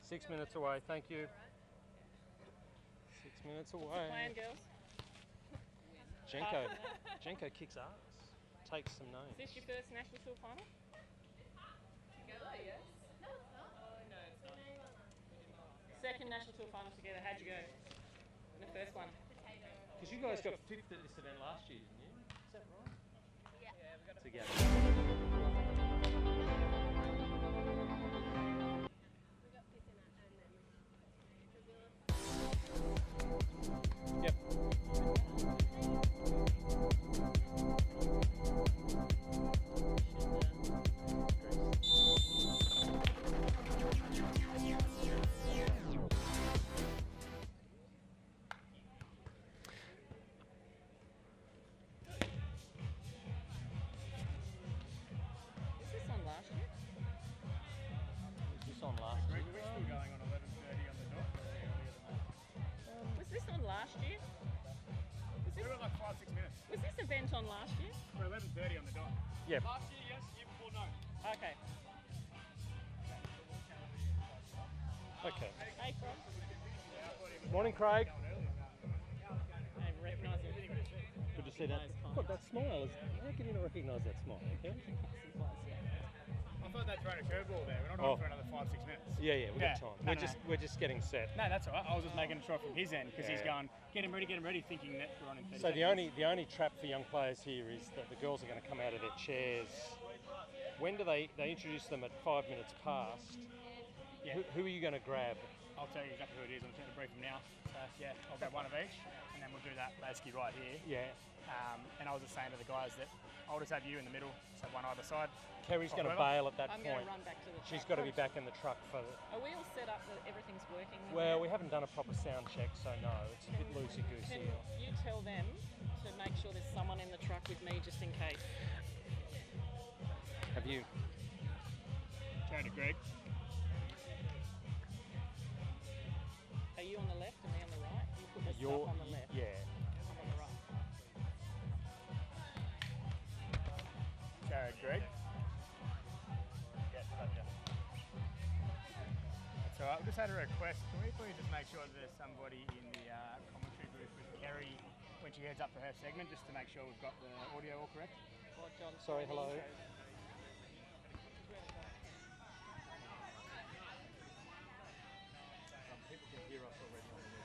6 minutes away, thank you. 6 minutes away. Plan, girls. Jenko kicks ass. Takes some names. Is this your first national tour final? Together, yes. No, it's not. No, it's not. Second national tour final together. How'd you go? The first one. Potato. Because you guys got 5th at this event last year, didn't you? Is that right? Yeah. Yeah, we got Together. We got this in it and then. Yep. Was this on last year? Was this on last year? We're still going on 11:30 on the dot. Was this on last year? Was We're this, at like 5-6 minutes. was this event on last year? We're 11:30 on the dot. Yep. Last year, yes. Year before, no. Okay. Okay. Hey, Frog. Morning, Craig. I recognise him. Good to see that. Look, that smile is. How can you not recognise that smile? Okay. I thought they'd thrown a curveball there. We're not on for another 5-6 minutes. Yeah, we've got time. No, We're just getting set. No, that's all right. I was just making sure from his end because he's Yeah. going, get him ready, thinking that we're on in 30 So seconds. the only trap for young players here is that the girls are going to come out of their chairs. When do they introduce them at 5 minutes past? Yeah. Who are you going to grab? I'll tell you exactly who it is. I'm just going to brief him now. So, yeah, I'll grab one of each and then we'll do that basically right here. Yeah. And I was just saying to the guys that I'll just have you in the middle, so one either side. Kerry's going to Whoever. bail at that I'm going point. to run back to the truck. She's got to be back in the truck for. Are we all set up that everything's working? Well, we haven't done a proper sound check, so no, it's a bit loosey goosey. Can you tell them to make sure there's someone in the truck with me just in case? Have you? Turn to Greg. Are you on the left and me on the right? You put the You're stuff on the left. Yeah. I'm on the right. Go, Greg. Yes, gotcha. That's all right. We just had a request. Can we please just make sure that there's somebody in the commentary booth with Kerry when she heads up for her segment, just to make sure we've got the audio all correct? Well, John, Sorry, hello. People can hear us already on the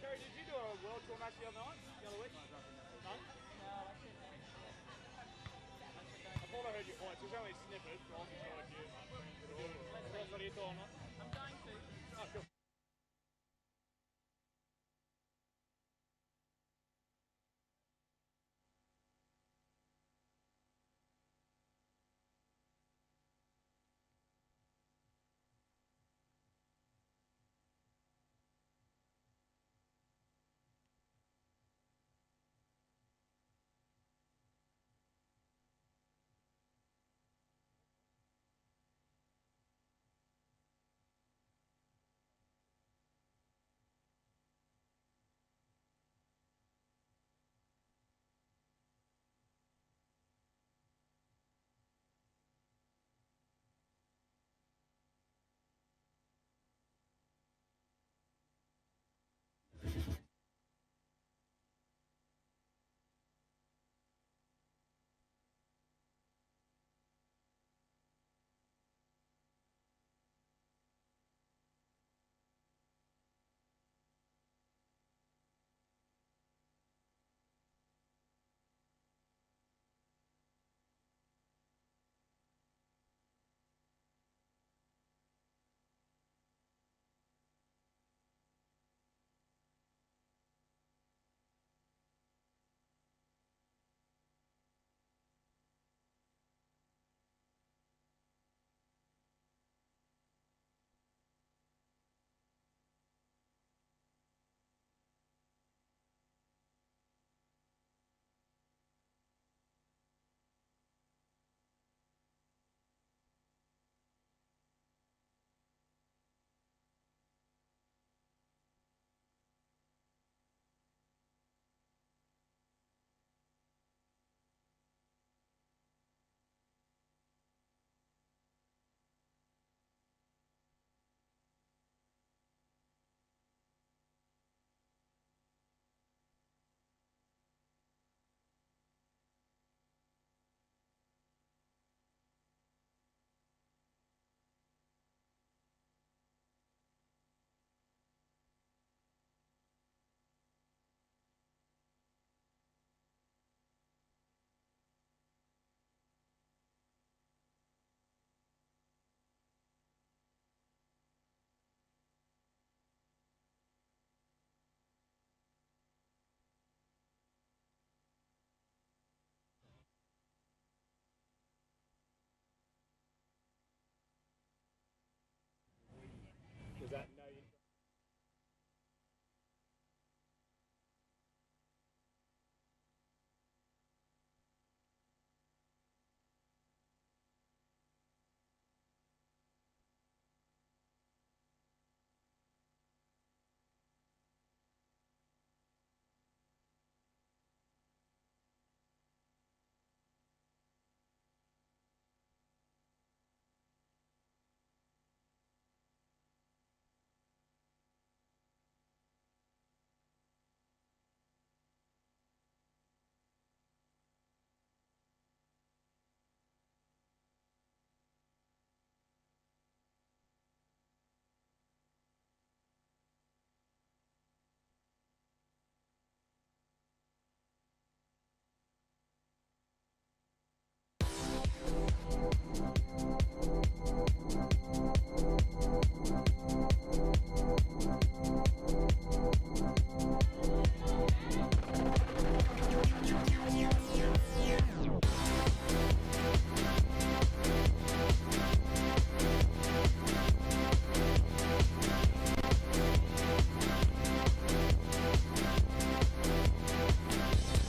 Kerry, did you do a World Tour match the other night? The other week? No? I thought I heard your points. It was only a snippet, but I wasn't sure if you... What are you doing? I'm going to. Oh, cool. Was that no?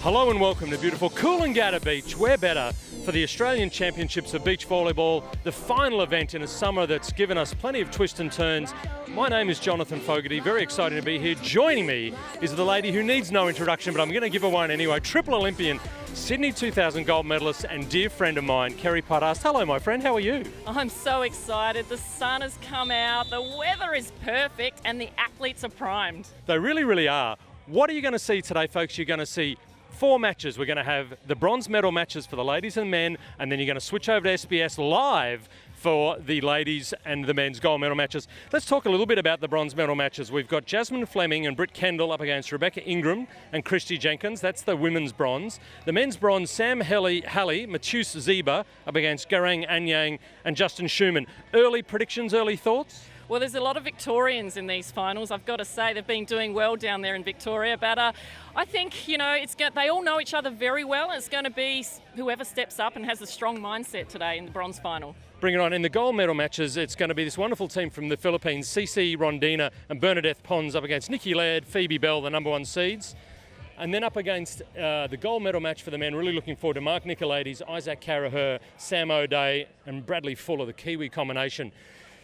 Hello and welcome to beautiful Coolangatta Beach. We're better for the Australian Championships of Beach Volleyball, the final event in a summer that's given us plenty of twists and turns. My name is Jonathan Fogarty, very excited to be here. Joining me is the lady who needs no introduction, but I'm going to give her one anyway. Triple Olympian, Sydney 2000 gold medalist and dear friend of mine, Kerry Pardas. Hello, my friend, how are you? I'm so excited. The sun has come out, the weather is perfect, and the athletes are primed. They really, really are. What are you going to see today, folks? You're going to see 4 matches. We're going to have the bronze medal matches for the ladies and men, and then you're going to switch over to SBS live for the ladies and the men's gold medal matches. Let's talk a little bit about the bronze medal matches. We've got Jasmine Fleming and Britt Kendall up against Rebecca Ingram and Christy Jenkins. That's the women's bronze. The men's bronze, Sam Halley, Matheus Ziba up against Garang Anyang and Justin Schumann. Early predictions, early thoughts? Well, there's a lot of Victorians in these finals. I've got to say they've been doing well down there in Victoria, but I think, you know, they all know each other very well. It's going to be whoever steps up and has a strong mindset today in the bronze final. Bring it on. In the gold medal matches, it's going to be this wonderful team from the Philippines, Cici Rondina and Bernadette Pons up against Nikki Laird, Phoebe Bell, the number 1 seeds. And then up against the gold medal match for the men, really looking forward to Mark Nicolaides, Isaac Carraher, Sam O'Day and Bradley Fuller, the Kiwi combination.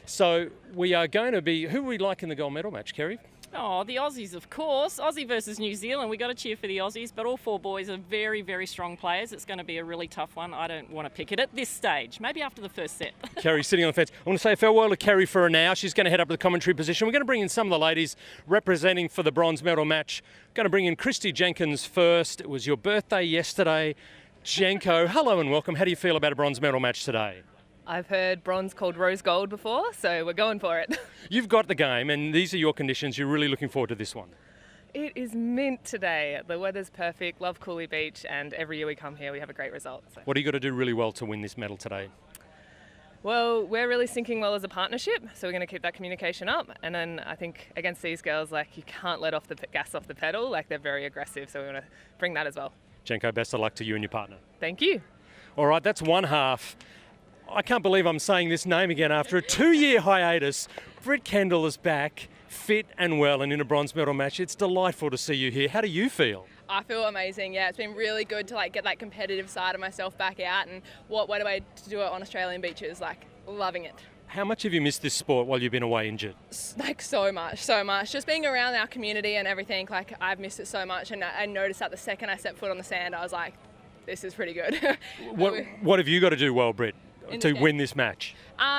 So we are going to be, who we like in the gold medal match, Kerry? Oh, the Aussies, of course. Aussie versus New Zealand. We've got to cheer for the Aussies, but all 4 boys are very, very strong players. It's going to be a really tough one. I don't want to pick it at this stage. Maybe after the first set. Kerry sitting on the fence. I want to say a farewell to Kerry for now. She's going to head up to the commentary position. We're going to bring in some of the ladies representing for the bronze medal match. Going to bring in Christy Jenkins first. It was your birthday yesterday. Jenko, hello and welcome. How do you feel about a bronze medal match today? I've heard bronze called rose gold before, so we're going for it. You've got the game, and these are your conditions. You're really looking forward to this one. It is mint today. The weather's perfect. Love Cooley Beach, and every year we come here, we have a great result. So. What do you got to do really well to win this medal today? Well, we're really syncing well as a partnership, so we're going to keep that communication up. And then I think against these girls, like, you can't let off the gas off the pedal. Like, they're very aggressive, so we want to bring that as well. Jenko, best of luck to you and your partner. Thank you. All right, that's one half. I can't believe I'm saying this name again after a 2-year hiatus. Britt Kendall is back, fit and well, and in a bronze medal match. It's delightful to see you here. How do you feel? I feel amazing, yeah. It's been really good to get that competitive side of myself back out, and what a way to do it on Australian beaches, loving it. How much have you missed this sport while you've been away injured? So much. Just being around our community and everything, I've missed it so much, and I noticed that the second I stepped foot on the sand, I was like, this is pretty good. What have you got to do well, Britt, to win this match?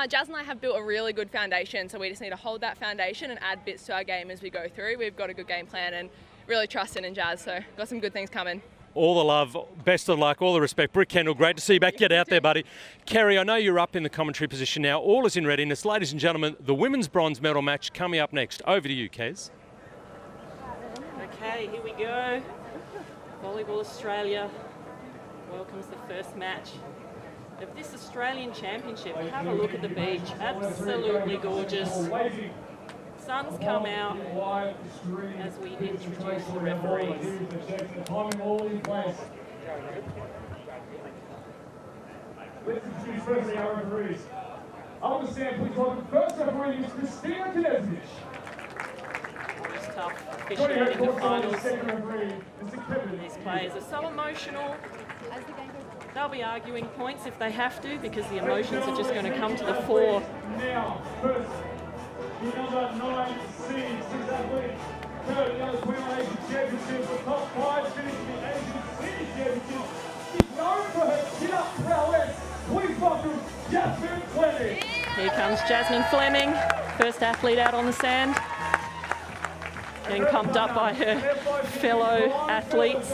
Jazz and I have built a really good foundation, so we just need to hold that foundation and add bits to our game as we go through. We've got a good game plan and really trusting in Jazz, so got some good things coming. All the love, best of luck, all the respect. Britt Kendall, great to see you back. Get out there, buddy. Kerry, I know you're up in the commentary position now. All is in readiness. Ladies and gentlemen, the women's bronze medal match coming up next. Over to you, Kez. Okay, here we go. Volleyball Australia welcomes the first match of this Australian Championship. Have a look at the beach, absolutely gorgeous. Sun's come out as we introduce the referees. Let's introduce firstly our referees. On the stand, please welcome first referee is Christina Knezich. officiating the finals. These players are so emotional. They'll be arguing points if they have to, because the emotions are just going to come to the fore. Now, first, the number 9 seed, six athlete, third in the Australian Asian Championship, the top 5 finishing the Asian City Championship. She's known for her chin-up prowess. Please welcome Jasmine Fleming. Here comes Jasmine Fleming, first athlete out on the sand. Getting pumped up by her fellow athletes.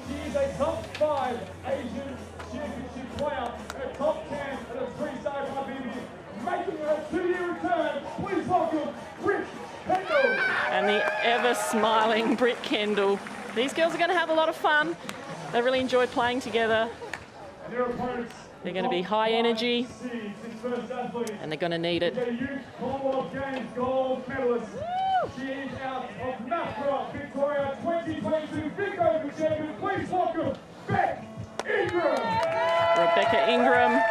She is a top 5 Asian Championship player, a top 10 at a 3-star ABVT, making her 2-year return. Please welcome Britt Kendall. And the ever-smiling Britt Kendall. These girls are going to have a lot of fun. They really enjoy playing together. And their opponents, they're going to be high energy, and they're going to need it. the Youth Commonwealth Games gold medalist. She is out of Mathra, Victoria 2022 Big Open champion. Please welcome Beck Ingram. Rebecca Ingram,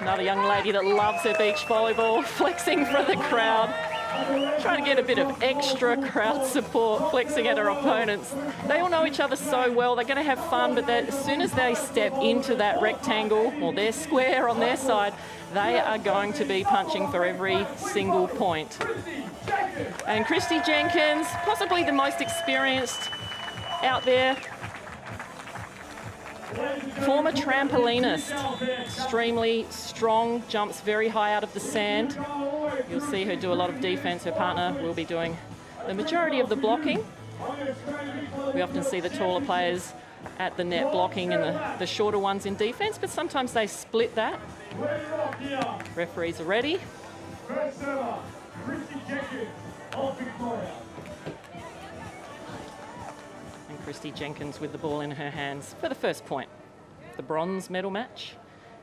another young lady that loves her beach volleyball, flexing for the crowd, trying to get a bit of extra crowd support, flexing at her opponents. They all know each other so well, they're going to have fun, but as soon as they step into that rectangle, or their square on their side, they are going to be punching for every single point. And Christy Jenkins, possibly the most experienced out there. Former trampolinist, extremely strong, jumps very high out of the sand. You'll see her do a lot of defense. Her partner will be doing the majority of the blocking. We often see the taller players at the net blocking and the shorter ones in defense, but sometimes they split that. Referees are ready. First server, Christy Jenkins of Victoria. And Christy Jenkins with the ball in her hands for the first point. The bronze medal match,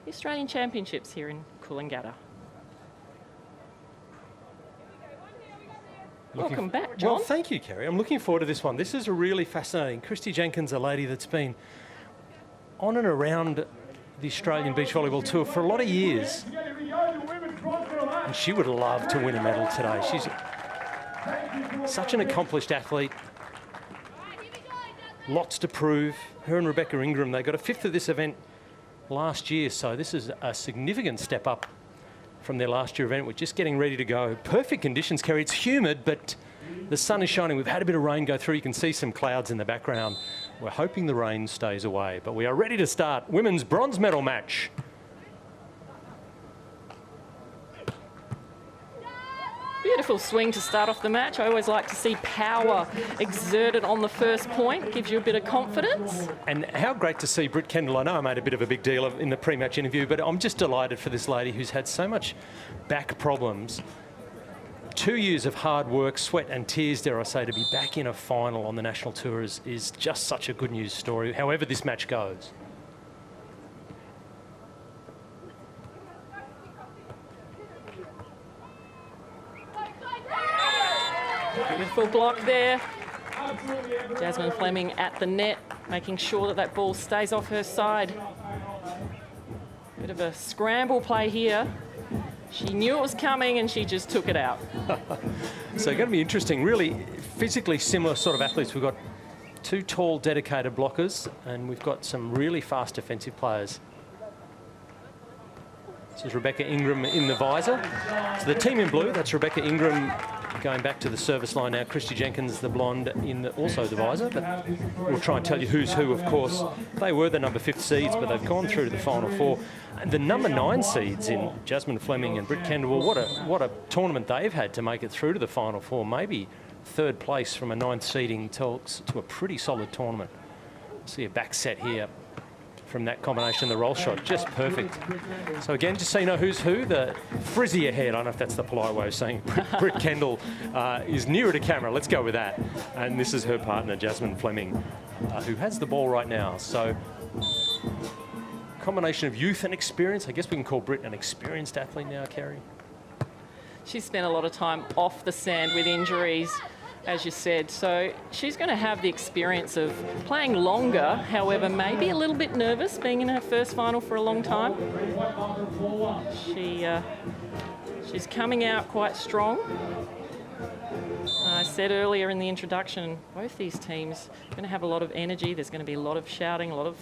the Australian Championships here in Coolangatta. Welcome back, John. Well, thank you, Kerry. I'm looking forward to this one. This is really fascinating. Christy Jenkins, a lady that's been on and around the Australian Beach Volleyball Tour for a lot of years. And she would love to win a medal today. She's such an accomplished athlete. Lots to prove. Her and Rebecca Ingram, they got a 5th of this event last year, so this is a significant step up from their last year event. We're just getting ready to go. Perfect conditions, Kerry. It's humid, but the sun is shining. We've had a bit of rain go through. You can see some clouds in the background. We're hoping the rain stays away, but we are ready to start women's bronze medal match. Beautiful swing to start off the match. I always like to see power exerted on the first point. Gives you a bit of confidence. And how great to see Britt Kendall. I know I made a bit of a big deal in the pre-match interview, but I'm just delighted for this lady who's had so much back problems. 2 years of hard work, sweat and tears, dare I say, to be back in a final on the national tour is just such a good news story, however this match goes. Beautiful block there. Jasmine Fleming at the net, making sure that that ball stays off her side. Bit of a scramble play here. She knew it was coming and she just took it out. So going to be interesting, really physically similar sort of athletes. We've got 2 tall, dedicated blockers, and we've got some really fast defensive players. This is Rebecca Ingram in the visor. So the team in blue, that's Rebecca Ingram going back to the service line now. Christy Jenkins, the blonde, in also the visor. But we'll try and tell you who's who, of course. They were the number 5th seeds, but they've gone through to the final 4. And the number 9 seeds in Jasmine Fleming and Britt Kendall, what a tournament they've had to make it through to the final 4. Maybe 3rd place from a 9th seeding talks to a pretty solid tournament. See a back set here from that combination, the roll shot, just perfect. So again, just so you know who's who, the frizzier head, I don't know if that's the polite way of saying Britt Kendall is nearer to camera, let's go with that. And this is her partner, Jasmine Fleming, who has the ball right now. So combination of youth and experience. I guess we can call Britt an experienced athlete now, Kerry. She's spent a lot of time off the sand with injuries. as you said. So she's going to have the experience of playing longer, however, maybe a little bit nervous being in her first final for a long time. She's coming out quite strong. I said earlier in the introduction, both these teams are going to have a lot of energy. There's going to be a lot of shouting, a lot of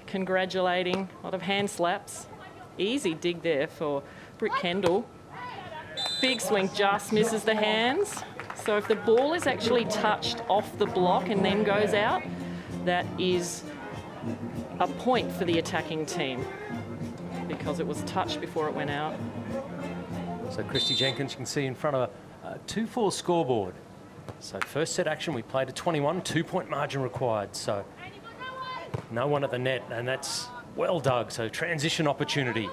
congratulating, a lot of hand slaps. Easy dig there for Britt Kendall. Big swing, just misses the hands. So if the ball is actually touched off the block and then goes out, that is a point for the attacking team because it was touched before it went out. So Christy Jenkins, you can see in front of a 2-4 scoreboard. So first set action, we played a 21, 2-point margin required. So no one at the net, and that's well dug. So transition opportunity.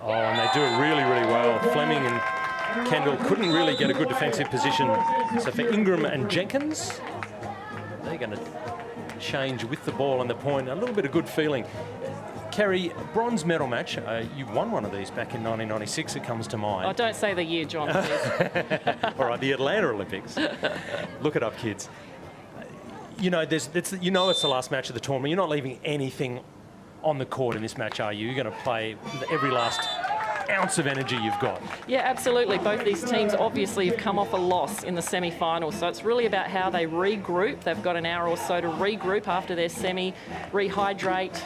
Oh, and they do it really, really well. Fleming and Kendall couldn't really get a good defensive position. So for Ingram and Jenkins, they're going to change with the ball and the point. A little bit of good feeling. Kerry, bronze medal match. You won one of these back in 1996, it comes to mind. Oh, don't say the year, John, please. All right, the Atlanta Olympics. Look it up, kids. You know, it's the last match of the tournament. You're not leaving anything on the court in this match, are you? You're going to play with every last ounce of energy you've got. Yeah, absolutely. Both these teams obviously have come off a loss in the semi-finals, so it's really about how they regroup. They've got an hour or so to regroup after their semi, rehydrate,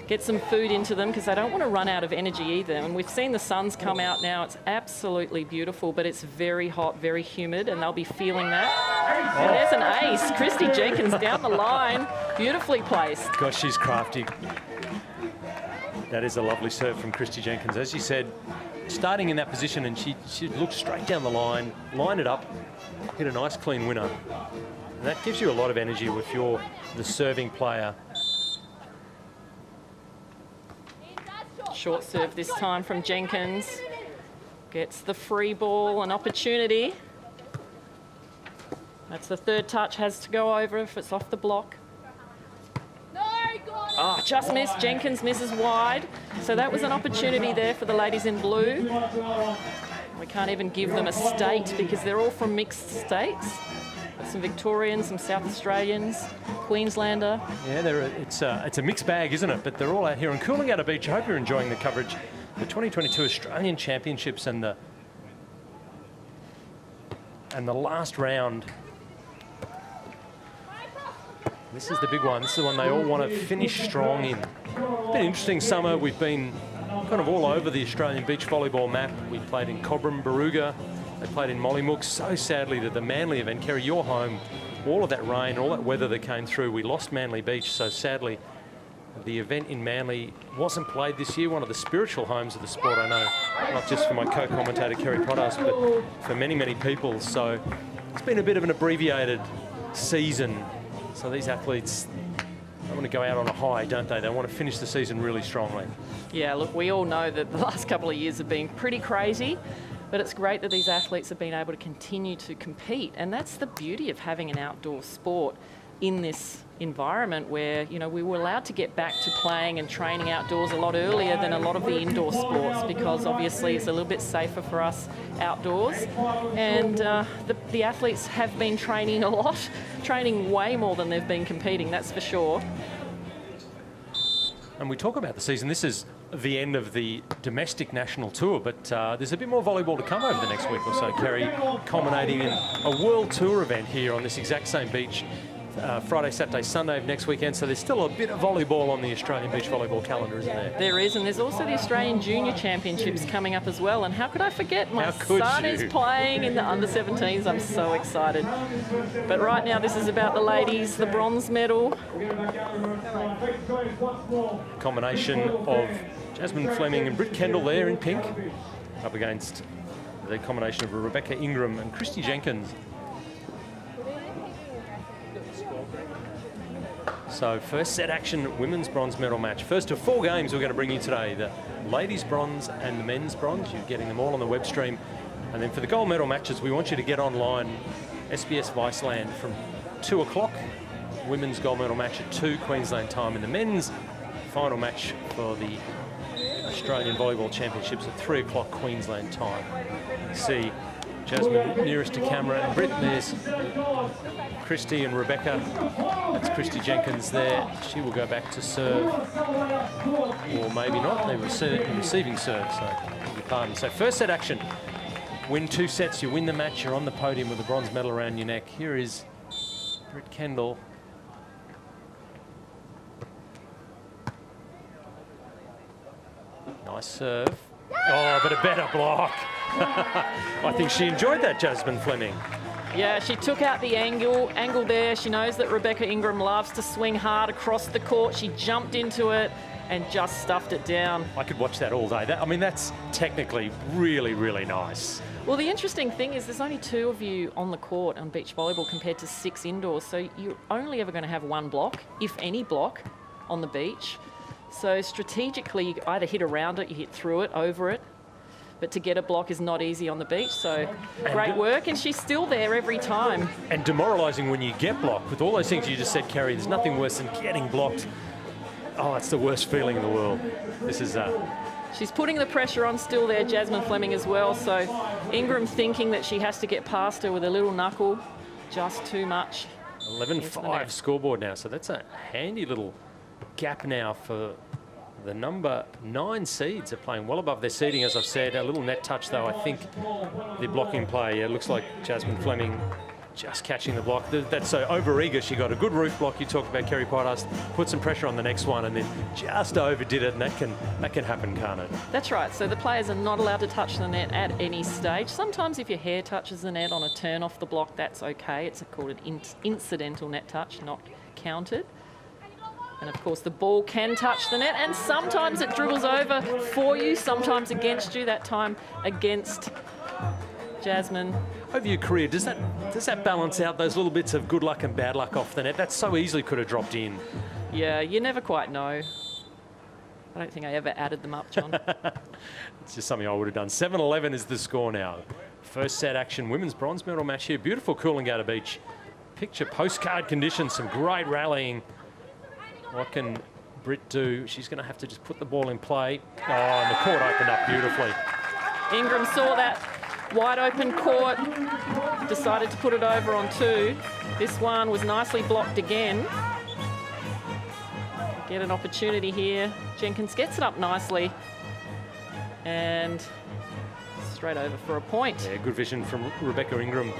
get some food into them because they don't want to run out of energy either. And we've seen the suns come out now. It's absolutely beautiful, but it's very hot, very humid, and they'll be feeling that. And there's an ace. Christy Jenkins down the line. Beautifully placed. Gosh, she's crafty. That is a lovely serve from Christy Jenkins. As you said, starting in that position, and she looked straight down the line, line it up, hit a nice clean winner. And that gives you a lot of energy if you're the serving player. Short serve this time from Jenkins. Gets the free ball, an opportunity. That's the third touch, has to go over if it's off the block. Oh, just missed. Jenkins misses wide. So that was an opportunity there for the ladies in blue. We can't even give them a state because they're all from mixed states. Some Victorians, some South Australians, Queenslander. Yeah, it's a mixed bag, isn't it? But they're all out here on Coolangatta Beach. I hope you're enjoying the coverage. The 2022 Australian Championships and the last round. This is the big one. This is the one they all want to finish strong in. It's been an interesting summer. We've been kind of all over the Australian beach volleyball map. We played in Cobram, Barooga. They played in Mollymook. So sadly that the Manly event, Kerry, your home, all of that rain, all that weather that came through, we lost Manly Beach. So sadly, the event in Manly wasn't played this year. One of the spiritual homes of the sport, I know, not just for my co-commentator Kerry Potas, but for many, many people. So it's been a bit of an abbreviated season. So these athletes, they want to go out on a high, don't they? They want to finish the season really strongly. Yeah, look, we all know that the last couple of years have been pretty crazy, but it's great that these athletes have been able to continue to compete. And that's the beauty of having an outdoor sport in this environment where, you know, we were allowed to get back to playing and training outdoors a lot earlier than a lot of the indoor sports because obviously it's a little bit safer for us outdoors. And the athletes have been training a lot, training way more than they've been competing, that's for sure. And we talk about the season. This is the end of the domestic national tour, but there's a bit more volleyball to come over the next week or so, Kerry, culminating in a world tour event here on this exact same beach. Friday, Saturday, Sunday of next weekend, so there's still a bit of volleyball on the Australian Beach Volleyball calendar, isn't there? There is, and there's also the Australian Junior Championships coming up as well, and how could I forget? My son is playing in the under-17s. I'm so excited. But right now, this is about the ladies, the bronze medal. Combination of Jasmine Fleming and Britt Kendall there in pink, up against the combination of Rebecca Ingram and Christy Jenkins. So first set action, women's bronze medal match. First of 4 games we're going to bring you today. The ladies bronze and the men's bronze. You're getting them all on the web stream. And then for the gold medal matches, we want you to get online, SBS Viceland from 2 o'clock. Women's gold medal match at 2 Queensland time. And the men's final match for the Australian Volleyball Championships at 3 o'clock Queensland time. See Jasmine nearest to camera, and Britt, there's Christy and Rebecca. That's Christy Jenkins there. She will go back to serve, or maybe not. They're receiving serve, so beg your pardon. So first set action. Win 2 sets, you win the match, you're on the podium with the bronze medal around your neck. Here is Britt Kendall. Nice serve. Oh, but a better block. I think she enjoyed that, Jasmine Fleming. Yeah, she took out the angle there. She knows that Rebecca Ingram loves to swing hard across the court. She jumped into it and just stuffed it down. I could watch that all day. I mean, that's technically really, really nice. Well, the interesting thing is there's only 2 of you on the court on beach volleyball compared to 6 indoors. So you're only ever going to have 1 block, if any block, on the beach. So strategically, you either hit around it, you hit through it, over it. But to get a block is not easy on the beach, so great work, and she's still there every time. And demoralising when you get blocked. With all those things you just said, Kerry, there's nothing worse than getting blocked. Oh, it's the worst feeling in the world. This is... She's putting the pressure on still there, Jasmine Fleming as well, so Ingram thinking that she has to get past her with a little knuckle, just too much. 11-5 scoreboard now, so that's a handy little gap now for the number 9 seeds. Are playing well above their seeding, as I've said. A little net touch, though. I think the blocking play, it looks like Jasmine Fleming just catching the block. That's so over-eager. She got a good roof block. You talked about Kerry Potthast, put some pressure on the next one and then just overdid it, and that can happen, can't it? That's right. So the players are not allowed to touch the net at any stage. Sometimes if your hair touches the net on a turn off the block, that's okay. It's called an incidental net touch, not counted. And of course the ball can touch the net, and sometimes it dribbles over for you, sometimes against you. That time against Jasmine. Over your career, does that balance out those little bits of good luck and bad luck off the net? That so easily could have dropped in. Yeah, you never quite know. I don't think I ever added them up, John. It's just something I would have done. 7-11 is the score now. First set action, women's bronze medal match here. Beautiful Coolangatta Beach. Picture postcard conditions, some great rallying. What can Britt do? She's going to have to just put the ball in play. Oh, and the court opened up beautifully. Ingram saw that wide open court, decided to put it over on 2. This one was nicely blocked again. Get an opportunity here. Jenkins gets it up nicely and straight over for a point. Yeah, good vision from Rebecca Ingram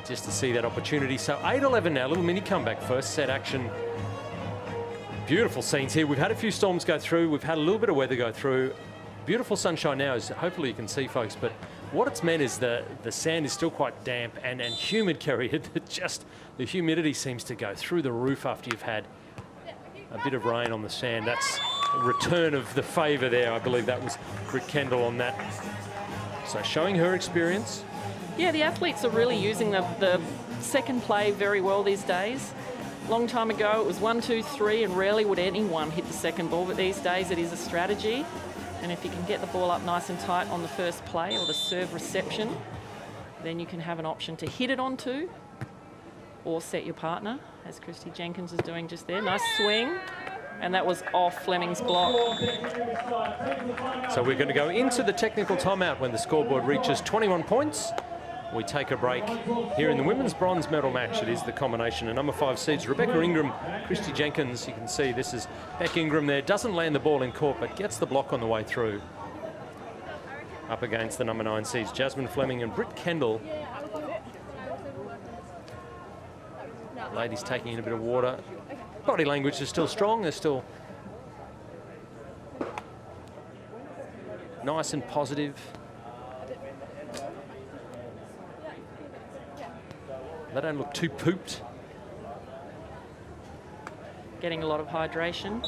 just to see that opportunity. So 8-11 now, a little mini comeback, first set action. Beautiful scenes here. We've had a few storms go through. We've had a little bit of weather go through. Beautiful sunshine now, as hopefully you can see, folks. But what it's meant is the sand is still quite damp and humid, Kerry. The humidity seems to go through the roof after you've had a bit of rain on the sand. That's a return of the favour there. I believe that was Britt Kendall on that. So showing her experience. Yeah, the athletes are really using the second play very well these days. Long time ago, it was 1, 2, 3, and rarely would anyone hit the second ball. But these days, it is a strategy. And if you can get the ball up nice and tight on the first play or the serve reception, then you can have an option to hit it onto or set your partner, as Christy Jenkins is doing just there. Nice swing. And that was off Fleming's block. So we're going to go into the technical timeout when the scoreboard reaches 21 points. We take a break here in the women's bronze medal match. It is the combination of number 5 seeds Rebecca Ingram, Christy Jenkins. You can see this is Beck Ingram there. Doesn't land the ball in court, but gets the block on the way through. Up against the number 9 seeds Jasmine Fleming and Britt Kendall. Ladies taking in a bit of water. Body language is still strong. They're still nice and positive. They don't look too pooped. Getting a lot of hydration.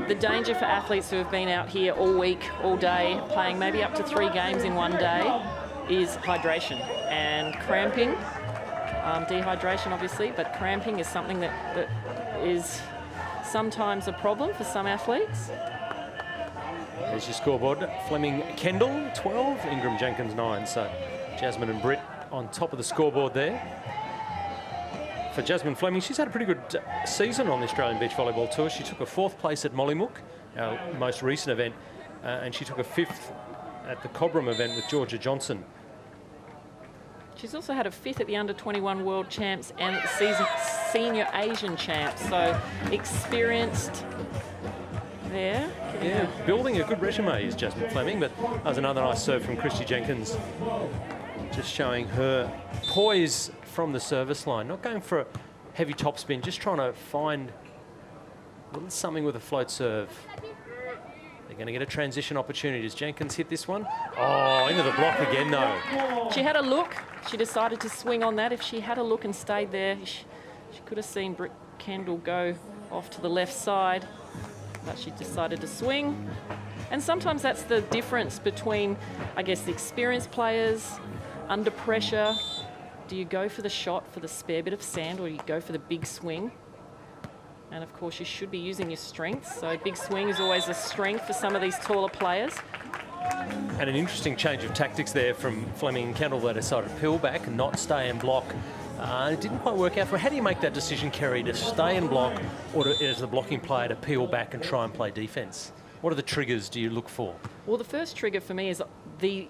The danger for athletes who have been out here all week, all day, playing maybe up to 3 games in one day, is hydration and cramping. Dehydration, obviously, but cramping is something that is sometimes a problem for some athletes. There's your scoreboard. Fleming Kendall, 12. Ingram Jenkins, 9. So Jasmine and Britt on top of the scoreboard there. For Jasmine Fleming, she's had a pretty good season on the Australian Beach Volleyball Tour. She took a 4th place at Mollymook, our most recent event, and she took a 5th at the Cobram event with Georgia Johnson. She's also had a 5th at the Under-21 World Champs and at the Senior Asian Champs, so experienced there. Yeah, building a good resume is Jasmine Fleming, but that was another nice serve from Christy Jenkins. Just showing her poise from the service line, not going for a heavy topspin, just trying to find a little something with a float serve. They're going to get a transition opportunity. Does Jenkins hit this one? Oh, into the block again, though. She had a look. She decided to swing on that. If she had a look and stayed there, she could have seen Britt Kendall go off to the left side, but she decided to swing. And sometimes that's the difference between, I guess, the experienced players under pressure. Do you go for the shot for the spare bit of sand, or do you go for the big swing? And of course, you should be using your strength. So a big swing is always a strength for some of these taller players. And an interesting change of tactics there from Fleming and Kendall. They decided to peel back and not stay and block. It didn't quite work out for her. How do you make that decision, Kerry, to stay and block, or to, as the blocking player, to peel back and try and play defence? What are the triggers do you look for? Well, the first trigger for me is the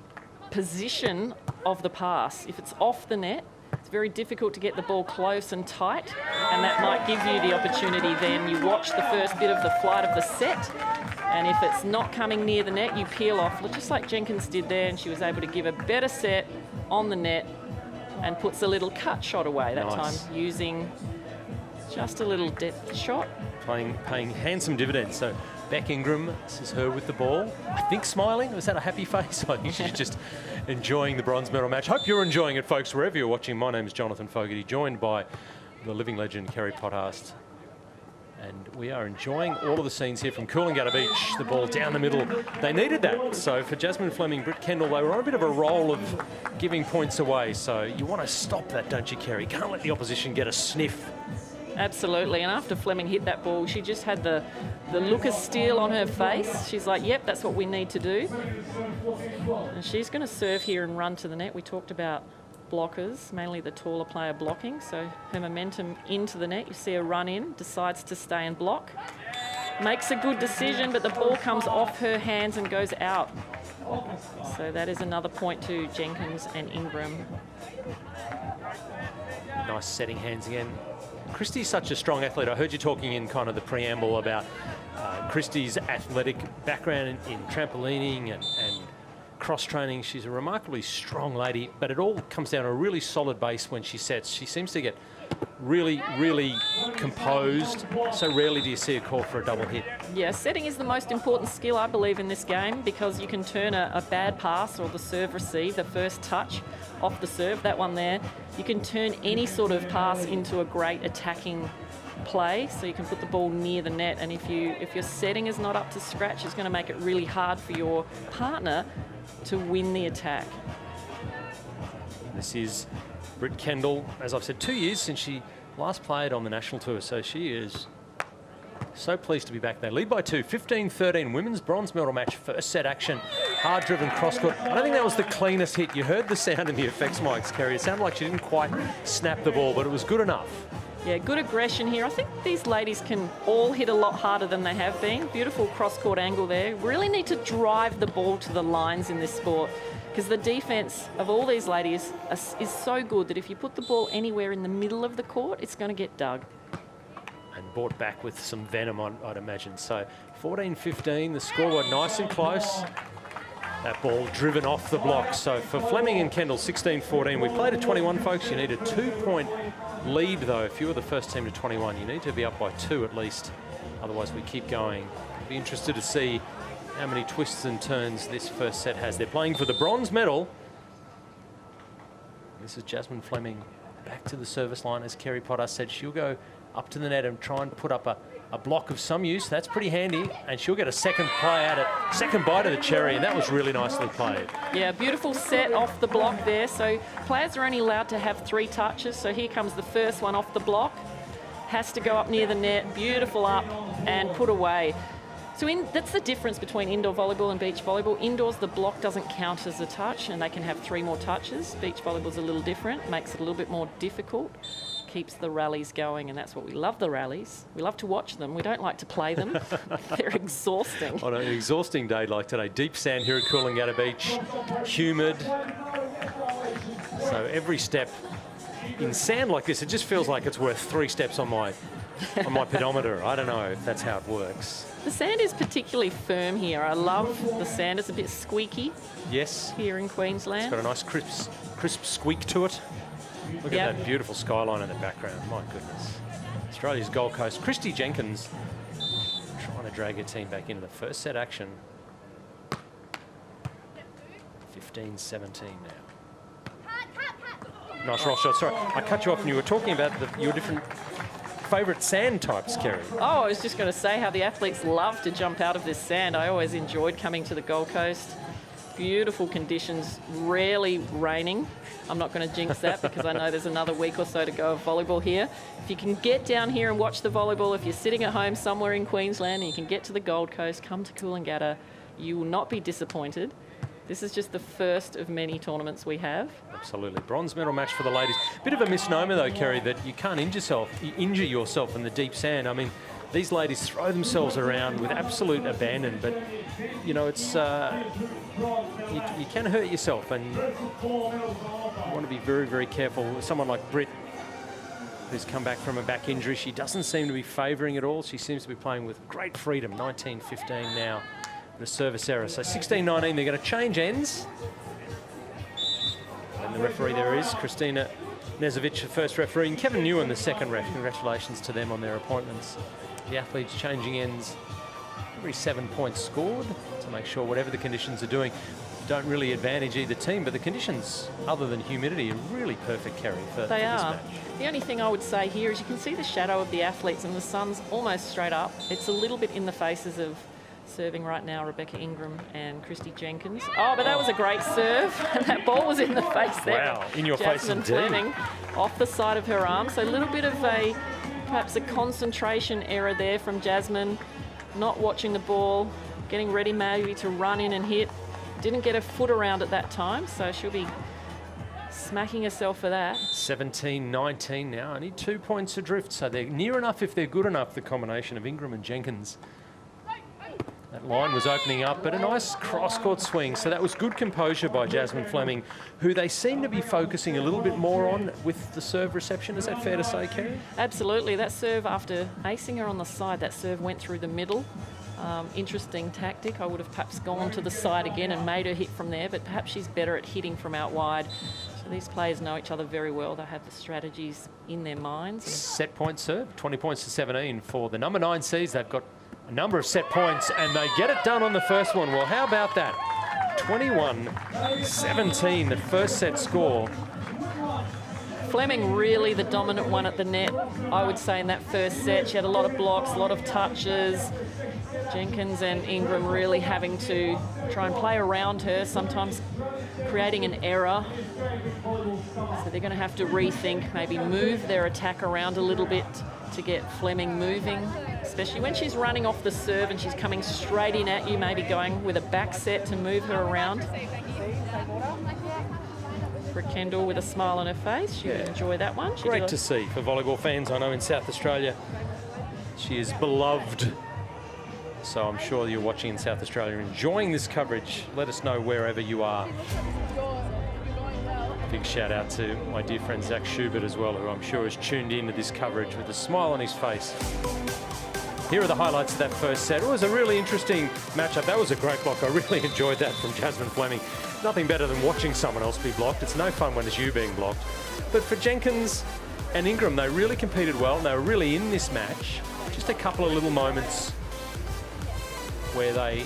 position of the pass. If it's off the net, it's very difficult to get the ball close and tight, and that might give you the opportunity then. You watch the first bit of the flight of the set, and if it's not coming near the net, you peel off, just like Jenkins did there, and she was able to give a better set on the net and puts a little cut shot away that time, using just a little depth shot. Paying handsome dividends. So Beck Ingram, this is her with the ball. I think smiling. Was that a happy face? I think she's just enjoying the bronze medal match. Hope you're enjoying it, folks, wherever you're watching. My name is Jonathan Fogarty, joined by the living legend, Kerry Pothast. And we are enjoying all of the scenes here from Coolangatta Beach. The ball down the middle. They needed that. So for Jasmine Fleming, Britt Kendall, they were on a bit of a roll of giving points away. So you want to stop that, don't you, Kerry? Can't let the opposition get a sniff. Absolutely, and after Fleming hit that ball, she just had the look of steel on her face. She's like, yep, that's what we need to do. And she's going to serve here and run to the net. We talked about blockers, mainly the taller player blocking, so her momentum into the net. You see her run in, decides to stay and block. Makes a good decision, but the ball comes off her hands and goes out. So that is another point to Jenkins and Ingram. Nice setting hands again. Christy's such a strong athlete. I heard you talking in kind of the preamble about Christy's athletic background in trampolining and cross-training. She's a remarkably strong lady, but it all comes down to a really solid base when she sets. She seems to get really, really composed. So rarely do you see a call for a double hit. Yeah, setting is the most important skill, I believe, in this game, because you can turn a bad pass or the serve receive, the first touch off the serve, that one there. You can turn any sort of pass into a great attacking play, so you can put the ball near the net, and if your setting is not up to scratch, it's going to make it really hard for your partner to win the attack. This is Britt Kendall, as I've said, 2 years since she last played on the national tour, so she is so pleased to be back there. Lead by 2, 15-13, women's bronze medal match, first set action, hard-driven cross-court. I don't think that was the cleanest hit. You heard the sound in the effects mics, Kerry. It sounded like she didn't quite snap the ball, but it was good enough. Yeah, good aggression here. I think these ladies can all hit a lot harder than they have been. Beautiful cross-court angle there. Really need to drive the ball to the lines in this sport, because the defense of all these ladies is so good that if you put the ball anywhere in the middle of the court, it's going to get dug. And brought back with some venom, I'd imagine. So 14-15, the scoreboard nice and close. That ball driven off the block. So for Fleming and Kendall, 16-14. We played at 21, folks. You need a 2-point lead, though. If you were the first team to 21, you need to be up by 2 at least. Otherwise, we keep going. I'd be interested to see how many twists and turns this first set has. They're playing for the bronze medal. This is Jasmine Fleming back to the service line. As Kerry Potter said, she'll go up to the net and try and put up a block of some use. That's pretty handy, and she'll get a second play at it, second bite of the cherry, and that was really nicely played. Yeah, beautiful set off the block there. So players are only allowed to have 3 touches. So here comes the first one off the block. Has to go up near the net, beautiful up and put away. So that's the difference between indoor volleyball and beach volleyball. Indoors, the block doesn't count as a touch, and they can have 3 more touches. Beach volleyball's a little different, makes it a little bit more difficult. keeps the rallies going, and that's what we love, the rallies. We love to watch them. We don't like to play them. They're exhausting. On an exhausting day like today, deep sand here at Coolangatta Beach, humid. So every step in sand like this, it just feels like it's worth 3 steps on my pedometer. I don't know if that's how it works. The sand is particularly firm here. I love the sand. It's a bit squeaky. Yes. Here in Queensland. It's got a nice crisp squeak to it. Look at that beautiful skyline in the background. My goodness. Australia's Gold Coast. Christy Jenkins trying to drag her team back into the first set action. 15-17 now. Nice roll shot. Sorry, I cut you off and you were talking about your different favourite sand types, Kerry. Oh, I was just going to say how the athletes love to jump out of this sand. I always enjoyed coming to the Gold Coast. Beautiful conditions, rarely raining. I'm not going to jinx that because I know there's another week or so to go of volleyball here. If you can get down here and watch the volleyball, if you're sitting at home somewhere in Queensland and you can get to the Gold Coast, come to Coolangatta, you will not be disappointed. This is just the first of many tournaments we have. Absolutely. Bronze medal match for the ladies. Bit of a misnomer though, Kerry, that you can't injure yourself in the deep sand. I mean, these ladies throw themselves around with absolute abandon, but you know, it's you can hurt yourself, and you want to be very, very careful. Someone like Britt, who's come back from a back injury, she doesn't seem to be favouring at all. She seems to be playing with great freedom. 19-15 now. The service error. So 16-19, they're going to change ends. And the referee there is Kristina Nezovic, the first referee, and Kevin Newen, the second ref. Congratulations to them on their appointments. The athletes changing ends every 7 points scored to make sure whatever the conditions are doing don't really advantage either team, but the conditions, other than humidity, are really perfect, Kerry, for this match. The only thing I would say here is you can see the shadow of the athletes and the sun's almost straight up. It's a little bit in the faces of serving right now, Rebecca Ingram and Christy Jenkins. Oh, but that was a great serve. And that ball was in the face there. Wow, in your face indeed. Jasmine Fleming off the side of her arm. So a little bit of perhaps a concentration error there from Jasmine, not watching the ball, getting ready maybe to run in and hit. Didn't get her foot around at that time, so she'll be smacking herself for that. 17-19 now, only 2 points adrift, so they're near enough if they're good enough, the combination of Ingram and Jenkins. That line was opening up, but a nice cross-court swing. So that was good composure by Jasmine Fleming, who they seem to be focusing a little bit more on with the serve reception. Is that fair to say, Kerry? Absolutely. That serve, after acing her on the side, that serve went through the middle. Interesting tactic. I would have perhaps gone to the side again and made her hit from there, but perhaps she's better at hitting from out wide. So these players know each other very well. They have the strategies in their minds. Set point serve, 20 points to 17 for the number 9 seeds. They've got a number of set points, and they get it done on the first one. Well, how about that? 21-17, the first set score. Fleming really the dominant one at the net, I would say, in that first set. She had a lot of blocks, a lot of touches. Jenkins and Ingram really having to try and play around her, sometimes creating an error. So they're going to have to rethink, maybe move their attack around a little bit to get Fleming moving, especially when she's running off the serve and she's coming straight in at you, maybe going with a back set to move her around. Brooke Kendall with a smile on her face. She would enjoy that one. Great to see for volleyball fans. I know in South Australia she is beloved. So I'm sure you're watching in South Australia, enjoying this coverage. Let us know wherever you are. Big shout out to my dear friend Zach Schubert as well, who I'm sure is tuned into this coverage with a smile on his face. Here are the highlights of that first set. It was a really interesting matchup. That was a great block. I really enjoyed that from Jasmine Fleming. Nothing better than watching someone else be blocked. It's no fun when it's you being blocked. But for Jenkins and Ingram, they really competed well, and they were really in this match. Just a couple of little moments where they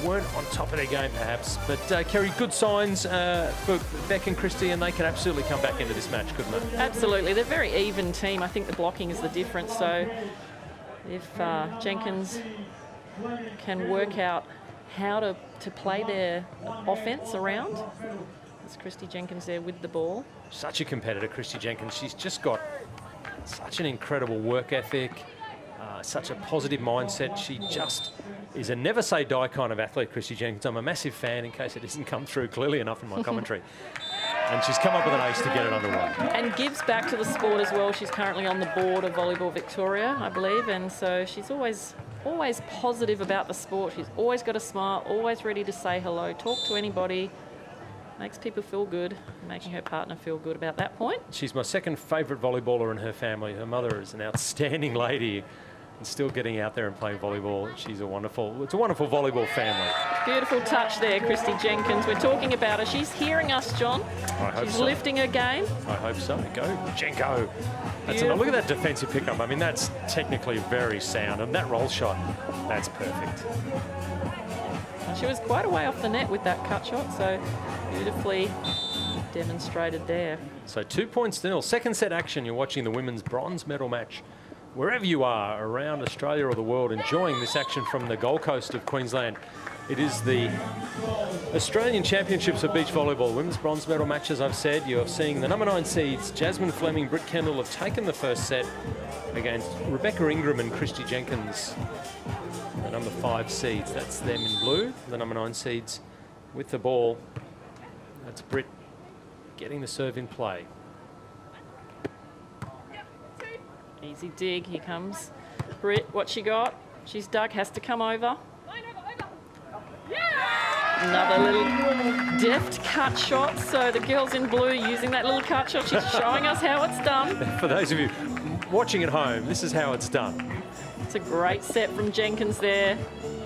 weren't on top of their game, perhaps. But Kerry, good signs for Beck and Christy, and they can absolutely come back into this match, couldn't they? Absolutely. They're a very even team. I think the blocking is the difference. So if Jenkins can work out how to play their offense around, there's Christy Jenkins there with the ball. Such a competitor, Christy Jenkins. She's just got such an incredible work ethic, such a positive mindset. She just is a never say die kind of athlete, Christy Jenkins. I'm a massive fan, in case it doesn't come through clearly enough in my commentary. And she's come up with an ace to get it underway. And gives back to the sport as well. She's currently on the board of Volleyball Victoria, I believe, and so she's always positive about the sport. She's always got a smile, always ready to say hello, talk to anybody. Makes people feel good, making her partner feel good about that point. She's my second favourite volleyballer in her family. Her mother is an outstanding lady and still getting out there and playing volleyball. It's a wonderful volleyball family. Beautiful touch there, Christy Jenkins. We're talking about her. She's hearing us, John. I hope She's so. lifting her game. I hope so. Go, Jenko. Look at that defensive pickup. I mean, that's technically very sound. And that roll shot, that's perfect. She was quite a way off the net with that cut shot, so beautifully demonstrated there. So 2 points to nil. Second set action. You're watching the women's bronze medal match. Wherever you are around Australia or the world, enjoying this action from the Gold Coast of Queensland. It is the Australian Championships of Beach Volleyball. Women's bronze medal matches, I've said. You're seeing the number 9 seeds, Jasmine Fleming, Britt Kendall, have taken the first set against Rebecca Ingram and Christy Jenkins, the number 5 seeds. That's them in blue, the number 9 seeds with the ball. That's Britt getting the serve in play. Easy dig, here comes Britt. What she got? She's dug, has to come over. Another little deft cut shot. So the girls in blue using that little cut shot. She's showing us how it's done. For those of you watching at home, this is how it's done. It's a great set from Jenkins there.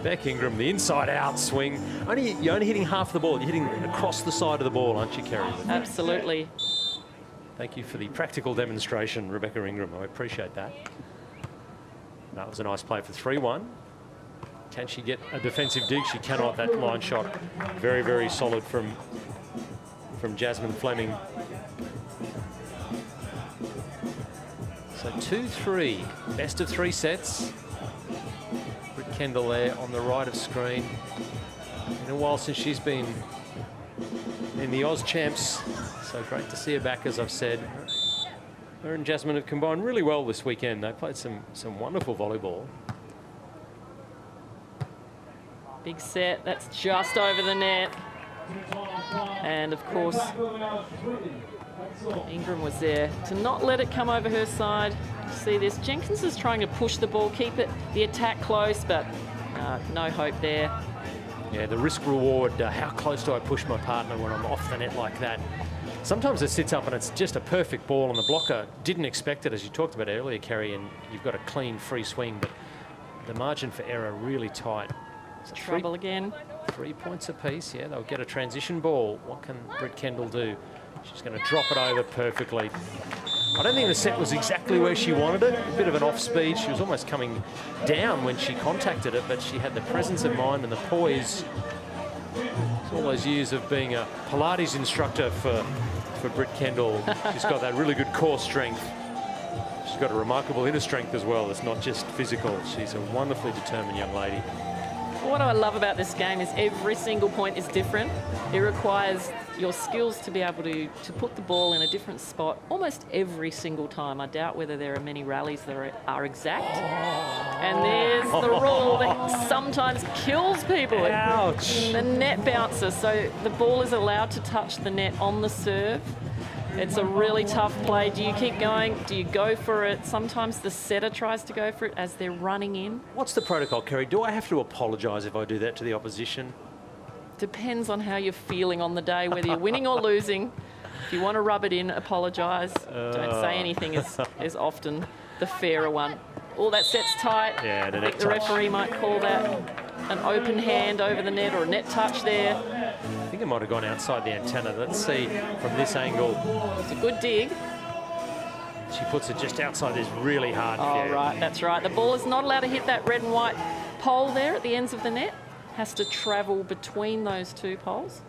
Beck Ingram, the inside-out swing. You're only hitting half the ball. You're hitting across the side of the ball, aren't you, Kerry? Absolutely. Thank you for the practical demonstration, Rebecca Ingram. I appreciate that. That was a nice play for 3-1. Can she get a defensive dig? She cannot. That line shot, very, very solid from Jasmine Fleming. So 2-3, best of 3 sets. Britt Kendall there on the right of screen. In a while since she's been in the Oz Champs, so great to see her back, as I've said. Her and Jasmine have combined really well this weekend. They played some wonderful volleyball. Big set, that's just over the net. And of course, Ingram was there to not let it come over her side. See this, Jenkins is trying to push the ball, keep the attack close, but no hope there. Yeah, the risk reward, how close do I push my partner when I'm off the net like that? Sometimes it sits up and it's just a perfect ball and the blocker didn't expect it, as you talked about earlier, Kerry, and you've got a clean free swing, but the margin for error really tight. So Trouble again. 3 points apiece. Yeah, they'll get a transition ball. What can Britt Kendall do? She's going to drop it over perfectly. I don't think the set was exactly where she wanted it. A bit of an off speed. She was almost coming down when she contacted it, but she had the presence of mind and the poise. It's all those years of being a Pilates instructor for Britt Kendall. She's got that really good core strength. She's got a remarkable inner strength as well. It's not just physical. She's a wonderfully determined young lady. What I love about this game is every single point is different. It requires your skills to be able to put the ball in a different spot almost every single time. I doubt whether there are many rallies that are exact. And there's the rule that sometimes kills people. Ouch. The net bounces, so the ball is allowed to touch the net on the serve. It's a really tough play. Do you keep going? Do you go for it? Sometimes the setter tries to go for it as they're running in. What's the protocol, Kerry? Do I have to apologise if I do that to the opposition? Depends on how you're feeling on the day, whether you're winning or losing. If you want to rub it in, apologise. Don't say anything is often the fairer one. All that set's tight. Yeah, I think the referee might call that an open hand over the net or a net touch there. I think it might have gone outside the antenna. Let's see from this angle. It's a good dig. She puts it just outside this really hard. Oh, right, that's right. The ball is not allowed to hit that red and white pole there at the ends of the net. Has to travel between those two poles.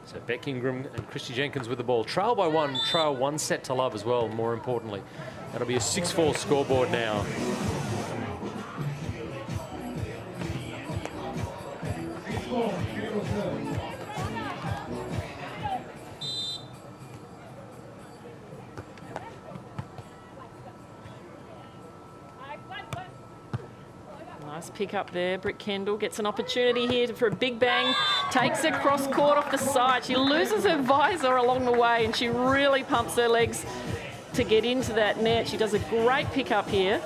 So Beck Ingram and Christy Jenkins with the ball. Trail by one, trail 1 set to love as well, more importantly. That'll be a 6-4 scoreboard now. Nice pick up there. Britt Kendall gets an opportunity here for a big bang. Takes it cross court off the side. She loses her visor along the way and she really pumps her legs to get into that net. She does a great pick up here.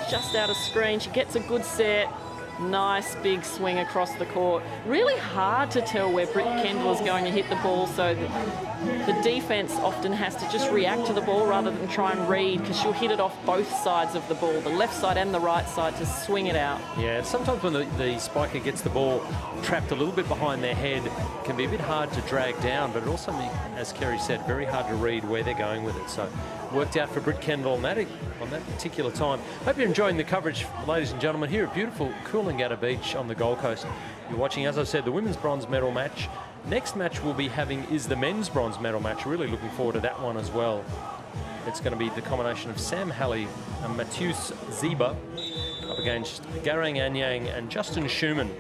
Just out of screen. She gets a good set. Nice big swing across the court. Really hard to tell where Britt Kendall is going to hit the ball, so the defence often has to just react to the ball rather than try and read, because she'll hit it off both sides of the ball, the left side and the right side, to swing it out. Yeah, sometimes when the spiker gets the ball trapped a little bit behind their head, it can be a bit hard to drag down, but it also, as Kerry said, very hard to read where they're going with it. So worked out for Britt Kendall on that particular time. Hope you're enjoying the coverage, ladies and gentlemen, here at beautiful Coolangatta Beach on the Gold Coast. You're watching, as I said, the women's bronze medal match. Next match we'll be having is the men's bronze medal match. Really looking forward to that one as well. It's going to be the combination of Sam Halley and Matthews Ziba up against Garang Anyang and Justin Schumann.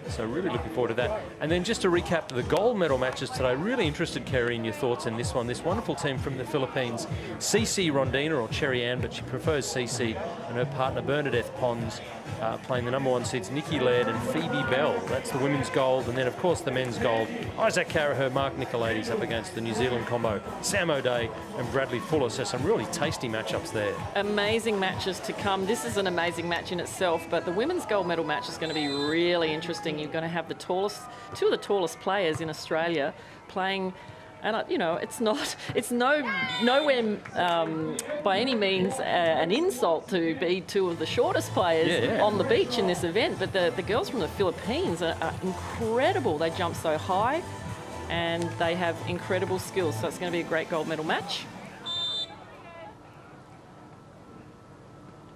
So really looking forward to that. And then just to recap the gold medal matches today, really interested, Kerry, in your thoughts in this one. This wonderful team from the Philippines, Cici Rondina, or Cherry Ann, but she prefers Cici, and her partner Bernadette Pons playing the #1 seeds, Nikki Laird and Phoebe Bell. That's the women's gold. And then, of course, the men's gold, Isaac Carraher, Mark Nicolaides up against the New Zealand combo, Sam O'Day and Bradley Fuller. So some really tasty matchups there. Amazing matches to come. This is an amazing match in itself, but the women's gold medal match is going to be really interesting. You're going to have two of the tallest players in Australia playing, and you know, it's nowhere by any means an insult to be two of the shortest players on the beach in this event, but the girls from the Philippines are incredible. They jump so high and they have incredible skills, so it's going to be a great gold medal match.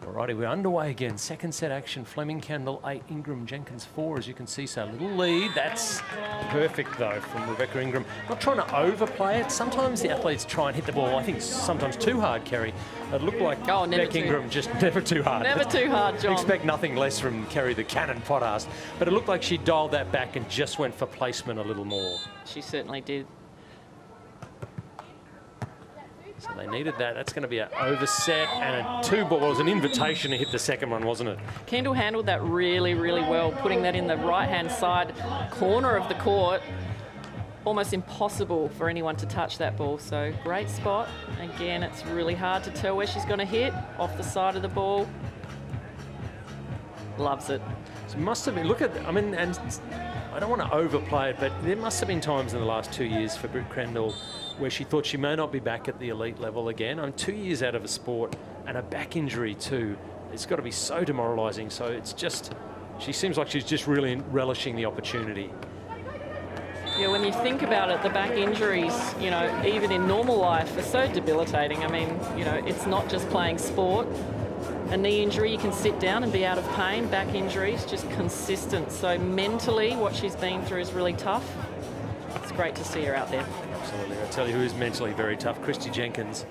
Alrighty, we're underway again. Second set action. Fleming Kendall 8, Ingram Jenkins 4, as you can see. So a little lead. That's perfect, though, from Rebecca Ingram. Not trying to overplay it. Sometimes the athletes try and hit the ball, I think sometimes too hard, Kerry. It looked like Beck Ingram just never too hard. Never too hard, John. Expect nothing less from Kerry the Cannon Pothast. But it looked like she dialed that back and just went for placement a little more. She certainly did. So they needed that. That's going to be an overset and a two-ball. Well, it was an invitation to hit the second one, wasn't it? Kendall handled that really, really well, putting that in the right-hand side corner of the court. Almost impossible for anyone to touch that ball. So great spot. Again, it's really hard to tell where she's going to hit. Off the side of the ball. Loves it. So it must have been, look at, I mean, and I don't want to overplay it, but there must have been times in the last 2 years for Britt Kendall where she thought she may not be back at the elite level again. I'm 2 years out of a sport and a back injury too. It's got to be so demoralising. So it's just, she seems like she's just really relishing the opportunity. Yeah, when you think about it, the back injuries, you know, even in normal life, are so debilitating. I mean, you know, it's not just playing sport. A knee injury, you can sit down and be out of pain. Back injuries, just consistent. So mentally, what she's been through is really tough. It's great to see her out there. Absolutely. I tell you who is mentally very tough, Christy Jenkins.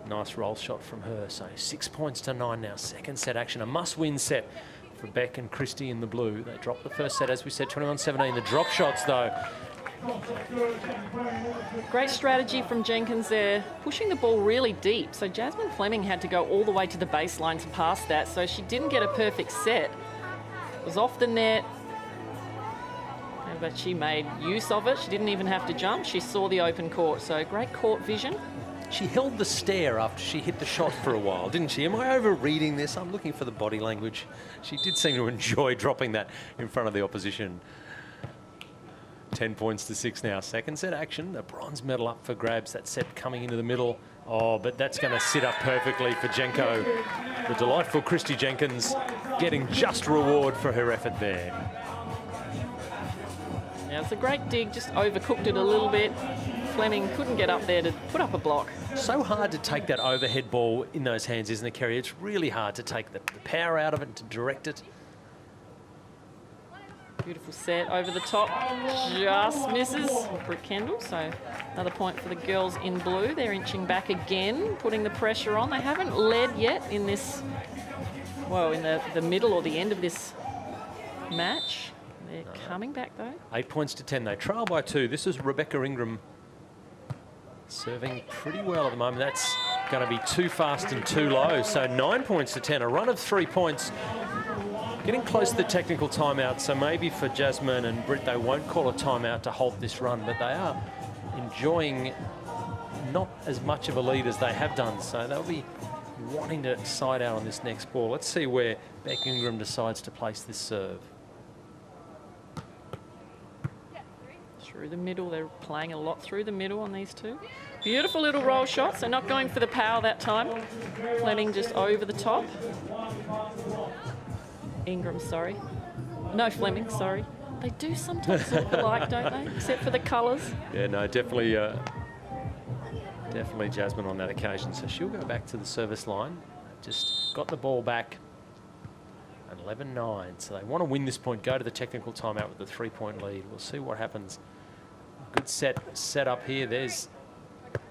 Nice roll shot from her. So 6 points to 9 now. Second set action, a must-win set for Beck and Christy in the blue. They dropped the first set, as we said, 21-17. The drop shots, though. Great strategy from Jenkins there, pushing the ball really deep. So Jasmine Fleming had to go all the way to the baseline to pass that, so she didn't get a perfect set. It was off the net, but she made use of it. She didn't even have to jump. She saw the open court, so great court vision. She held the stare after she hit the shot for a while, didn't she? Am I overreading this? I'm looking for the body language. She did seem to enjoy dropping that in front of the opposition. 10 points to 6 now. Second set action, a bronze medal up for grabs. That set coming into the middle. Oh, but that's going to sit up perfectly for Jenko. The delightful Christy Jenkins getting just reward for her effort there. Now it's a great dig, just overcooked it a little bit. Fleming couldn't get up there to put up a block. So hard to take that overhead ball in those hands, isn't it, Kerry? It's really hard to take the power out of it and to direct it. Beautiful set over the top, just misses Britt Kendall. So another point for the girls in blue. They're inching back again, putting the pressure on. They haven't led yet in this, well, in the middle or the end of this match. They're coming back though. 8 points to 10. They trail by 2. This is Rebecca Ingram serving pretty well at the moment. That's going to be too fast and too low. So 9 points to 10, a run of 3 points. Getting close to the technical timeout, so maybe for Jasmine and Britt, they won't call a timeout to halt this run, but they are enjoying not as much of a lead as they have done. So they'll be wanting to side out on this next ball. Let's see where Beck Ingram decides to place this serve. Through the middle, they're playing a lot through the middle on these two. Beautiful little roll shots. They're not going for the power that time. Fleming just over the top. Ingram, sorry. No, Fleming, sorry. They do sometimes look alike, don't they? Except for the colours. Yeah, no, definitely Jasmine on that occasion. So she'll go back to the service line. Just got the ball back. And 11-9. So they want to win this point, go to the technical timeout with the 3-point lead. We'll see what happens. Good set up here. There's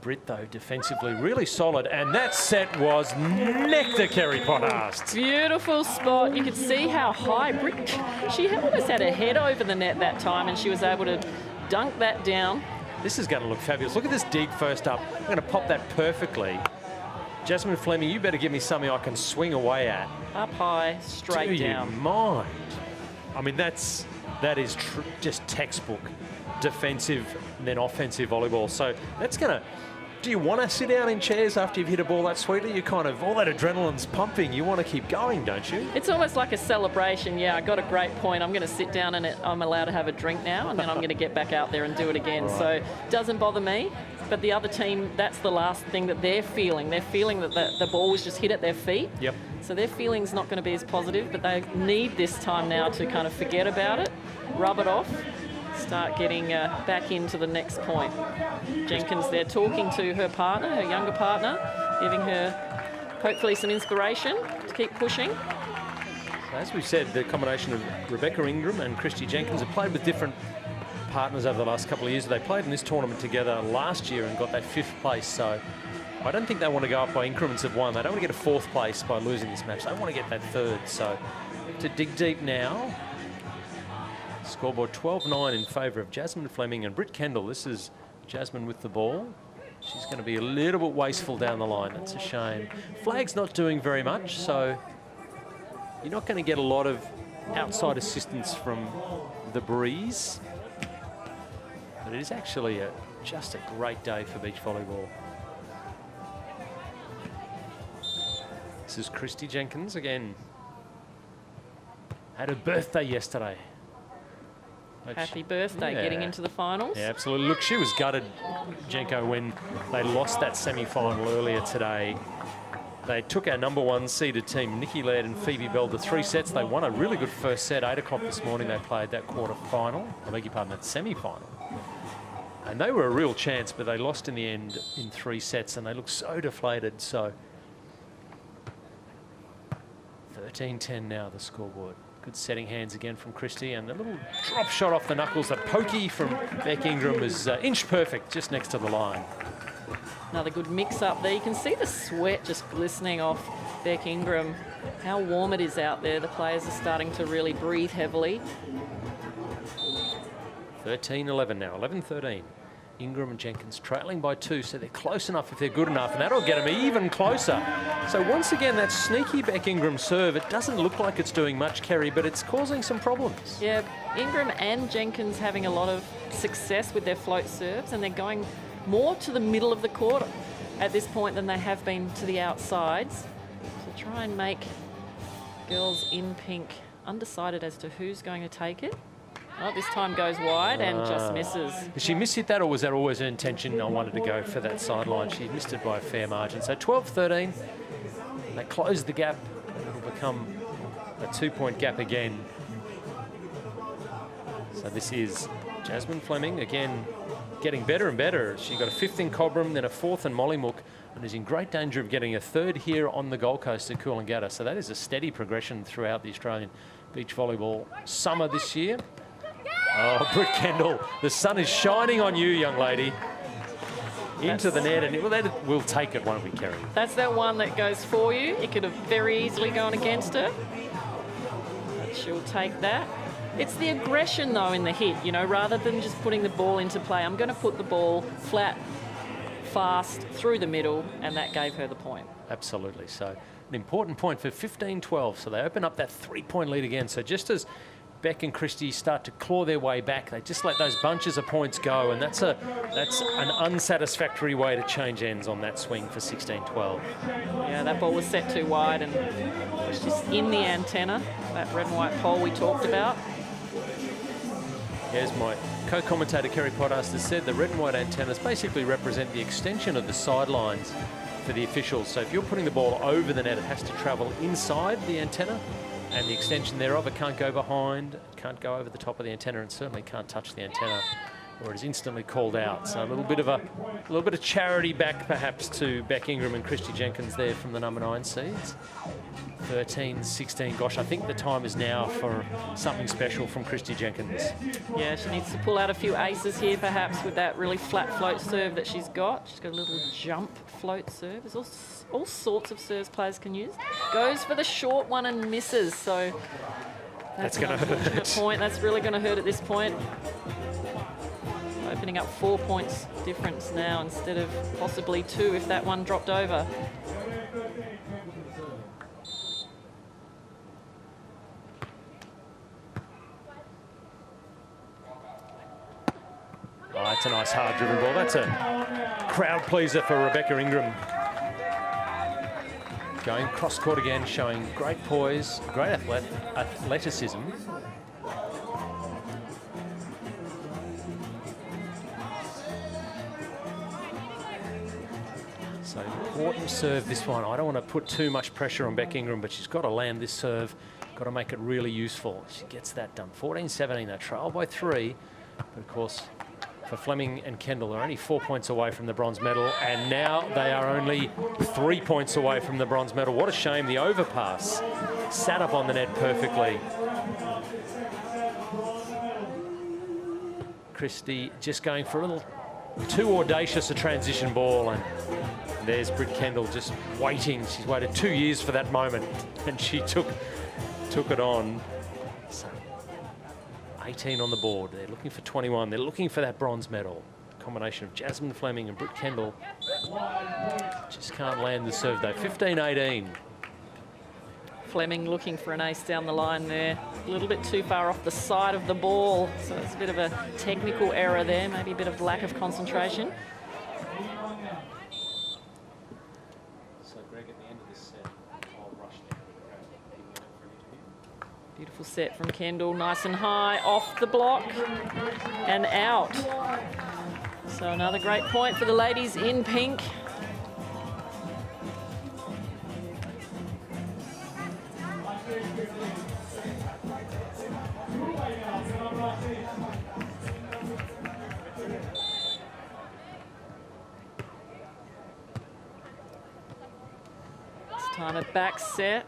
Britt, though, defensively really solid. And that set was nectar, Kerry Potthast. Beautiful spot. You could see how high Britt, she almost had her head over the net that time, and she was able to dunk that down. This is going to look fabulous. Look at this dig first up. I'm going to pop that perfectly. Jasmine Fleming, you better give me something I can swing away at. Up high, straight down. Do you mind? I mean, that is just textbook defensive and then offensive volleyball. So that's going to... Do you want to sit down in chairs after you've hit a ball that sweetly? You kind of, all that adrenaline's pumping. You want to keep going, don't you? It's almost like a celebration. Yeah, I got a great point. I'm going to sit down and I'm allowed to have a drink now, and then I'm going to get back out there and do it again. Right. So it doesn't bother me. But the other team, that's the last thing that they're feeling. They're feeling that the ball was just hit at their feet. Yep. So their feeling's not going to be as positive, but they need this time now to kind of forget about it, rub it off, start getting back into the next point. Jenkins there talking to her partner, her younger partner, giving her hopefully some inspiration to keep pushing. So as we've said, the combination of Rebecca Ingram and Christy Jenkins have played with different partners over the last couple of years. They played in this tournament together last year and got that 5th place. So I don't think they want to go up by increments of 1. They don't want to get a 4th place by losing this match. They want to get that 3rd. So to dig deep now. Scoreboard 12-9 in favour of Jasmine Fleming and Britt Kendall. This is Jasmine with the ball. She's going to be a little bit wasteful down the line. That's a shame. Flag's not doing very much, so you're not going to get a lot of outside assistance from the breeze. But it is actually just a great day for beach volleyball. This is Christy Jenkins again. Had her birthday yesterday. Happy birthday, yeah. Getting into the finals. Yeah, absolutely. Look, she was gutted, Jenko, when they lost that semi-final earlier today. They took our #1 seeded team, Nikki Laird and Phoebe Bell, to 3 sets. They won a really good first set. 8 o'clock this morning they played that quarter-final. I beg your pardon, that semi-final. And they were a real chance, but they lost in the end in 3 sets, and they look so deflated. So 13-10 now, the scoreboard. Good setting hands again from Christy, and a little drop shot off the knuckles. The pokey from Beck Ingram was inch perfect just next to the line. Another good mix up there. You can see the sweat just glistening off Beck Ingram. How warm it is out there. The players are starting to really breathe heavily. 13-11 now, 11-13. Ingram and Jenkins trailing by 2, so they're close enough if they're good enough, and that'll get them even closer. So once again, that sneaky Beck Ingram serve, it doesn't look like it's doing much, Kerry, but it's causing some problems. Yeah, Ingram and Jenkins having a lot of success with their float serves, and they're going more to the middle of the court at this point than they have been to the outsides, to try and make girls in pink undecided as to who's going to take it. Oh, this time goes wide and just misses. Did she miss hit that, or was that always her intention? I wanted to go for that sideline. She missed it by a fair margin. So 12-13. They close the gap. It'll become a 2-point gap again. So this is Jasmine Fleming, again, getting better and better. She got a 5th in Cobram, then a 4th in Mollymook, and is in great danger of getting a 3rd here on the Gold Coast at Coolangatta. So that is a steady progression throughout the Australian beach volleyball summer this year. Oh, Britt Kendall, the sun is shining on you, young lady. Into the net, and we'll take it, won't we, Kerry? That's that one that goes for you. It could have very easily gone against her. But she'll take that. It's the aggression, though, in the hit, you know, rather than just putting the ball into play. I'm going to put the ball flat fast through the middle, and that gave her the point. Absolutely. So an important point for 15-12. So they open up that 3-point lead again. So just as Beck and Christie start to claw their way back, they just let those bunches of points go, and that's an unsatisfactory way to change ends on that swing for 16-12. Yeah, that ball was set too wide and it was just in the antenna, that red and white pole we talked about. As my co-commentator Kerry Potters has said, the red and white antennas basically represent the extension of the sidelines for the officials. So if you're putting the ball over the net, it has to travel inside the antenna, and the extension thereof, it can't go behind, it can't go over the top of the antenna, and certainly can't touch the antenna, or it is instantly called out. So a little bit of charity back perhaps to Beck Ingram and Christie Jenkins there from the number 9 seeds. 13-16. Gosh, I think the time is now for something special from Christie Jenkins. Yeah, she needs to pull out a few aces here perhaps with that really flat float serve that she's got. She's got a little jump float serve. There's all sorts of serves players can use. Goes for the short one and misses, so that's going to hurt. Point. That's really going to hurt at this point. Opening up 4 points difference now instead of possibly 2 if that one dropped over. Oh, that's a nice hard-driven ball. That's a crowd pleaser for Rebecca Ingram. Going cross-court again, showing great poise, great athleticism. So important serve, this one. I don't want to put too much pressure on Beck Ingram, but she's got to land this serve, got to make it really useful. She gets that done. 14-17, they trail by 3, but of course, for Fleming and Kendall, they're only 4 points away from the bronze medal, and now they are only 3 points away from the bronze medal. What a shame, the overpass sat up on the net perfectly. Christie just going for a little too audacious a transition ball, and there's Britt Kendall just waiting. She's waited 2 years for that moment, and she took it on. So 18 on the board. They're looking for 21. They're looking for that bronze medal. Combination of Jasmine Fleming and Britt Kendall. Just can't land the serve though. 15-18. Fleming looking for an ace down the line there. A little bit too far off the side of the ball. So it's a bit of a technical error there. Maybe a bit of lack of concentration. So Greg, at the end of this set, I'll rush Beautiful set from Kendall, nice and high, off the block and out. So another great point for the ladies in pink. This time a back set.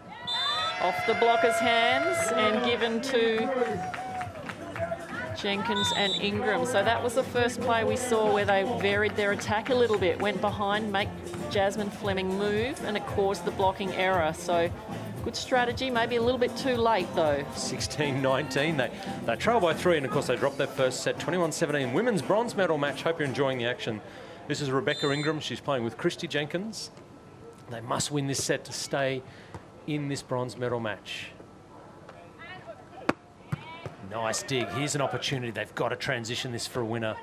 Off the blocker's hands and given to Jenkins and Ingram. So that was the first play we saw where they varied their attack a little bit, went behind, make Jasmine Fleming move, and it caused the blocking error. So good strategy, maybe a little bit too late though. 16-19, they trail by 3, and of course they dropped that first set. 21-17, women's bronze medal match. Hope you're enjoying the action. This is Rebecca Ingram. She's playing with Christie Jenkins. They must win this set to stay in this bronze medal match. Nice dig. Here's an opportunity. They've got to transition this for a winner.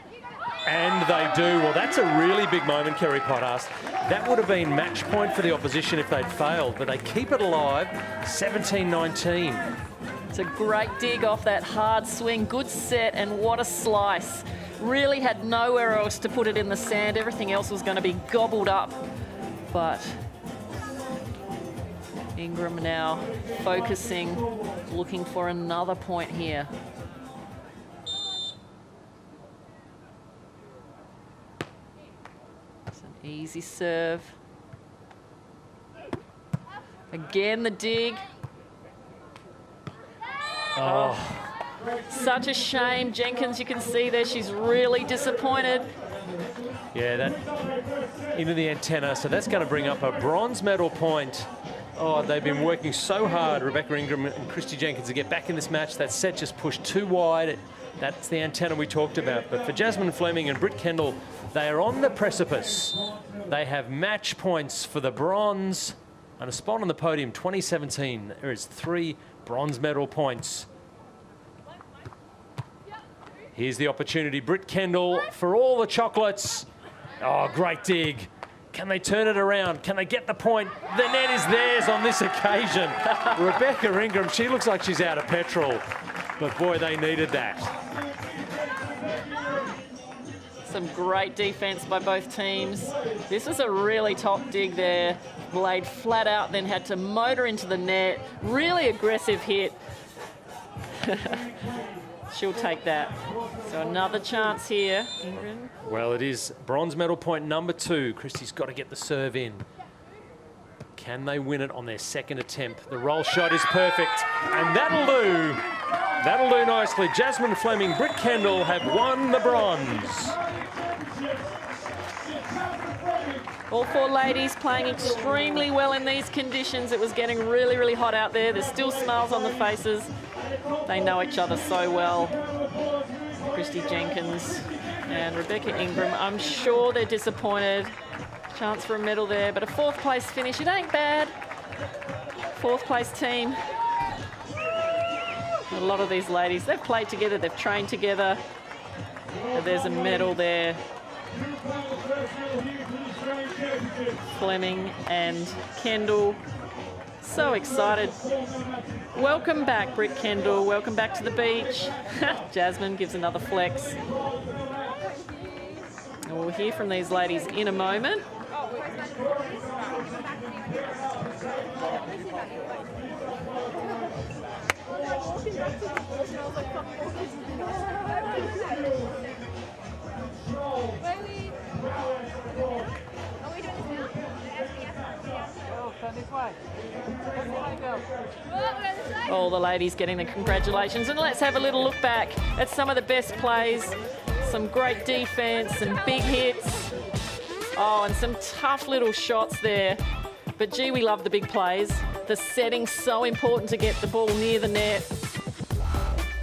And they do. Well, that's a really big moment, Kerry Potters. That would have been match point for the opposition if they'd failed, but they keep it alive. 17-19. It's a great dig off that hard swing. Good set, and what a slice. Really had nowhere else to put it in the sand. Everything else was going to be gobbled up. But Ingram now focusing, looking for another point here. It's an easy serve. Again, the dig. Oh, such a shame. Jenkins, you can see there, she's really disappointed. Yeah, that into the antenna. So that's going to bring up a bronze medal point. Oh, they've been working so hard, Rebecca Ingram and Christie Jenkins, to get back in this match. That set just pushed too wide. That's the antenna we talked about. But for Jasmine Fleming and Britt Kendall, they are on the precipice. They have match points for the bronze and a spot on the podium. 2017, there is 3 bronze medal points. Here's the opportunity. Britt Kendall for all the chocolates. Oh, great dig. Can they turn it around? Can they get the point? The net is theirs on this occasion. Rebecca Ingram, she looks like she's out of petrol. But boy, they needed that. Some great defense by both teams. This was a really top dig there. Laid flat out, then had to motor into the net. Really aggressive hit. She'll take that. So another chance here. Ingrid. Well, it is bronze medal point number 2. Christie's got to get the serve in. Can they win it on their second attempt? The roll shot is perfect, and that'll do. That'll do nicely. Jasmine Fleming, Britt Kendall have won the bronze. All 4 ladies playing extremely well in these conditions. It was getting really, really hot out there. There's still smiles on the faces. They know each other so well. Christy Jenkins and Rebecca Ingram. I'm sure they're disappointed. Chance for a medal there, but a 4th place finish, it ain't bad. 4th place team. A lot of these ladies, they've played together, they've trained together. But there's a medal there. Fleming and Kendall. So excited. Welcome back, Britt Kendall. Welcome back to the beach. Jasmine gives another flex. And we'll hear from these ladies in a moment. All the ladies getting the congratulations, and let's have a little look back at some of the best plays. Some great defense, some big hits. Oh, and some tough little shots there. But gee, we love the big plays. The setting's so important to get the ball near the net.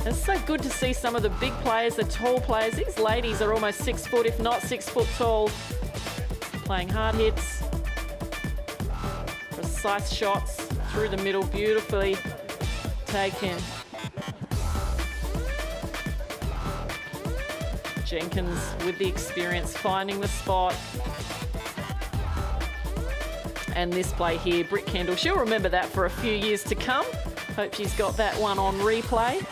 It's so good to see some of the big players, the tall players. These ladies are almost 6 foot, if not 6 foot tall. Playing hard hits. Precise shots through the middle, beautifully taken. Jenkins with the experience, finding the spot. And this play here, Britt Kendall, she'll remember that for a few years to come. Hope she's got that one on replay.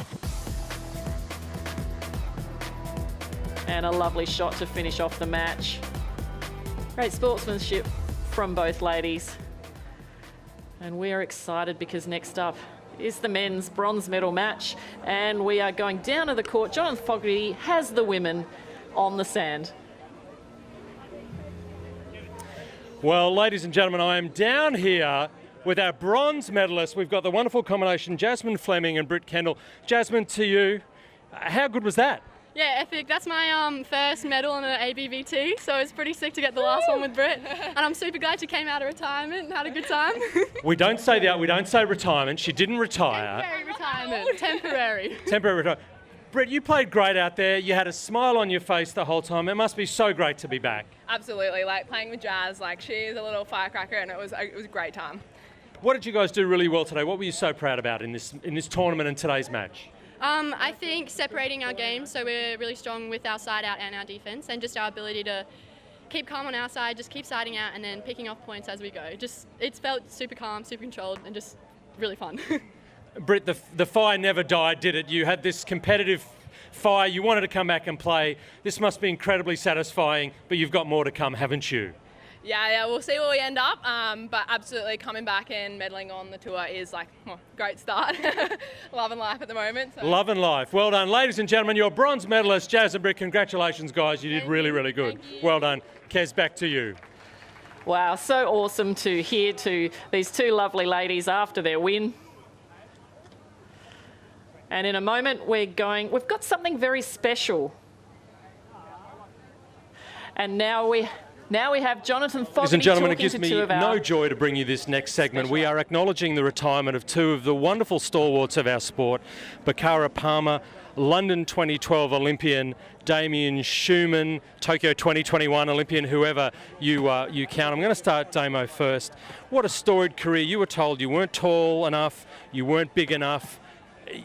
And a lovely shot to finish off the match. Great sportsmanship from both ladies. And we are excited because next up is the men's bronze medal match. And we are going down to the court. Jonathan Fogarty has the women on the sand. Well, ladies and gentlemen, I am down here with our bronze medalists. We've got the wonderful combination, Jasmine Fleming and Britt Kendall. Jasmine, to you, how good was that? Yeah, epic. That's my first medal in an ABVT, so it's pretty sick to get the last one with Britt. And I'm super glad she came out of retirement and had a good time. We don't say that. We don't say retirement. She didn't retire. Temporary retirement. Temporary. Temporary retirement. Britt, you played great out there. You had a smile on your face the whole time. It must be so great to be back. Absolutely, like playing with Jazz, like she is a little firecracker, and it was a great time. What did you guys do really well today? What were you so proud about in this tournament and today's match? I think separating our games, so we're really strong with our side out and our defense, and just our ability to keep calm on our side, just keep siding out and then picking off points as we go. It's felt super calm, super controlled, and just really fun. Britt, the fire never died, did it? You had this competitive fire. You wanted to come back and play. This must be incredibly satisfying, but you've got more to come, haven't you? Yeah, we'll see where we end up, but absolutely coming back and medaling on the tour is like, great start. Love and life at the moment. So. Love and life. Well done. Ladies and gentlemen, your bronze medalists, Jazz and Britt, congratulations, guys. You did really, really good. Well done. Kez, back to you. Wow, so awesome to hear to these 2 lovely ladies after their win. And in a moment, we've got something very special. And now Now we have Jonathan Fogarty Ladies and gentlemen, it talking gives to me two of our... no joy to bring you this next segment. We are acknowledging the retirement of two of the wonderful stalwarts of our sport, Bakara Palmer, London 2012 Olympian, Damien Schumann, Tokyo 2021 Olympian, whoever you count. I'm going to start Damo first. What a storied career. You were told you weren't tall enough, you weren't big enough.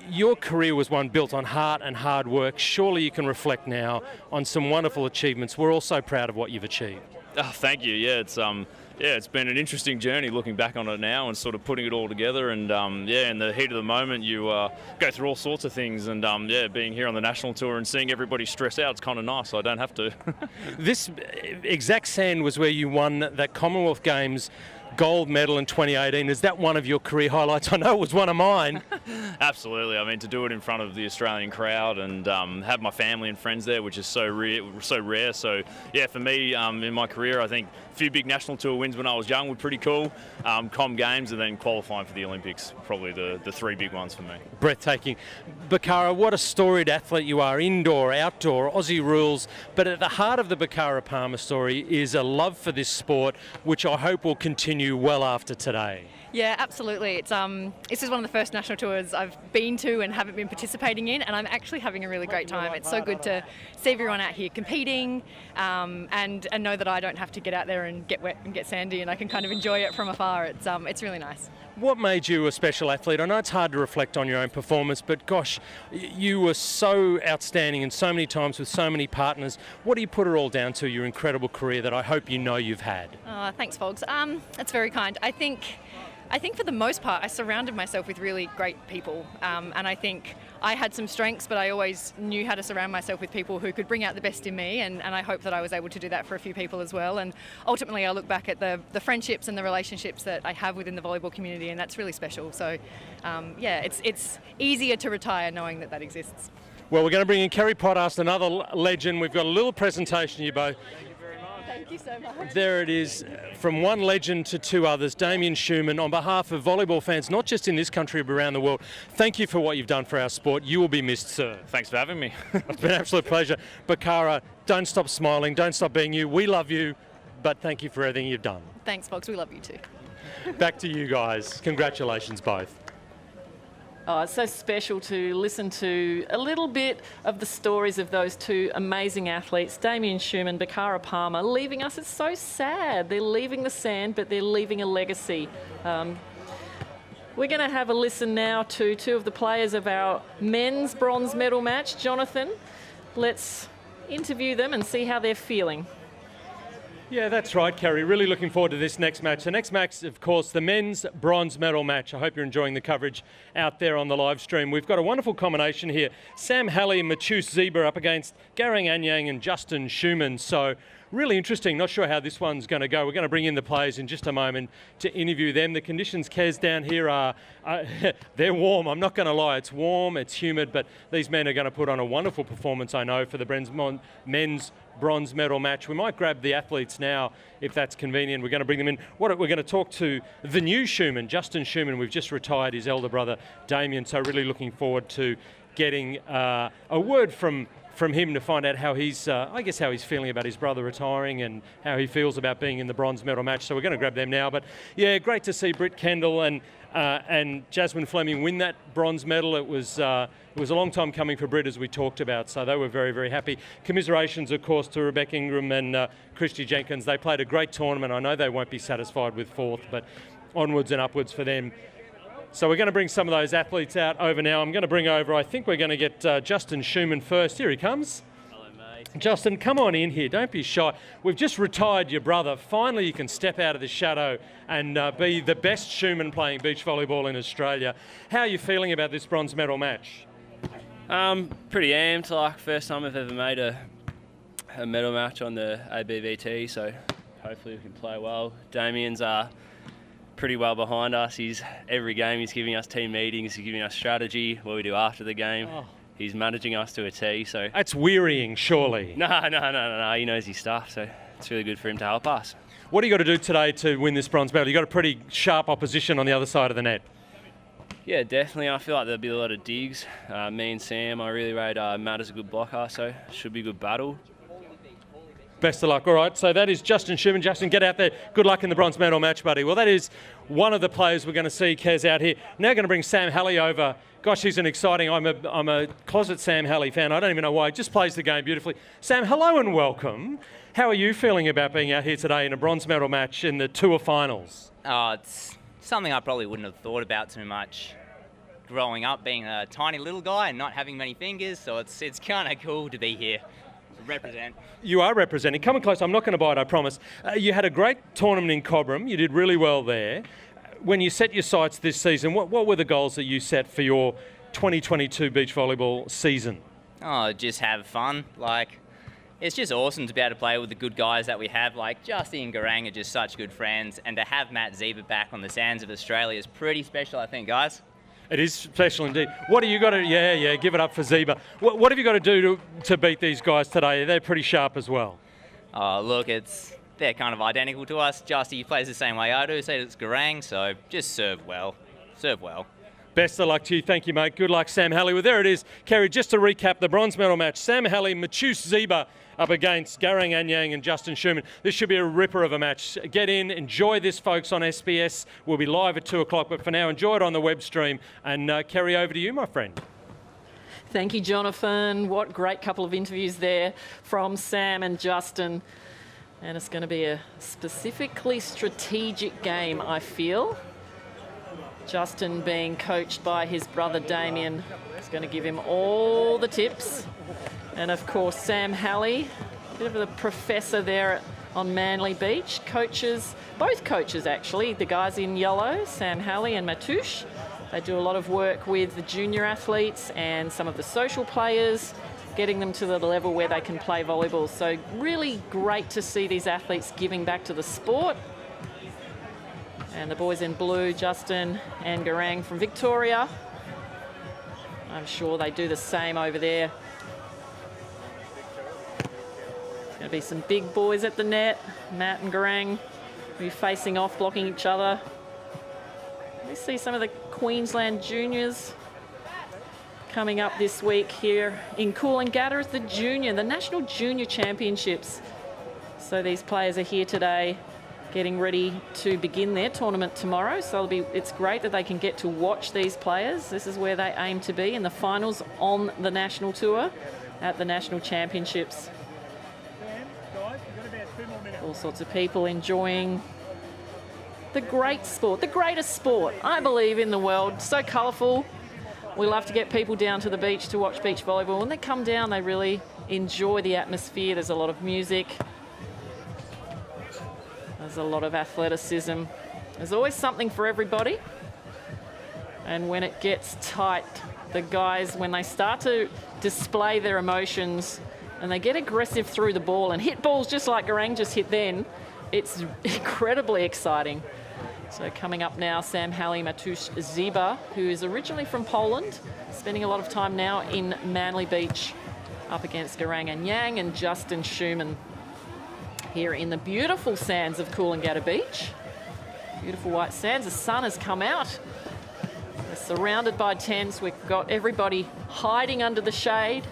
Your career was one built on heart and hard work. Surely you can reflect now on some wonderful achievements. We're all so proud of what you've achieved. Oh, thank you. Yeah, it's been an interesting journey looking back on it now and sort of putting it all together. And in the heat of the moment, you go through all sorts of things. And being here on the national tour and seeing everybody stress out, it's kind of nice. I don't have to. This exact sand was where you won that Commonwealth Games gold medal in 2018. Is that one of your career highlights? I know it was one of mine. Absolutely. I mean, to do it in front of the Australian crowd and have my family and friends there, which is so rare. So, yeah, for me, in my career, I think a few big national tour wins when I was young were pretty cool. Com Games and then qualifying for the Olympics, probably the three big ones for me. Breathtaking. Bakara, what a storied athlete you are, indoor, outdoor, Aussie rules. But at the heart of the Bakara Palmer story is a love for this sport, which I hope will continue well after today. Yeah, absolutely. This is one of the first national tours I've been to and haven't been participating in, and I'm actually having a really great time. It's so good to see everyone out here competing and know that I don't have to get out there and get wet and get sandy, and I can kind of enjoy it from afar. It's really nice. What made you a special athlete? I know it's hard to reflect on your own performance, but gosh, you were so outstanding and so many times with so many partners. What do you put it all down to, your incredible career that I hope you know you've had? Thanks, Fogs. That's very kind. I think for the most part, I surrounded myself with really great people, and I think I had some strengths, but I always knew how to surround myself with people who could bring out the best in me, and I hope that I was able to do that for a few people as well. And ultimately, I look back at the friendships and the relationships that I have within the volleyball community, and that's really special. So, it's easier to retire knowing that exists. Well, we're going to bring in Kerry Pottast, another legend. We've got a little presentation you both. Thank you so much. There it is, from one legend to two others. Damien Schumann, on behalf of volleyball fans, not just in this country but around the world, thank you for what you've done for our sport. You will be missed, sir. Thanks for having me. It's been an absolute pleasure. Bakara, don't stop smiling, don't stop being you. We love you, but thank you for everything you've done. Thanks, Fox. We love you too. Back to you guys. Congratulations both. Oh, it's so special to listen to a little bit of the stories of those two amazing athletes, Damien Schumann, Bakara Palmer, leaving us. It's so sad. They're leaving the sand, but they're leaving a legacy. We're going to have a listen now to two of the players of our men's bronze medal match. Jonathan, let's interview them and see how they're feeling. Yeah, that's right, Kerry. Really looking forward to this next match. The next match, of course, the men's bronze medal match. I hope you're enjoying the coverage out there on the live stream. We've got a wonderful combination here. Sam Halley and Matheus Zeba up against Garang Anyang and Justin Schumann. So really interesting. Not sure how this one's going to go. We're going to bring in the players in just a moment to interview them. The conditions, Kez, down here are, they're warm. I'm not going to lie. It's warm, it's humid, but these men are going to put on a wonderful performance, I know, for the men's bronze medal match. We might grab the athletes now if that's convenient. We're going to bring them in. We're going to talk to the new Schumann, Justin Schumann. We've just retired his elder brother, Damien, so really looking forward to getting a word from him to find out how he's, how he's feeling about his brother retiring and how he feels about being in the bronze medal match. So we're going to grab them now. But yeah, great to see Britt Kendall and Jasmine Fleming win that bronze medal. It was a long time coming for Britt, as we talked about, so they were very, very happy. Commiserations, of course, to Rebecca Ingram and Christy Jenkins. They played a great tournament. I know they won't be satisfied with fourth, but onwards and upwards for them. So we're going to bring some of those athletes out over now. I'm going to bring over, I think we're going to get Justin Schumann first. Here he comes. Hello, mate. Justin, come on in here. Don't be shy. We've just retired your brother. Finally, you can step out of the shadow and be the best Schumann playing beach volleyball in Australia. How are you feeling about this bronze medal match? Pretty amped. Like, first time I've ever made a medal match on the ABVT, so hopefully we can play well. Damien's pretty well behind us. Every game he's giving us team meetings, he's giving us strategy, what we do after the game. Oh. He's managing us to a T, so... That's wearying, surely. No. He knows his stuff, so it's really good for him to help us. What do you got to do today to win this bronze medal? You've got a pretty sharp opposition on the other side of the net. Yeah, definitely. I feel like there'll be a lot of digs. Me and Sam, I really rate Matt as a good blocker, so it should be a good battle. Best of luck. All right, so that is Justin Schumann. Justin, get out there. Good luck in the bronze medal match, buddy. Well, that is one of the players we're going to see, Kez, out here. Now going to bring Sam Halley over. Gosh, he's an exciting... I'm a closet Sam Halley fan. I don't even know why. He just plays the game beautifully. Sam, hello and welcome. How are you feeling about being out here today in a bronze medal match in the Tour finals? Oh, it's something I probably wouldn't have thought about too much growing up, being a tiny little guy and not having many fingers, so it's kind of cool to be here. Represent. You are representing. Coming close, I'm not going to bite, I promise. You had a great tournament in Cobram. You did really well there. When you set your sights this season, what were the goals that you set for your 2022 beach volleyball season? Oh, just have fun. Like, it's just awesome to be able to play with the good guys that we have. Like, Justy and Garang are just such good friends, and to have Matt Ziba back on the sands of Australia is pretty special, I think, guys. It is special indeed. What have you got to... Yeah, give it up for Ziba. What have you got to do to beat these guys today? They're pretty sharp as well. Oh, look, they're kind of identical to us. Justy plays the same way I do, so it's Garang, so just serve well. Serve well. Best of luck to you. Thank you, mate. Good luck, Sam Halley. Well, there it is. Kerry, just to recap the bronze medal match, Sam Halley, Matthews Ziba up against Garang Anyang and Justin Schumann. This should be a ripper of a match. Get in, enjoy this, folks, on SBS. We'll be live at 2 o'clock, but for now, enjoy it on the web stream. And Kerry, over to you, my friend. Thank you, Jonathan. What great couple of interviews there from Sam and Justin. And it's going to be a specifically strategic game, I feel. Justin being coached by his brother Damien is going to give him all the tips. And of course, Sam Halley, a bit of the professor there on Manly Beach. Coaches, both coaches actually, the guys in yellow, Sam Halley and Matoush. They do a lot of work with the junior athletes and some of the social players, getting them to the level where they can play volleyball. So really great to see these athletes giving back to the sport. And the boys in blue, Justin and Garang from Victoria. I'm sure they do the same over there. Going to be some big boys at the net. Matt and Garang will be facing off, blocking each other. We see some of the Queensland juniors coming up this week here in Coolangatta at the National Junior Championships. So these players are here today getting ready to begin their tournament tomorrow. So it's great that they can get to watch these players. This is where they aim to be in the finals on the national tour at the National Championships. All sorts of people enjoying the great sport, the greatest sport, I believe, in the world. So colourful. We love to get people down to the beach to watch beach volleyball. When they come down, they really enjoy the atmosphere. There's a lot of music. There's a lot of athleticism. There's always something for everybody. And when it gets tight, the guys, when they start to display their emotions and they get aggressive through the ball and hit balls just like Garang just hit then, it's incredibly exciting. So coming up now, Sam Halley, Matoush Ziba, who is originally from Poland, spending a lot of time now in Manly Beach, up against Garang Anyang and Justin Schumann here in the beautiful sands of Coolangatta Beach. Beautiful white sands. The sun has come out. We're surrounded by tents. We've got everybody hiding under the shade.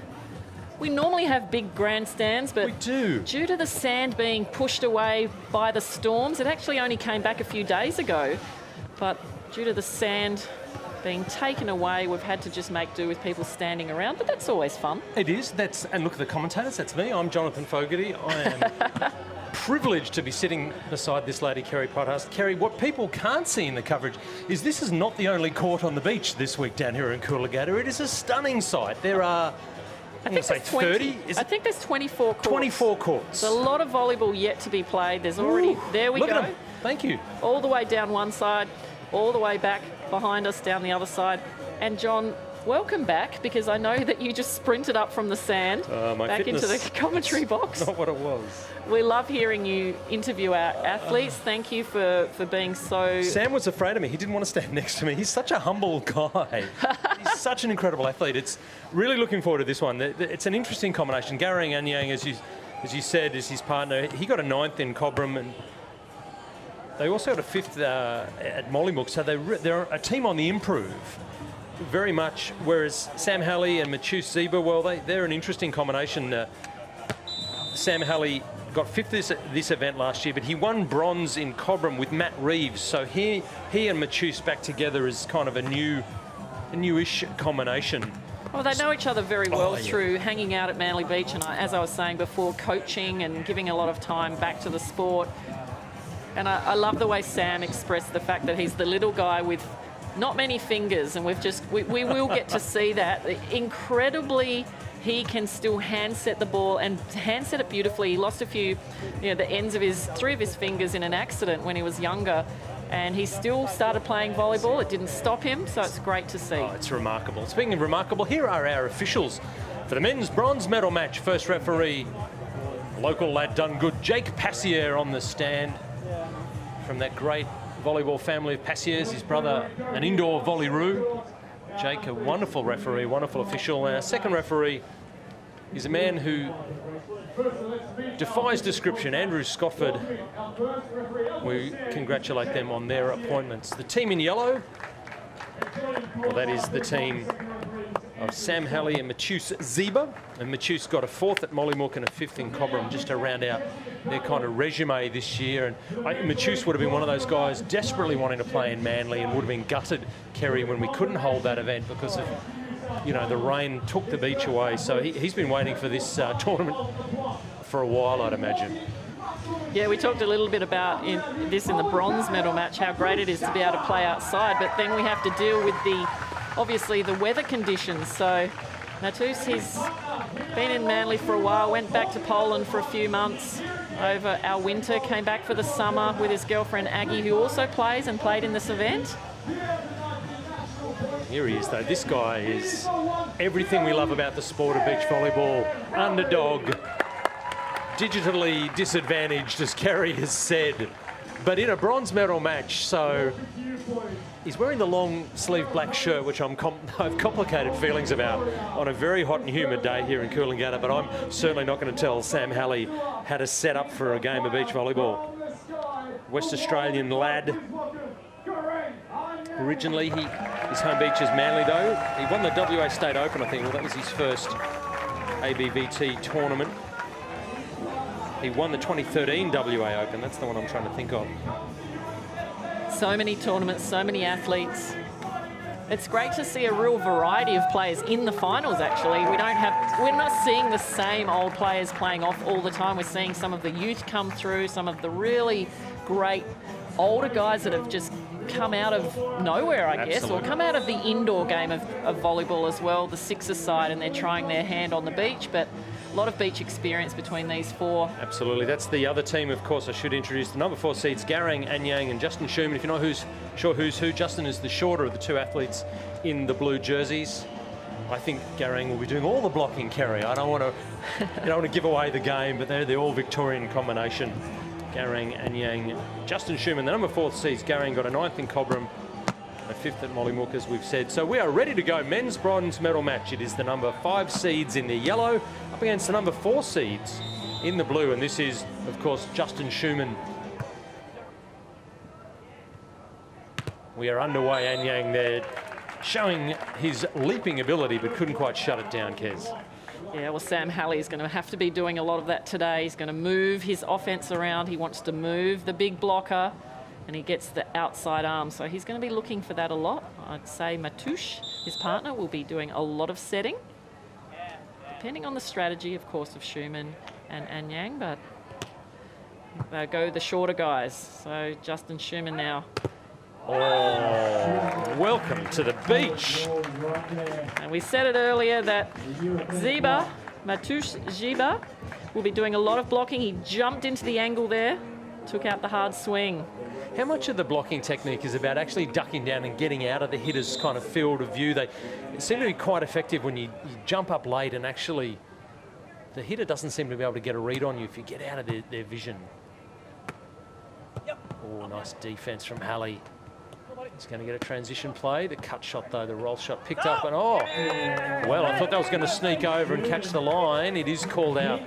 We normally have big grandstands, but we do. Due to the sand being pushed away by the storms, it actually only came back a few days ago. But due to the sand being taken away, we've had to just make do with people standing around, but that's always fun. It is. And look at the commentators. That's me. I'm Jonathan Fogarty. I am privileged to be sitting beside this lady, Kerry Pothurst. Kerry, what people can't see in the coverage is this is not the only court on the beach this week down here in Coolangatta. It is a stunning sight. There are... I think there's 30. I think there's 24 courts. 24 courts. There's a lot of volleyball yet to be played. There's already... There we go. Thank you. All the way down one side, all the way back behind us down the other side. And John, welcome back, because I know that you just sprinted up from the sand back into the commentary box. Not what it was. We love hearing you interview our athletes. Thank you for being so... Sam was afraid of me. He didn't want to stand next to me. He's such a humble guy. He's such an incredible athlete. It's really looking forward to this one. It's an interesting combination. Garang Anyang, as you said, is his partner. He got a 9th in Cobram, and they also got a 5th at Mollymook. So they're a team on the improve, very much. Whereas Sam Halley and Matthews Ziba, well, they're an interesting combination. Sam Halley got 5th this event last year, but he won bronze in Cobram with Matt Reeves. So he and Matus back together is kind of a newish combination. Well, they know each other very well through hanging out at Manly Beach and, as I was saying before, coaching and giving a lot of time back to the sport. And I love the way Sam expressed the fact that he's the little guy with not many fingers, and we will get to see that. Incredibly, he can still hand set the ball and hand set it beautifully. He lost a few, the ends of 3 of his fingers in an accident when he was younger. And he still started playing volleyball. It didn't stop him, so it's great to see. Oh, it's remarkable. Speaking of remarkable, here are our officials for the men's bronze medal match. First referee, local lad done good, Jake Passier on the stand. From that great volleyball family of Passiers, his brother, an indoor volley-roo. Jake, a wonderful referee, wonderful official. And our second referee is a man who defies description, Andrew Scottford. We congratulate them on their appointments. The team in yellow, well, that is the team of Sam Halley and Matus Ziba. And Matus got a 4th at Mollymook and a 5th in Cobram, just to round out their kind of resume this year. And Matus would have been one of those guys desperately wanting to play in Manly and would have been gutted, Kerry, when we couldn't hold that event because of, the rain took the beach away. So he's been waiting for this tournament for a while, I'd imagine. Yeah, we talked a little bit about in the bronze medal match, how great it is to be able to play outside, but then we have to deal with obviously the weather conditions. So Matus, he's been in Manly for a while, went back to Poland for a few months over our winter, came back for the summer with his girlfriend Aggie, who also plays and played in this event. Here he is, though. This guy is everything we love about the sport of beach volleyball. Underdog, digitally disadvantaged, as Kerry has said, but in a bronze medal match. So he's wearing the long sleeve black shirt, which I have complicated feelings about on a very hot and humid day here in Coolangatta, but I'm certainly not going to tell Sam Halley how to set up for a game of beach volleyball. West Australian lad. Originally, his home beach is Manly, though. He won the WA State Open, I think. Well, that was his first ABVT tournament. He won the 2013 WA Open. That's the one I'm trying to think of. So many tournaments, so many athletes. It's great to see a real variety of players in the finals, actually. We're not seeing the same old players playing off all the time. We're seeing some of the youth come through, some of the really great older guys that have just come out of nowhere, I guess, or come out of the indoor game of volleyball as well, the sixer side, and they're trying their hand on the beach, but a lot of beach experience between these 4. Absolutely. That's the other team, of course. I should introduce the number 4 seeds, Garang, Anyang and Justin Schumann. If you're not sure who's who, Justin is the shorter of the 2 athletes in the blue jerseys. I think Garang will be doing all the blocking, Kerry. I don't want to give away the game, but they're the all-Victorian combination. Garang, Anyang, Justin Schumann. The number 4 seeds, Garang got a 9th in Cobram, a 5th at Mollymook, as we've said. So we are ready to go. Men's bronze medal match. It is the number 5 seeds in the yellow up against the number 4 seeds in the blue. And this is, of course, Justin Schumann. We are underway. Anyang there showing his leaping ability, but couldn't quite shut it down, Kez. Yeah, well, Sam Halley is going to have to be doing a lot of that today. He's going to move his offense around. He wants to move the big blocker, and he gets the outside arm. So he's going to be looking for that a lot. I'd say Matus, his partner, will be doing a lot of setting, depending on the strategy, of course, of Schumann and Anyang, but they go the shorter guys. So Justin Schumann now. Oh, welcome to the beach. And we said it earlier that Ziba, Matus Ziba, will be doing a lot of blocking. He jumped into the angle there, took out the hard swing. How much of the blocking technique is about actually ducking down and getting out of the hitter's kind of field of view? They seem to be quite effective when you jump up late and actually the hitter doesn't seem to be able to get a read on you if you get out of their vision. Oh, nice defense from Halley. He's going to get a transition play. The cut shot, though, the roll shot picked up. And, oh, well, I thought that was going to sneak over and catch the line. It is called out.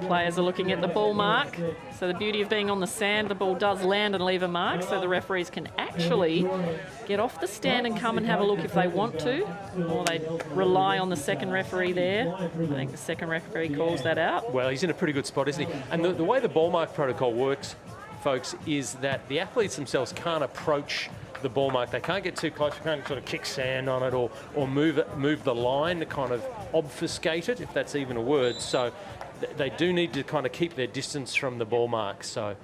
Players are looking at the ball mark. So the beauty of being on the sand, the ball does land and leave a mark. So the referees can actually get off the stand and come and have a look if they want to. Or they rely on the second referee there. I think the second referee calls that out. Well, he's in a pretty good spot, isn't he? And the way the ball mark protocol works, folks, is that the athletes themselves can't approach the ball mark. They can't get too close. They can't sort of kick sand on it or move the line to kind of obfuscate it, if that's even a word. So they do need to kind of keep their distance from the ball mark. So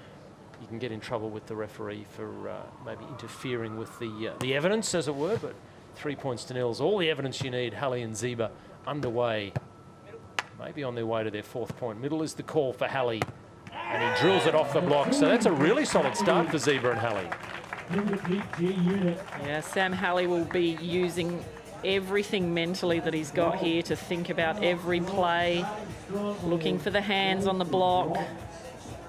you can get in trouble with the referee for maybe interfering with the evidence, as it were. But 3 points to nil is all the evidence you need. Halle and Ziba underway, maybe on their way to their 4th point. Middle is the call for Halle, and he drills it off the block. So that's a really solid start for Ziba and Halle. Yeah, Sam Halle will be using everything mentally that he's got here to think about every play, looking for the hands on the block.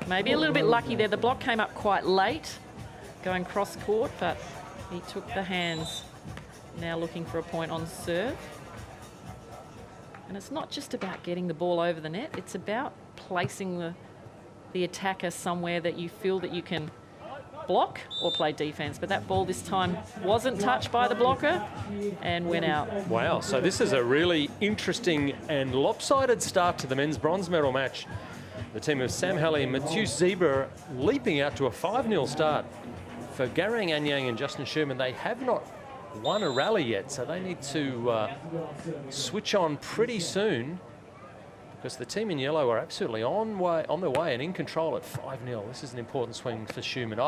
Maybe a little bit lucky there. The block came up quite late, going cross court, but he took the hands. Now looking for a point on serve. And it's not just about getting the ball over the net, it's about placing the attacker somewhere that you feel that you can block or play defense. But that ball this time wasn't touched by the blocker and went out. Wow, so this is a really interesting and lopsided start to the men's bronze medal match. The team of Sam Halle and Mathieu Ziba leaping out to a 5-0 start. For Garang Anyang and Justin Schumann, they have not won a rally yet, so they need to switch on pretty soon, because the team in yellow are absolutely on their way and in control at 5-0. This is an important swing for Schumann.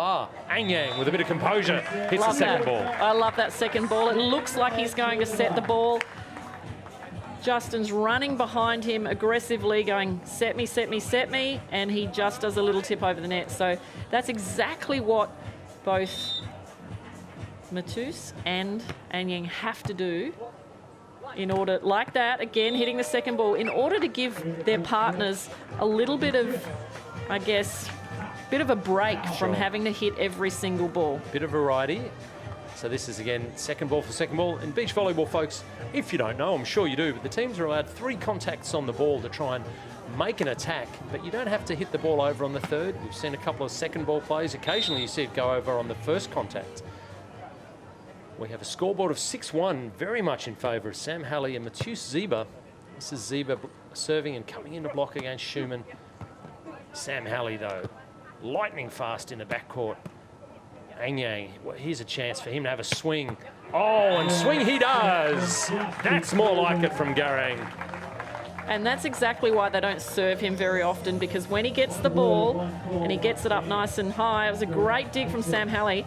Anyang with a bit of composure hits the second ball. I love that second ball. It looks like he's going to set the ball. Justin's running behind him aggressively, going, set me, set me, set me, and he just does a little tip over the net. So that's exactly what both Mathieu and Anyang have to do in order, like that, again, hitting the second ball, in order to give their partners a little bit of, I guess, bit of a break from having to hit every single ball. Bit of variety. So this is, again, second ball for second ball. In beach volleyball, folks, if you don't know, I'm sure you do, but the teams are allowed 3 contacts on the ball to try and make an attack, but you don't have to hit the ball over on the 3rd. We've seen a couple of second ball plays. Occasionally you see it go over on the 1st contact. We have a scoreboard of 6-1, very much in favour of Sam Halle and Mathieu Ziba. This is Ziba serving and coming into block against Schumann. Sam Halle, though, lightning fast in the backcourt. Anyang, well, here's a chance for him to have a swing. Oh, and swing he does! That's more like it from Garang. And that's exactly why they don't serve him very often, because when he gets the ball and he gets it up nice and high, it was a great dig from Sam Halle.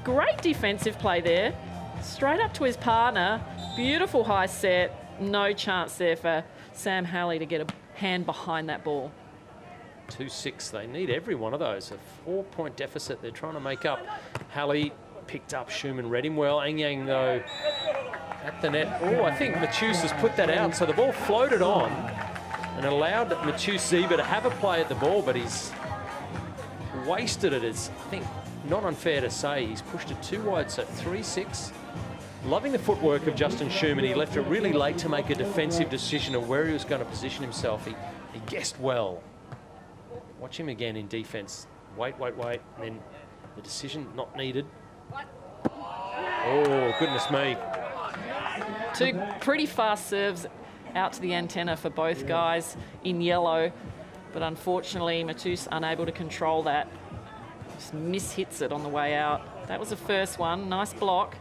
Great defensive play there. Straight up to his partner. Beautiful high set. No chance there for Sam Halle to get a hand behind that ball. 2-6. They need every one of those. A 4-point deficit they're trying to make up. Halle picked up Schumann, read him well. Anyang, though, at the net. Oh, I think Mathieu has put that out. So the ball floated on and allowed Mathieu Ziba to have a play at the ball, but he's wasted it. It's, I think, not unfair to say. He's pushed it too wide, so 3-6. Loving the footwork of Justin Schumann. He left it really late to make a defensive decision of where he was going to position himself. He guessed well. Watch him again in defense. Wait. And then the decision not needed. Oh, goodness me. 2 pretty fast serves out to the antenna for both guys in yellow. But unfortunately, Mathieu's unable to control that. Just mishits it on the way out. That was the first one. Nice block.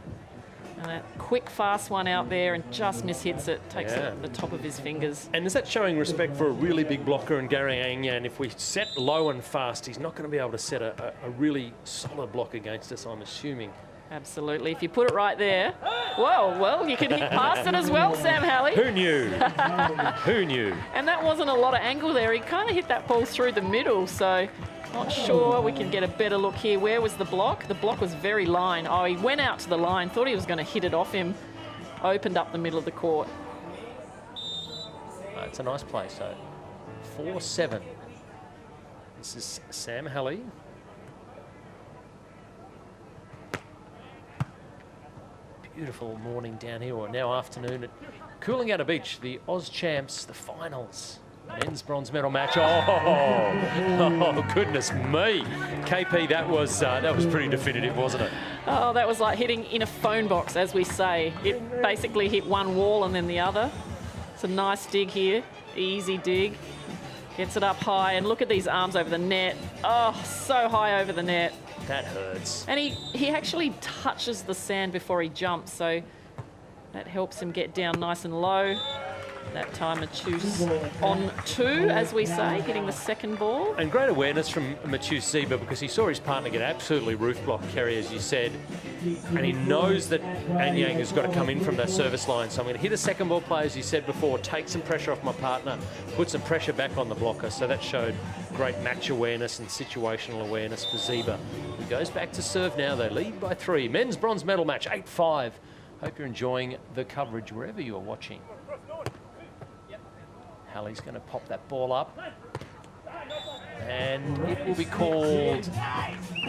And a quick, fast one out there and just mishits it. Takes it at the top of his fingers. And is that showing respect for a really big blocker in Garang Anyang? If we set low and fast, he's not going to be able to set a really solid block against us, I'm assuming. Absolutely. If you put it right there. Whoa, well, you can hit past it as well, Sam Halle. Who knew? Who knew? And that wasn't a lot of angle there. He kind of hit that ball through the middle, so not sure we can get a better look here. Where was the block? The block was very line. Oh, he went out to the line, thought he was going to hit it off him, opened up the middle of the court. It's a nice play, so 4-7. This is Sam Halle. beautiful morning down here, or now afternoon, at Coolangatta Beach, the Oz Champs, the finals. Men's bronze medal match. Oh, goodness me. KP, that was pretty definitive, wasn't it? Oh, that was like hitting in a phone box, as we say. It basically hit one wall and then the other. It's a nice dig here, easy dig. Gets it up high, and look at these arms over the net. Oh, so high over the net. That hurts. And he actually touches the sand before he jumps, so that helps him get down nice and low. That time Matthews on 2, as we say, hitting the second ball. And great awareness from Matthews Zeba, because he saw his partner get absolutely roof block, Kerry, as you said. And he knows that Anyang has got to come in from that service line. So I'm going to hit a second ball play, as you said before, take some pressure off my partner, put some pressure back on the blocker. So that showed great match awareness and situational awareness for Zeba. He goes back to serve now. They lead by 3. Men's bronze medal match, 8-5. Hope you're enjoying the coverage wherever you're watching. Halley's going to pop that ball up. And it will be called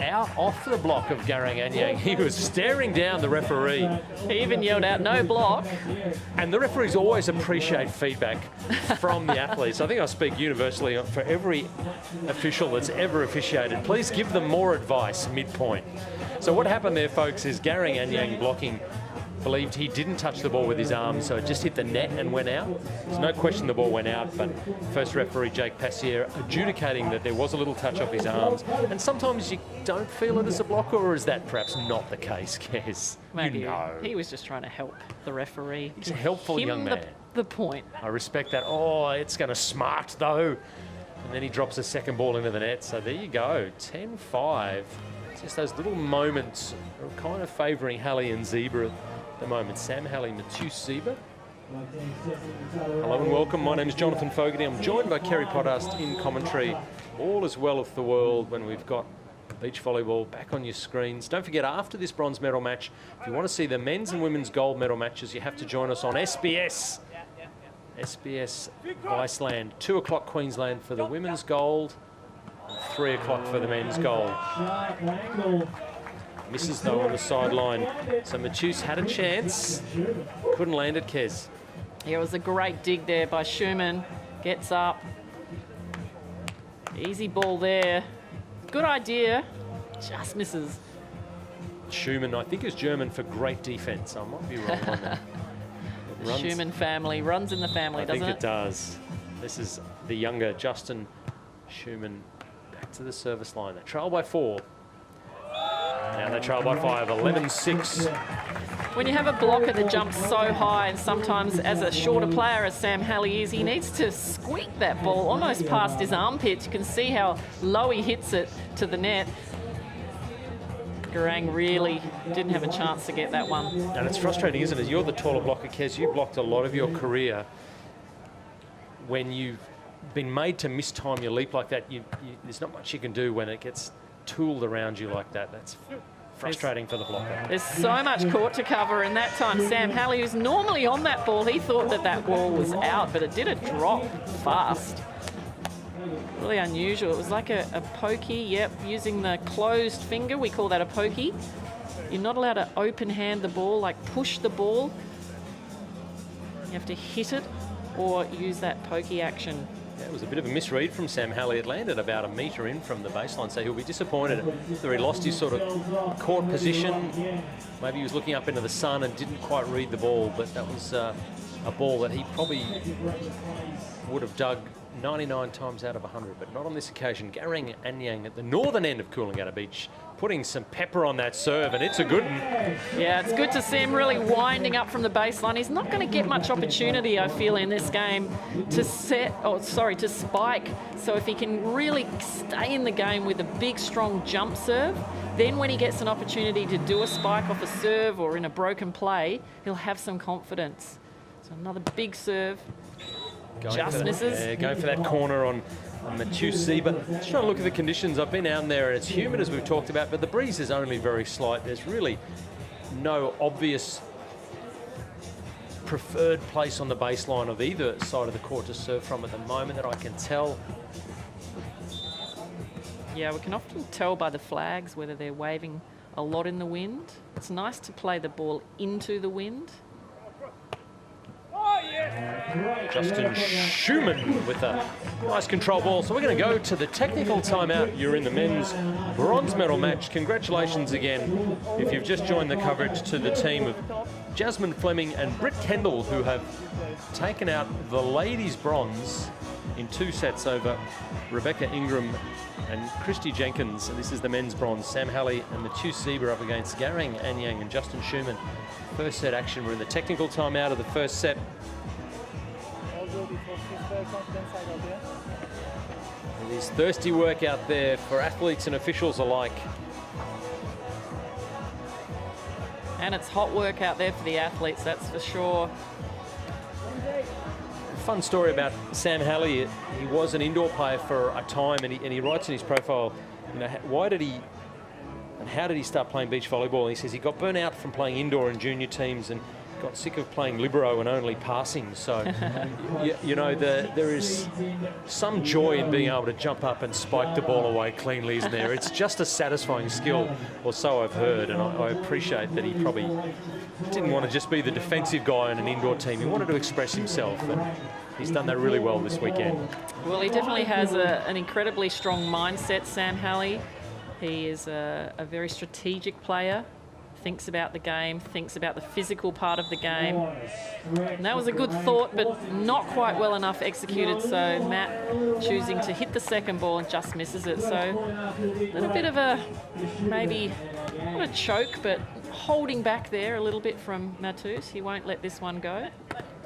out off the block of Garang Anyang. He was staring down the referee. He even yelled out, no block. And the referees always appreciate feedback from the athletes. I think I speak universally for every official that's ever officiated. Please give them more advice midpoint. So what happened there, folks, is Garang Anyang blocking believed he didn't touch the ball with his arms, so it just hit the net and went out. There's no question the ball went out, but first referee Jake Passier adjudicating that there was a little touch off his arms. And sometimes you don't feel it as a blocker, or is that perhaps not the case, Kez? Maybe you know. He was just trying to help the referee. He's a helpful young man. The point. I respect that. Oh, it's going to smart though. And then he drops a second ball into the net. So there you go, 10-5. Just those little moments are kind of favouring Halley and Zebra at the moment. Sam Halley, Matthews Zeba. Hello and welcome. My name is Jonathan Fogarty. I'm joined by Kerry Poddast in commentary. All is well with the world when we've got beach volleyball back on your screens. Don't forget, after this bronze medal match, if you want to see the men's and women's gold medal matches, you have to join us on SBS. SBS Viceland. 2 o'clock Queensland for the women's gold. 3 o'clock for the men's gold. Misses though on the sideline. So Matthews had a chance. Couldn't land it, Kez. Yeah, it was a great dig there by Schumann. Gets up. Easy ball there. Good idea. Just misses. Schumann, I think, is German for great defense. I might be wrong on that. The Schumann family runs in the family, doesn't it? I think it does. This is the younger Justin Schumann. Back to the service line. They trail by 4. Now they trail by 5, 11-6. When you have a blocker that jumps so high, and sometimes as a shorter player as Sam Halley is, he needs to squeak that ball almost past his armpit. You can see how low he hits it to the net. Garang really didn't have a chance to get that one. And it's frustrating, isn't it? You're the taller blocker, Kez. You blocked a lot of your career. When you've been made to mistime your leap like that, there's not much you can do when it gets tooled around you like that. That's frustrating for the blocker. There's so much court to cover, and that time Sam Halley, who's normally on that ball, he thought that that ball was out, but it didn't drop fast. Really unusual. It was like a pokey, yep, using the closed finger. We call that a pokey. You're not allowed to open hand the ball, like push the ball. You have to hit it or use that pokey action. Yeah, it was a bit of a misread from Sam Halley. It landed about a metre in from the baseline, so he'll be disappointed that he lost his sort of court position. Maybe he was looking up into the sun and didn't quite read the ball, but that was a ball that he probably would have dug 99 times out of 100, but not on this occasion. Garang Anyang at the northern end of Coolangatta Beach, putting some pepper on that serve, and it's a good one. Yeah, it's good to see him really winding up from the baseline. He's not going to get much opportunity, I feel, in this game to spike. So if he can really stay in the game with a big, strong jump serve, then when he gets an opportunity to do a spike off a serve or in a broken play, he'll have some confidence. So another big serve. Just misses. Yeah, going for that corner on Matthews Zeba. Just trying to look at the conditions. I've been out there and it's humid, as we've talked about, but the breeze is only very slight. There's really no obvious preferred place on the baseline of either side of the court to serve from at the moment that I can tell. Yeah, we can often tell by the flags whether they're waving a lot in the wind. It's nice to play the ball into the wind. Justin Schumann with a nice control ball. So we're going to go to the technical timeout. You're in the men's bronze medal match. Congratulations again, if you've just joined the coverage, to the team of Jasmine Fleming and Britt Kendall, who have taken out the ladies' bronze in 2 sets over Rebecca Ingram and Christy Jenkins. And this is the men's bronze. Sam Halley and Mathieu Sieber up against Garang Anyang and Justin Schumann. First set action. We're in the technical timeout of the first set. It is thirsty work out there for athletes and officials alike. And it's hot work out there for the athletes, that's for sure. Fun story about Sam Halley. He was an indoor player for a time, and he writes in his profile, you know, why did he and how did he start playing beach volleyball? And he says he got burnt out from playing indoor and junior teams and got sick of playing libero and only passing. So, you know, there is some joy in being able to jump up and spike the ball away cleanly, isn't there? It's just a satisfying skill, or so I've heard, and I appreciate that he probably didn't want to just be the defensive guy on an indoor team. He wanted to express himself, and he's done that really well this weekend. Well, he definitely has an incredibly strong mindset, Sam Halley. He is a very strategic player. Thinks about the game, thinks about the physical part of the game. And that was a good thought, but not quite well enough executed. So Matt choosing to hit the second ball and just misses it. So a little bit of a, maybe not a choke, but holding back there a little bit from Matus. He won't let this one go.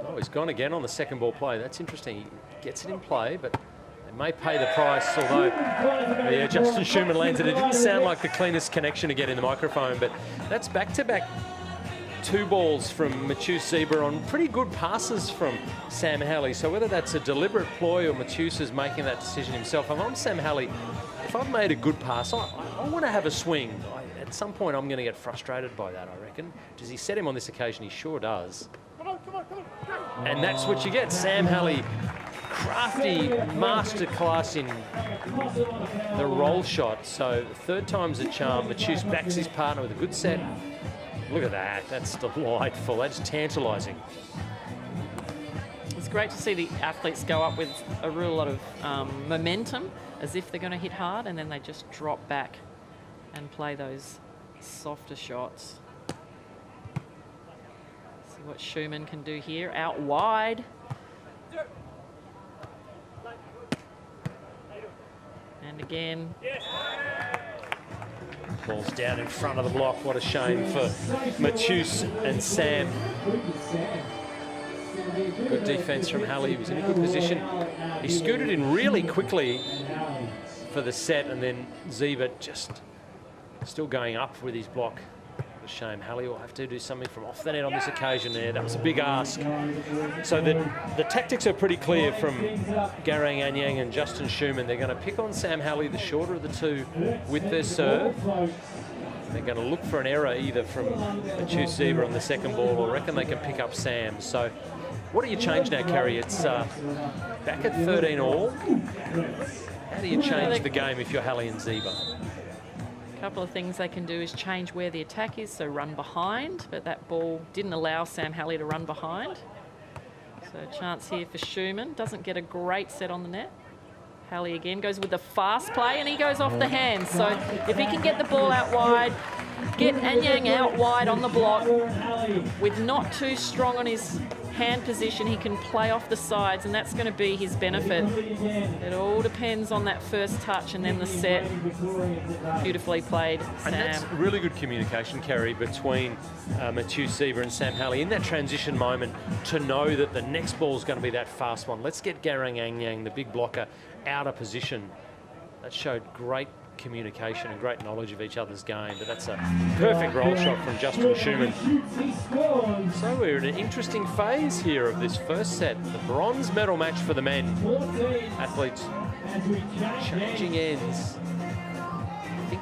Oh, he's gone again on the second ball play. That's interesting. He gets it in play, but it may pay the price, although yeah, Justin Schumann lands it. It didn't sound like the cleanest connection to get in the microphone, but that's back-to-back 2 balls from Mathieu Sieber on pretty good passes from Sam Halley. So whether that's a deliberate ploy or Mathieu's is making that decision himself, if I'm Sam Halley, if I've made a good pass, I want to have a swing. At some point, I'm going to get frustrated by that, I reckon. Does he set him on this occasion? He sure does. And that's what you get. Sam Halley, crafty masterclass in the roll shot. So 3rd time's a charm. Mathieu backs his partner with a good set. Look at that. That's delightful. That's tantalising. It's great to see the athletes go up with a real lot of momentum, as if they're going to hit hard, and then they just drop back and play those softer shots. See what Schumann can do here. Out wide. And again. Ball's down in front of the block. What a shame for Mathieu and Sam. Good defense from Halley. He was in a good position. He scooted in really quickly for the set, and then Sieber just still going up with his block. What a shame. Halley will have to do something from off the net on this occasion there. That was a big ask. So the tactics are pretty clear from Garang Anyang and Justin Schumann. They're going to pick on Sam Halley, the shorter of the two, with their serve. They're going to look for an error either from Mathieu Sieber on the second ball, or reckon they can pick up Sam. So what do you change now, Kerry? It's back at 13 all. How do you change the game if you're Halley and Sieber? A couple of things they can do is change where the attack is, so run behind, but that ball didn't allow Sam Halley to run behind. So a chance here for Schumann. Doesn't get a great set on the net. Halley again goes with the fast play, and he goes off the hands. So if he can get the ball out wide, get Anyang out wide on the block with not too strong on his hand position, he can play off the sides, and that's going to be his benefit. It all depends on that first touch and then the set. Beautifully played, Sam. And that's really good communication, Kerry, between Mathieu Sieber and Sam Halley in that transition moment, to know that the next ball is going to be that fast one. Let's get Garang Anyang, the big blocker, out of position. That showed great communication and great knowledge of each other's game, but that's a perfect roll shot from Justin Schumann. So we're in an interesting phase here of this first set, the bronze medal match for the men. Athletes changing ends. I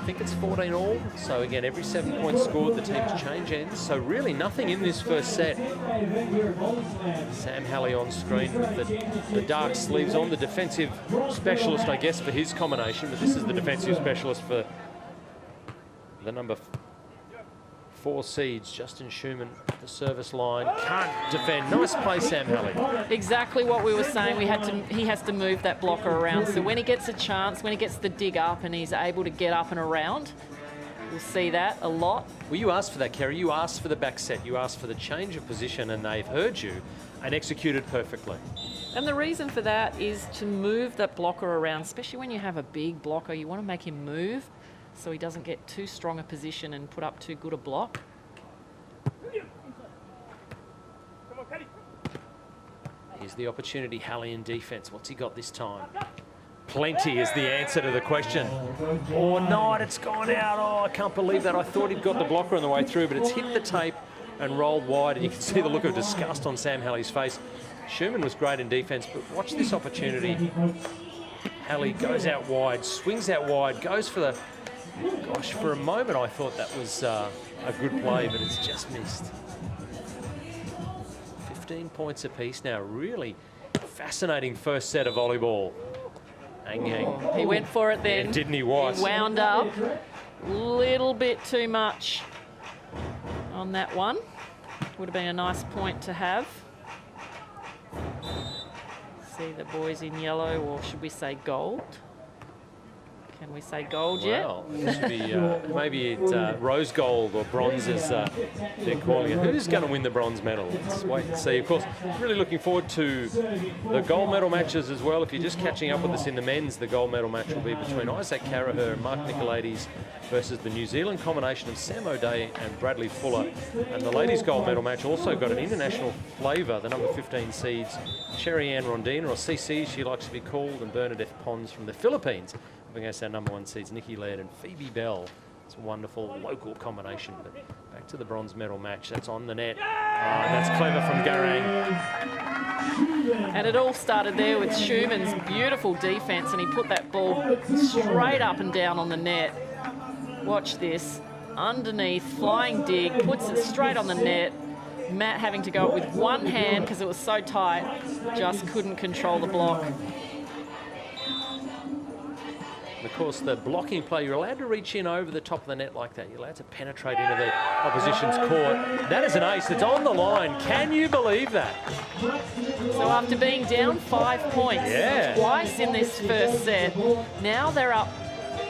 think it's 14 all. So again, every 7 points scored, the teams change ends. So really nothing in this first set. Sam Halley on screen with the dark sleeves on, the defensive specialist, I guess, for his combination, but this is the defensive specialist for the number 4 seeds, Justin Schumann, at the service line. Can't defend. Nice play, Sam Halley. Exactly what we were saying. He has to move that blocker around. So when he gets a chance, when he gets the dig up and he's able to get up and around, we'll see that a lot. Well, you asked for that, Kerry. You asked for the back set. You asked for the change of position, and they've heard you and executed perfectly. And the reason for that is to move that blocker around, especially when you have a big blocker. You want to make him move so he doesn't get too strong a position and put up too good a block. Here's the opportunity, Halley in defence. What's he got this time? Plenty is the answer to the question. Or not, it's gone out. Oh, I can't believe that. I thought he'd got the blocker on the way through, but it's hit the tape and rolled wide, and you can see the look of disgust on Sam Halley's face. Schumann was great in defence, but watch this opportunity. Halley goes out wide, swings out wide, goes for the... Gosh, for a moment I thought that was a good play, but it's just missed. 15 points apiece now. Really fascinating first set of volleyball. He went for it then. Yeah, didn't he, White? He wound up a little bit too much on that one. Would have been a nice point to have. See the boys in yellow, or should we say gold? Can we say gold yet? Well, it should be maybe it's rose gold or bronze as they're calling it. Who's going to win the bronze medal? Let's wait and see. Of course, really looking forward to the gold medal matches as well. If you're just catching up with us in the men's, the gold medal match will be between Isaac Carraher and Mark Nicolaides versus the New Zealand combination of Sam O'Day and Bradley Fuller. And the ladies' gold medal match also got an international flavour. The number 15 seeds, Cherry Ann Rondina, or CC, she likes to be called, and Bernadette Pons from the Philippines, against our number 1 seeds, Nikki Laird and Phoebe Bell. It's a wonderful local combination. But back to the bronze medal match. That's on the net. That's clever from Garang. And it all started there with Schumann's beautiful defence, and he put that ball straight up and down on the net. Watch this. Underneath, flying dig, puts it straight on the net. Matt having to go up with one hand because it was so tight, just couldn't control the block. Of course, the blocking play, you're allowed to reach in over the top of the net like that. You're allowed to penetrate into the opposition's court. That is an ace. It's on the line. Can you believe that? So after being down 5 points twice in this first set, now they're up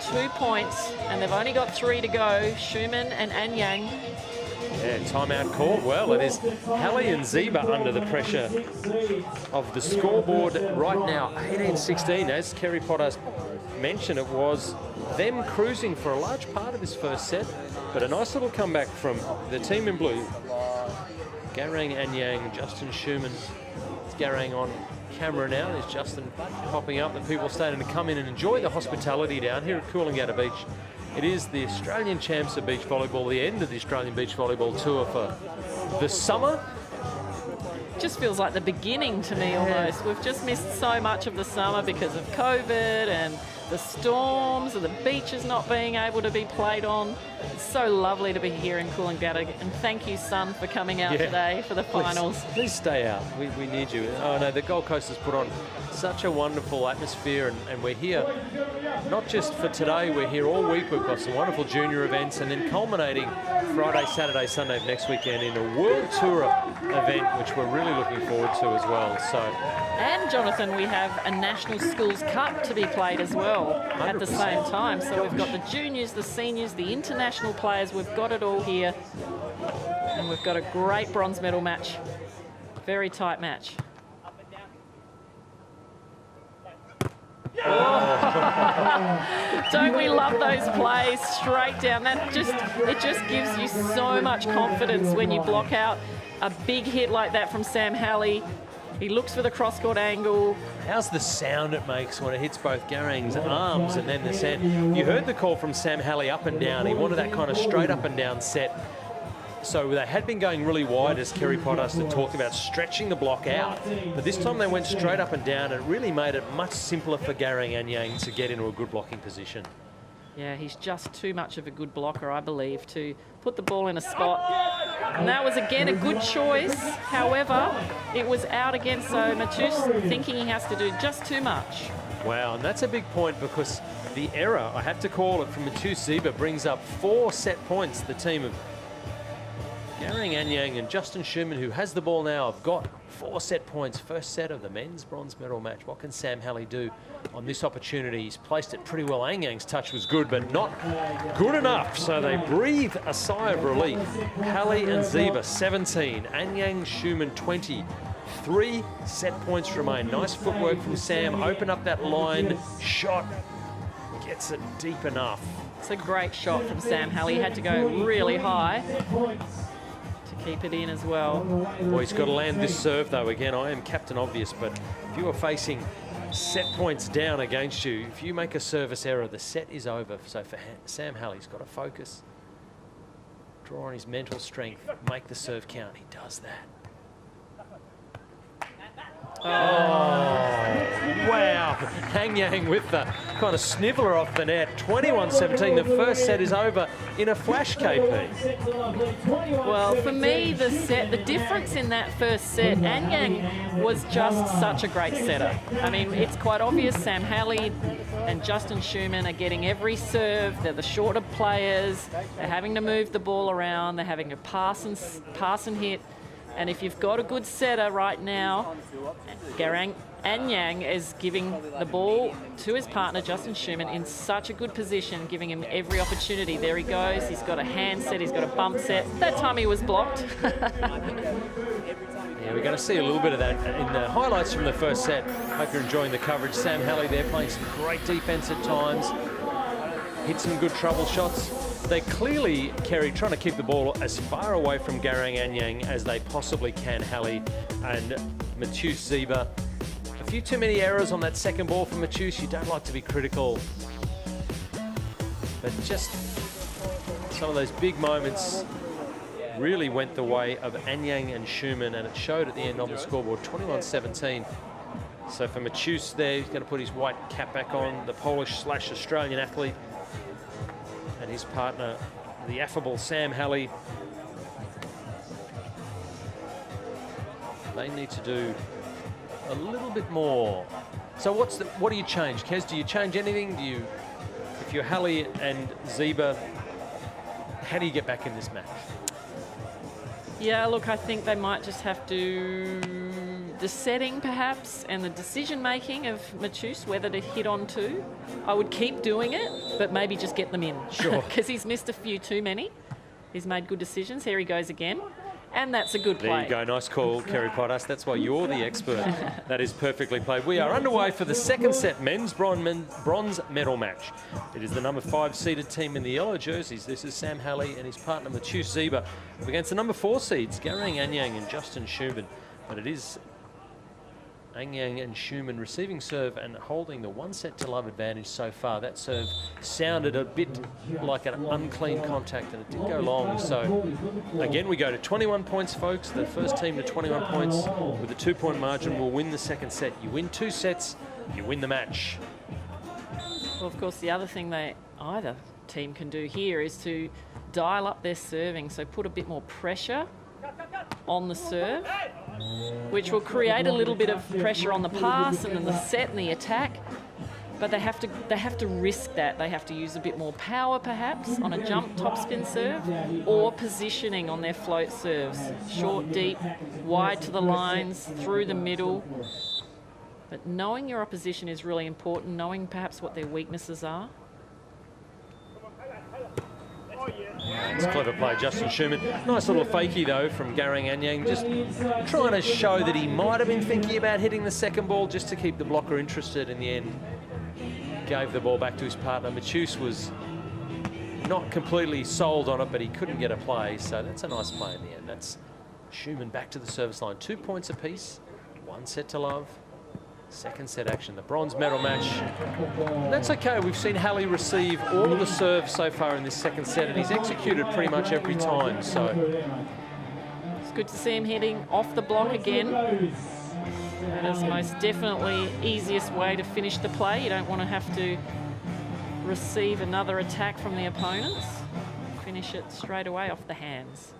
2 points, and they've only got 3 to go. Schumann and Anyang. Yeah, timeout called. Well, it is Halley and Zeba under the pressure of the scoreboard right now. 18-16, as Kerry Potter mentioned, it was them cruising for a large part of this first set, but a nice little comeback from the team in blue. Garang, Anyang, Justin Schumann. It's Garang on camera now. There's Justin popping up. The people starting to come in and enjoy the hospitality down here at Coolangatta Beach. It is the Australian Champs of Beach Volleyball, the end of the Australian Beach Volleyball Tour for the summer. Just feels like the beginning to me almost. We've just missed so much of the summer because of COVID and the storms and the beaches not being able to be played on. It's so lovely to be here in Coolangatta, and thank you, Sun, for coming out today for the finals. Please stay out. We need you. Oh no, the Gold Coast has put on such a wonderful atmosphere, and we're here not just for today, we're here all week. We've got some wonderful junior events, and then culminating Friday, Saturday, Sunday of next weekend in a World Tour event, which we're really looking forward to as well. So, and Jonathan, we have a National Schools Cup to be played as well 100%. At the same time. So we've got the juniors, the seniors, the international players. We've got it all here, and we've got a great bronze medal match. Very tight match. Oh. Don't we love those plays straight down? It just gives you so much confidence when you block out a big hit like that from Sam Halley. He looks for the cross-court angle. How's the sound it makes when it hits both Garang's arms and then the set? You heard the call from Sam Halley up and down. He wanted that kind of straight up and down set. So they had been going really wide, as Kerry Potter talked about, stretching the block out. But this time they went straight up and down, and it really made it much simpler for Garang Anyang to get into a good blocking position. Yeah, he's just too much of a good blocker, I believe, to put the ball in a spot. And that was, again, a good choice. However, it was out again, so Matus thinking he has to do just too much. Wow, and that's a big point because the error, I have to call it, from Mathieu Ziba brings up 4 set points. The team of Garang Anyang and Justin Schumann, who has the ball now, have got 4 set points. First set of the men's bronze medal match. What can Sam Halley do on this opportunity? He's placed it pretty well. Anyang's touch was good, but not good enough. So they breathe a sigh of relief. Halley and Ziba 17, Anyang, Schumann 20. 3 set points remain. Nice footwork from Sam. Open up that line. Shot. Gets it deep enough. It's a great shot from Sam Halley. He had to go really high to keep it in as well. Boy, he's got to land this serve, though. Again, I am Captain Obvious, but if you are facing set points down against you, if you make a service error, the set is over. So for Sam Halley, he's got to focus, draw on his mental strength, make the serve count. He does that. Oh, wow. Anyang with the kind of sniveler off the net. 21-17. The first set is over in a flash, KP. Well, for me, the difference in that first set, Anyang was just such a great setter. I mean, it's quite obvious Sam Halley and Justin Schumann are getting every serve. They're the shorter players. They're having to move the ball around. They're having to pass and hit. And if you've got a good setter right now, Garang Anyang is giving the ball to his partner, Justin Schumann, in such a good position, giving him every opportunity. There he goes. He's got a hand set. He's got a bump set. That time he was blocked. Yeah, we're going to see a little bit of that in the highlights from the first set. Hope you're enjoying the coverage. Sam Halley there playing some great defense at times. Hit some good trouble shots. They clearly, Kerry, trying to keep the ball as far away from Garang Anyang as they possibly can, Halley and Mathieu Ziba. A few too many errors on that second ball from Mathieu. You don't like to be critical. But just some of those big moments really went the way of Anyang and Schumann, and it showed at the end on the scoreboard, 21-17. So for Mathieu there, he's going to put his white cap back on, the Polish/Australian athlete. And his partner, the affable Sam Halley. They need to do a little bit more. So what do you change, Kez? Do you change anything? If you're Halley and Ziba, how do you get back in this match? Yeah, look, I think they might just have to, the setting perhaps and the decision making of Mathieu, whether to hit on two. I would keep doing it, but maybe just get them in. Sure. Because he's missed a few too many. He's made good decisions. Here he goes again. And that's a good play. There you go. Nice call, Kerry Pottas. That's why you're the expert. That is perfectly played. We are underway for the second set men's bronze medal match. It is the number 5 seeded team in the yellow jerseys. This is Sam Halley and his partner Mathieu Ziba against the number 4 seeds, Garang Anyang and Justin Schumann. But it is Anyang and Schumann receiving serve and holding the 1-set-to-love advantage so far. That serve sounded a bit like an unclean contact, and it didn't go long. So again, we go to 21 points, folks. The first team to 21 points with a 2-point margin will win the second set. You win 2 sets, you win the match. Well, of course, the other thing either team can do here is to dial up their serving, so put a bit more pressure on the serve, which will create a little bit of pressure on the pass and then the set and the attack. But they have to risk that. They have to use a bit more power, perhaps, on a jump topspin serve, or positioning on their float serves. Short, deep, wide to the lines, through the middle. But knowing your opposition is really important, knowing perhaps what their weaknesses are. It's clever play, Justin Schumann. Nice little fakie, though, from Garang Anyang. Just trying to show that he might have been thinking about hitting the second ball just to keep the blocker interested. In the end, gave the ball back to his partner. Mathieu was not completely sold on it, but he couldn't get a play. So that's a nice play in the end. That's Schumann back to the service line. 2 points apiece, 1 set to love. Second set action, the bronze medal match. That's okay. We've seen Halley receive all of the serves so far in this second set, and he's executed pretty much every time. So it's good to see him hitting off the block again. That is most definitely easiest way to finish the play. You don't want to have to receive another attack from the opponents. Finish it straight away off the hands.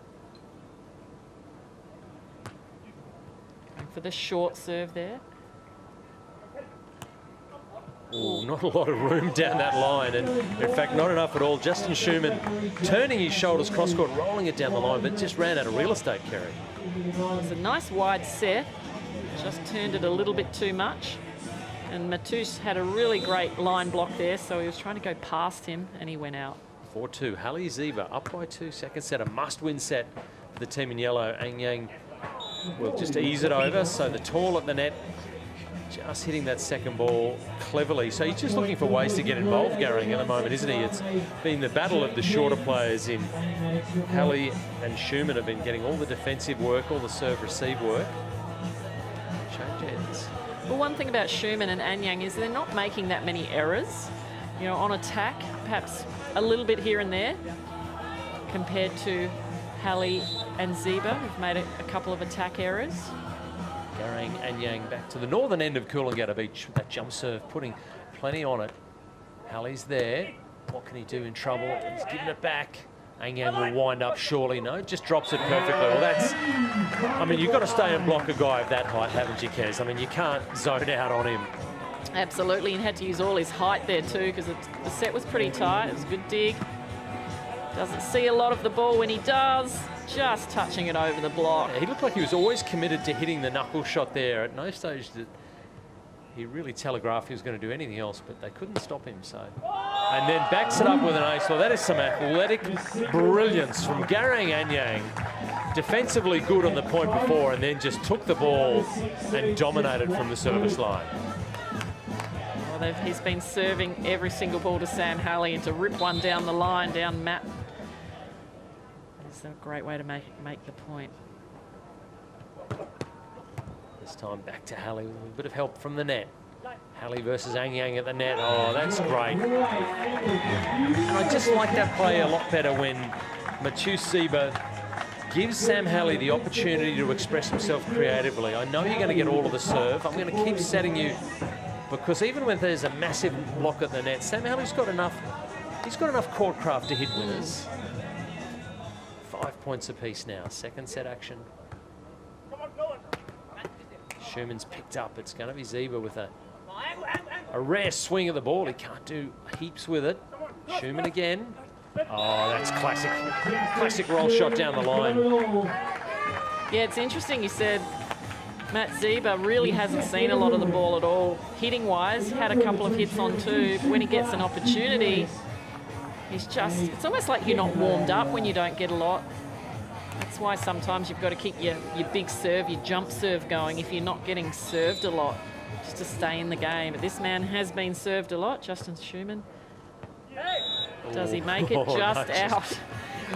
And for the short serve there. Ooh, not a lot of room down that line, and in fact, not enough at all. Justin Schumann turning his shoulders cross-court, rolling it down the line, but just ran out of real estate, Kerry. It's a nice wide set, just turned it a little bit too much. And Matus had a really great line block there, so he was trying to go past him, and he went out. 4-2, Hallie Ziba up by 2, second set, a must-win set for the team in yellow. Ang Yang will just ease it over, so the tall at the net, just hitting that second ball cleverly. So he's just looking for ways to get involved, Garang, at the moment, isn't he? It's been the battle of the shorter players in Hallie and Schumann have been getting all the defensive work, all the serve-receive work. Change ends. Well, one thing about Schumann and Anyang is they're not making that many errors. You know, on attack, perhaps a little bit here and there, compared to Hallie and Ziba, who've made a couple of attack errors. Garang Anyang back to the northern end of Coolangatta Beach. That jump serve putting plenty on it. Hallie's there. What can he do in trouble? He's giving it back. Anyang will wind up surely. No, just drops it perfectly. Well, that's, I mean, you've got to stay and block a guy of that height, haven't you, Kez? I mean, you can't zone out on him. Absolutely, and had to use all his height there too, because the set was pretty tight. It was a good dig. Doesn't see a lot of the ball when he does. Just touching it over the block. Yeah, he looked like he was always committed to hitting the knuckle shot there. At no stage did he really telegraph he was going to do anything else, but they couldn't stop him, so. And then backs it up with an ace. Well, that is some athletic brilliance from Garang Anyang. Defensively good on the point before, and then just took the ball and dominated from the service line. Well, he's been serving every single ball to Sam Hallie, and to rip one down the line, down mat. It's a great way to make the point. This time back to Hallie with a bit of help from the net. Hallie versus Anyang at the net. Oh, that's great. And I just like that play a lot better when Matus Ziba gives Sam Hallie the opportunity to express himself creatively. I know you're going to get all of the serve. I'm going to keep setting you, because even when there's a massive block at the net, Sam Hallie's got enough. He's got enough court craft to hit winners. 5 points apiece now. Second set action. Schumann's picked up. It's going to be Ziba with a rare swing of the ball. He can't do heaps with it. Schumann again. Oh, that's classic. Classic roll shot down the line. Yeah, it's interesting you said Matt Ziba really hasn't seen a lot of the ball at all. Hitting-wise, had a couple of hits on too. But when he gets an opportunity, he's just, it's almost like you're not warmed up when you don't get a lot. That's why sometimes you've got to keep your big serve, your jump serve going if you're not getting served a lot, just to stay in the game. But this man has been served a lot, Justin Schumann. Does he make it just out?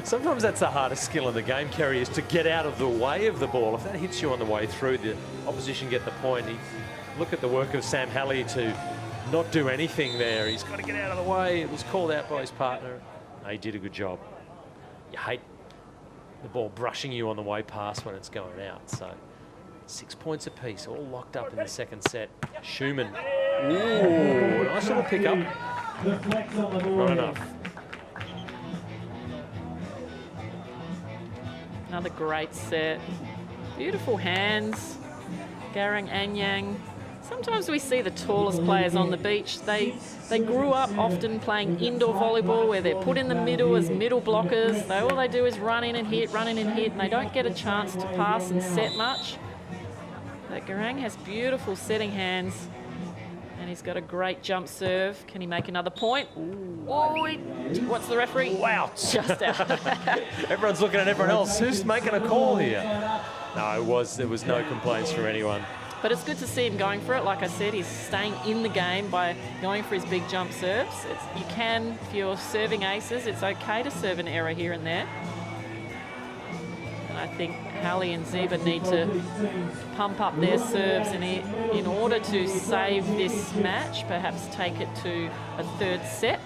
Sometimes that's the hardest skill in the game, Kerry, is to get out of the way of the ball. If that hits you on the way through, the opposition get the point. Look at the work of Sam Hallie to not do anything there. He's got to get out of the way. It was called out by his partner. No, he did a good job. You hate the ball brushing you on the way past when it's going out. So 6 points apiece, all locked up in the second set. Schumann. Ooh, nice little pickup. Not enough. Another great set. Beautiful hands. Garang Anyang. Sometimes we see the tallest players on the beach. They grew up often playing indoor volleyball where they're put in the middle as middle blockers. All they do is run in and hit, and they don't get a chance to pass and set much. But Garang has beautiful setting hands, and he's got a great jump serve. Can he make another point? Ooh. Oh, what's the referee? Wow. Just out. Everyone's looking at everyone else. Who's making a call here? No, there was no complaints from anyone. But it's good to see him going for it. Like I said, he's staying in the game by going for his big jump serves. You can, if you're serving aces, it's okay to serve an error here and there. And I think Hallie and Ziba need to pump up their serves in order to save this match, perhaps take it to a third set.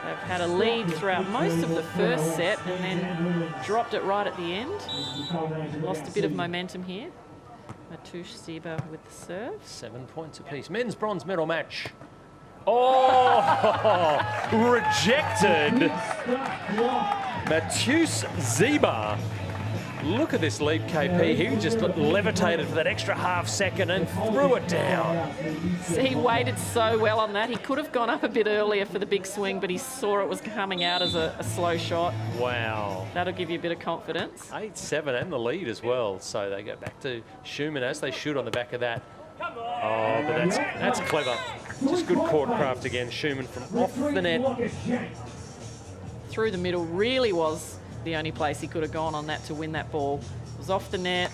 They've had a lead throughout most of the first set and then dropped it right at the end. Lost a bit of momentum here. Matus Ziba with the serve. 7 points apiece. Men's bronze medal match. Oh, rejected. Matus Ziba Look at this leap, KP. He just levitated for that extra half second and threw it down. He waited so well on that. He could have gone up a bit earlier for the big swing, but he saw it was coming out as a slow shot. Wow. That'll give you a bit of confidence. 8-7 and the lead as well. So they go back to Schumann as they shoot on the back of that. Oh, but that's clever. Just good court craft again. Schumann from off the net. Through the middle really was the only place he could have gone on that to win that ball. It was off the net.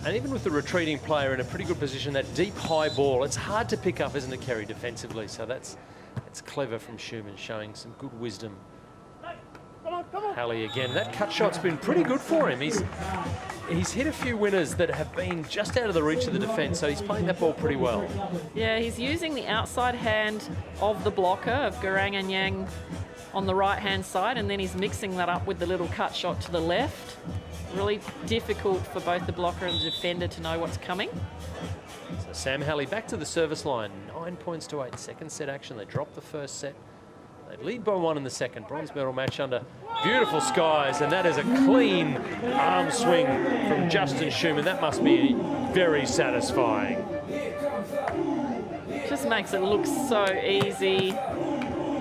And even with the retreating player in a pretty good position, that deep high ball, it's hard to pick up, isn't it, Kerry, defensively? So that's clever from Schumann, showing some good wisdom. Halley again. That cut shot's been pretty good for him. He's hit a few winners that have been just out of the reach of the defence, so he's playing that ball pretty well. Yeah, he's using the outside hand of the blocker of Garang and Yang on the right-hand side, and then he's mixing that up with the little cut shot to the left. Really difficult for both the blocker and the defender to know what's coming. So Sam Halley back to the service line. 9 points to 8. Second set action. They drop the first set. They lead by 1 in the second. Bronze medal match under beautiful skies, and that is a clean arm swing from Justin Schumann. That must be very satisfying. Just makes it look so easy.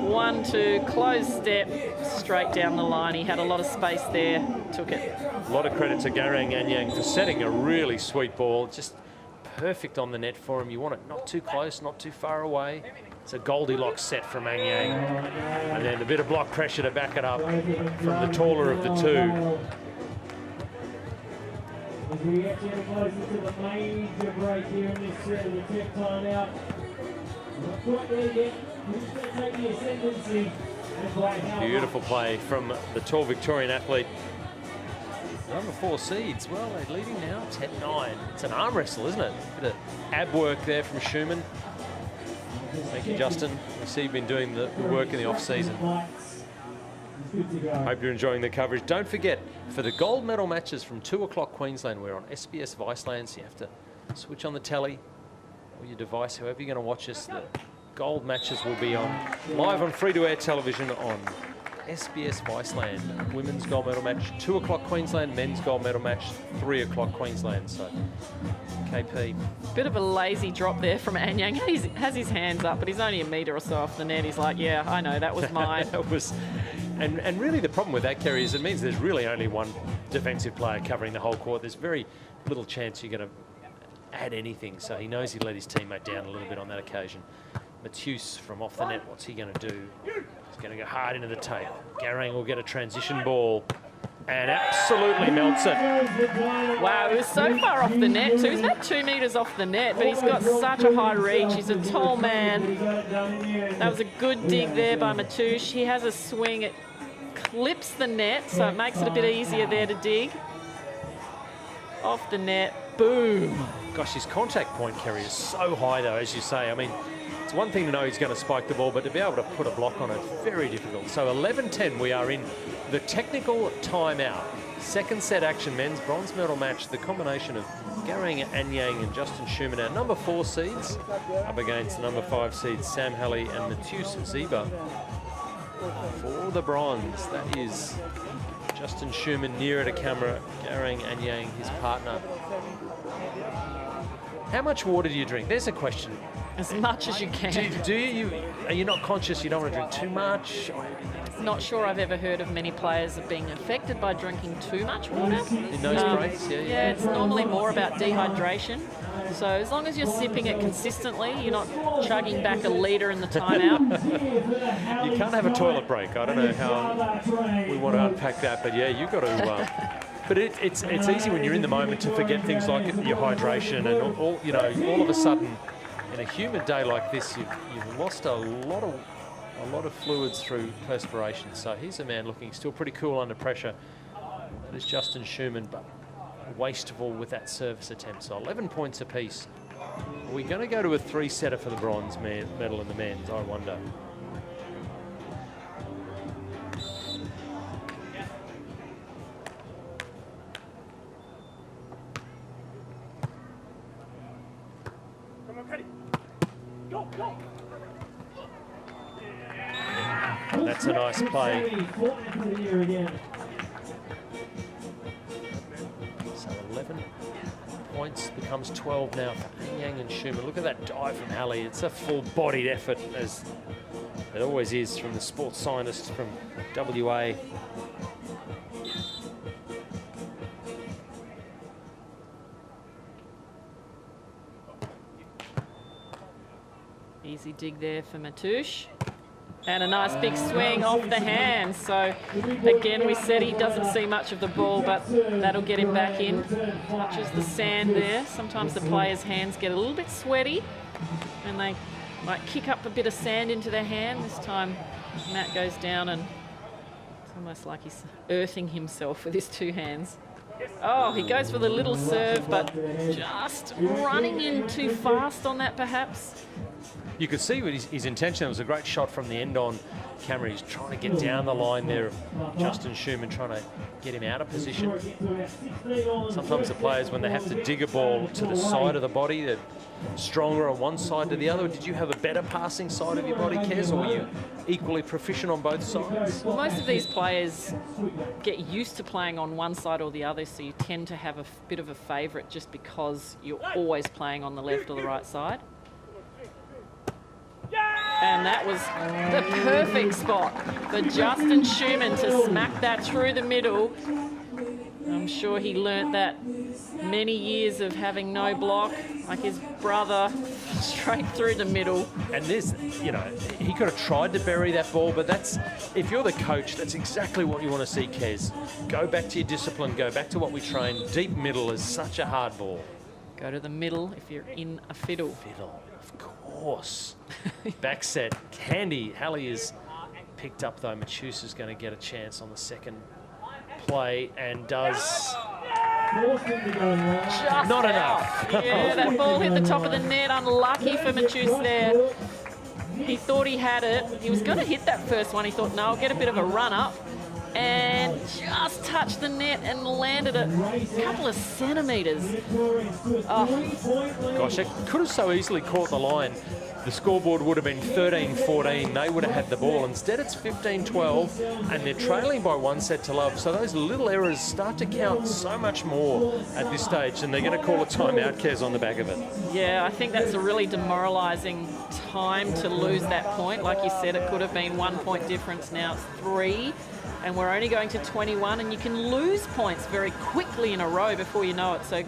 1-2, closed step, straight down the line. He had a lot of space there, took it. A lot of credit to Garang Anyang for setting a really sweet ball. Just perfect on the net for him. You want it not too close, not too far away. It's a Goldilocks set from Anyang. And then a bit of block pressure to back it up from the taller of the two. As we get closer to the major break here in this set, the tip time out. Not quite there yet. Who's going to take the ascendancy? Beautiful play from the tall Victorian athlete. Number 4 seeds. Well, they're leading now 10-9. It's an arm wrestle, isn't it? Bit of ab work there from Schumann. Thank you, Justin. I see you've been doing the work in the off-season. Hope you're enjoying the coverage. Don't forget, for the gold medal matches from 2 o'clock Queensland, we're on SBS Viceland, so you have to switch on the telly or your device, however you're going to watch us. The gold matches will be on live on free-to-air television on SBS Viceland. Women's gold medal match, 2 o'clock Queensland. Men's gold medal match, 3 o'clock Queensland. So, KP. Bit of a lazy drop there from Anyang. He has his hands up, but he's only a metre or so off the net. He's like, yeah, I know, that was mine. That was, and really the problem with that, Kerry, is it means there's really only one defensive player covering the whole court. There's very little chance you're going to add anything. So he knows he let his teammate down a little bit on that occasion. Matthews from off the net, what's he going to do? He's going to go hard into the tape. Garang will get a transition ball and absolutely melts it. Wow, he was so far off the net too. He's about 2 metres off the net, but he's got such a high reach. He's a tall man. That was a good dig there by Matoush. He has a swing. It clips the net, so it makes it a bit easier there to dig. Off the net, boom. Gosh, his contact point, Kerry, is so high though, as you say. I mean, it's one thing to know he's going to spike the ball, but to be able to put a block on it, very difficult. So 11-10, we are in the technical timeout. Second set action, men's bronze medal match. The combination of Garang Anyang and Justin Schumann, our number 4 seeds, up against the number 5 seeds, Sam Halley and Matthews Ziba. For the bronze, that is Justin Schumann nearer to camera, Garang Anyang, his partner. How much water do you drink? There's a question. As much as you can. Are you not conscious you don't want to drink too much? Not sure I've ever heard of many players of being affected by drinking too much water. In those breaks, yeah. Yeah, it's normally more about dehydration. So as long as you're sipping it consistently, you're not chugging back a litre in the timeout. You can't have a toilet break. I don't know how we want to unpack that, but yeah, you've got to... But it's easy when you're in the moment to forget things like your hydration and all, you know, all of a sudden in a humid day like this, you've lost a lot of fluids through perspiration. So here's a man looking still pretty cool under pressure. That is Justin Schumann, but wasteful with that service attempt. So 11 points apiece. Are we going to go to a 3-setter for the bronze medal in the men's? I wonder. That's a nice play. points. Becomes 12 now for Yang and Schumann. Look at that dive from Halley. It's a full-bodied effort, as it always is from the sports scientist from WA. Easy dig there for Matoush. And a nice big swing off the hand. So again, we said he doesn't see much of the ball, but that'll get him back in. Touches the sand there. Sometimes the players' hands get a little bit sweaty and they might kick up a bit of sand into their hand. This time Matt goes down and it's almost like he's earthing himself with his two hands. Oh, he goes for the little serve, but just running in too fast on that perhaps. You could see his intention. It was a great shot from the end on camera. He's trying to get down the line there of Justin Schumann, trying to get him out of position. Sometimes the players, when they have to dig a ball to the side of the body, they're stronger on one side to the other. Did you have a better passing side of your body, Kez, or were you equally proficient on both sides? Well, most of these players get used to playing on one side or the other, so you tend to have a bit of a favourite just because you're always playing on the left or the right side. And that was the perfect spot for Justin Schumann to smack that through the middle. I'm sure he learnt that many years of having no block, like his brother, straight through the middle. And this, you know, he could have tried to bury that ball, but that's, if you're the coach, that's exactly what you want to see, Kez. Go back to your discipline, go back to what we train. Deep middle is such a hard ball. Go to the middle if you're in a fiddle. Fiddle, of course. Back set, Candy. Halley is picked up though. Matoush is going to get a chance on the second play and does Just not out. enough. Yeah, that ball hit the top of the net. Unlucky for Matoush there. He thought he had it. He was going to hit that first one. He thought, no, I'll get a bit of a run up. And just touched the net and landed it a couple of centimetres. Oh. Gosh, it could have so easily caught the line. The scoreboard would have been 13-14. They would have had the ball. Instead, it's 15-12, and they're trailing by 1 set to love. So those little errors start to count so much more at this stage, and they're going to call a timeout, Kez, on the back of it. Yeah, I think that's a really demoralising time to lose that point. Like you said, it could have been 1 point difference. Now it's 3. And we're only going to 21, and you can lose points very quickly in a row before you know it. So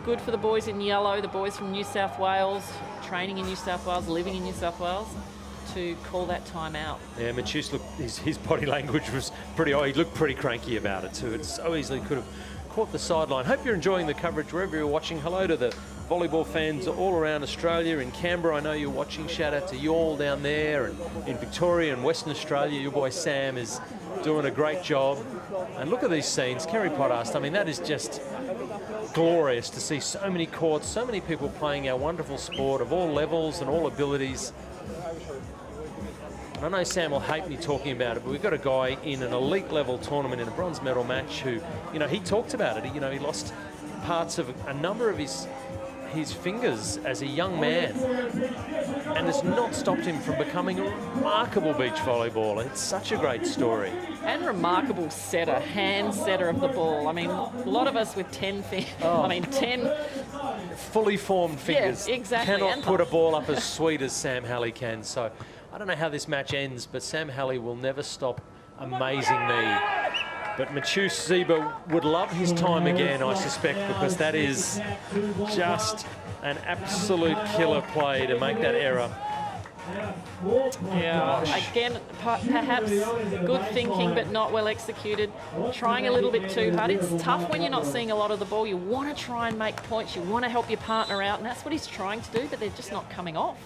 good for the boys in yellow, the boys from New South Wales, training in New South Wales, living in New South Wales, to call that time out. Yeah, Matoush, look, his body language was pretty odd. He looked pretty cranky about it too. It so easily could have caught the sideline. Hope you're enjoying the coverage wherever you're watching. Hello to the volleyball fans all around Australia. In Canberra, I know you're watching. Shout out to you all down there. And in Victoria and Western Australia, your boy Sam is doing a great job. And look at these scenes. Kerry Pottast, I mean, that is just glorious to see so many courts, so many people playing our wonderful sport of all levels and all abilities. And I know Sam will hate me talking about it, but we've got a guy in an elite level tournament in a bronze medal match who, you know, he talked about it. You know, he lost parts of a number of his fingers as a young man, and it's not stopped him from becoming a remarkable beach volleyballer. It's such a great story. And remarkable setter, hand setter of the ball. I mean, a lot of us with 10 fingers, 10 fully formed fingers. Yeah, exactly. Cannot put a ball up as sweet as Sam Halley can. So I don't know how this match ends, but Sam Halley will never stop amazing me. But Matoush Zeba would love his time again, I suspect, because that is just an absolute killer play to make that error. Yeah, again, perhaps good thinking but not well executed. Trying a little bit too hard. It's tough when you're not seeing a lot of the ball. You want to try and make points. You want to help your partner out, and that's what he's trying to do, but they're just not coming off.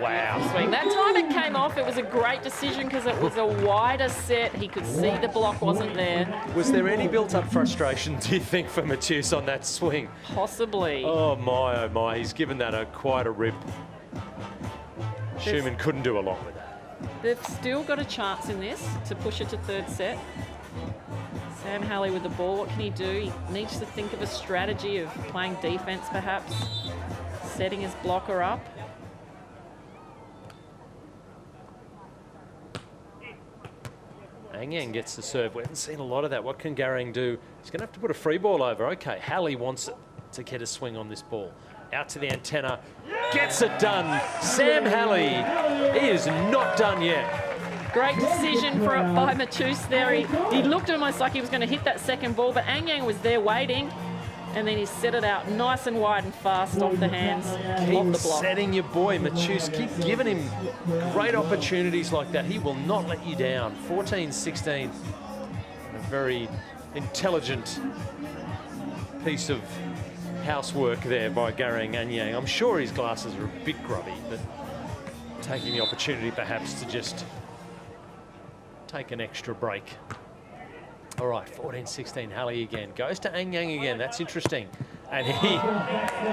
Wow. Swing. That time it came off, it was a great decision because it was a wider set. He could see the block wasn't there. Was there any built-up frustration, do you think, for Matoush on that swing? Possibly. Oh my, he's given that quite a rip. Schumann couldn't do a lot with that. They've still got a chance in this to push it to third set. Sam Halley with the ball, what can he do? He needs to think of a strategy of playing defense perhaps, setting his blocker up. Ang Yang gets the serve. We haven't seen a lot of that. What can Garang do? He's going to have to put a free ball over. Okay, Halley wants it to get a swing on this ball. Out to the antenna. Gets it done. Sam Halley. He is not done yet. Great decision by Matus there. He looked almost like he was going to hit that second ball, but Ang Yang was there waiting. And then he set it out nice and wide and fast off the hands, off the block. Setting your boy, Matus. Keep giving him great opportunities like that. He will not let you down. 14-16. A very intelligent piece of housework there by Garang Anyang. I'm sure his glasses are a bit grubby, but taking the opportunity perhaps to just take an extra break. All right, 14-16, Halley again. Goes to Ang Yang again. That's interesting. And he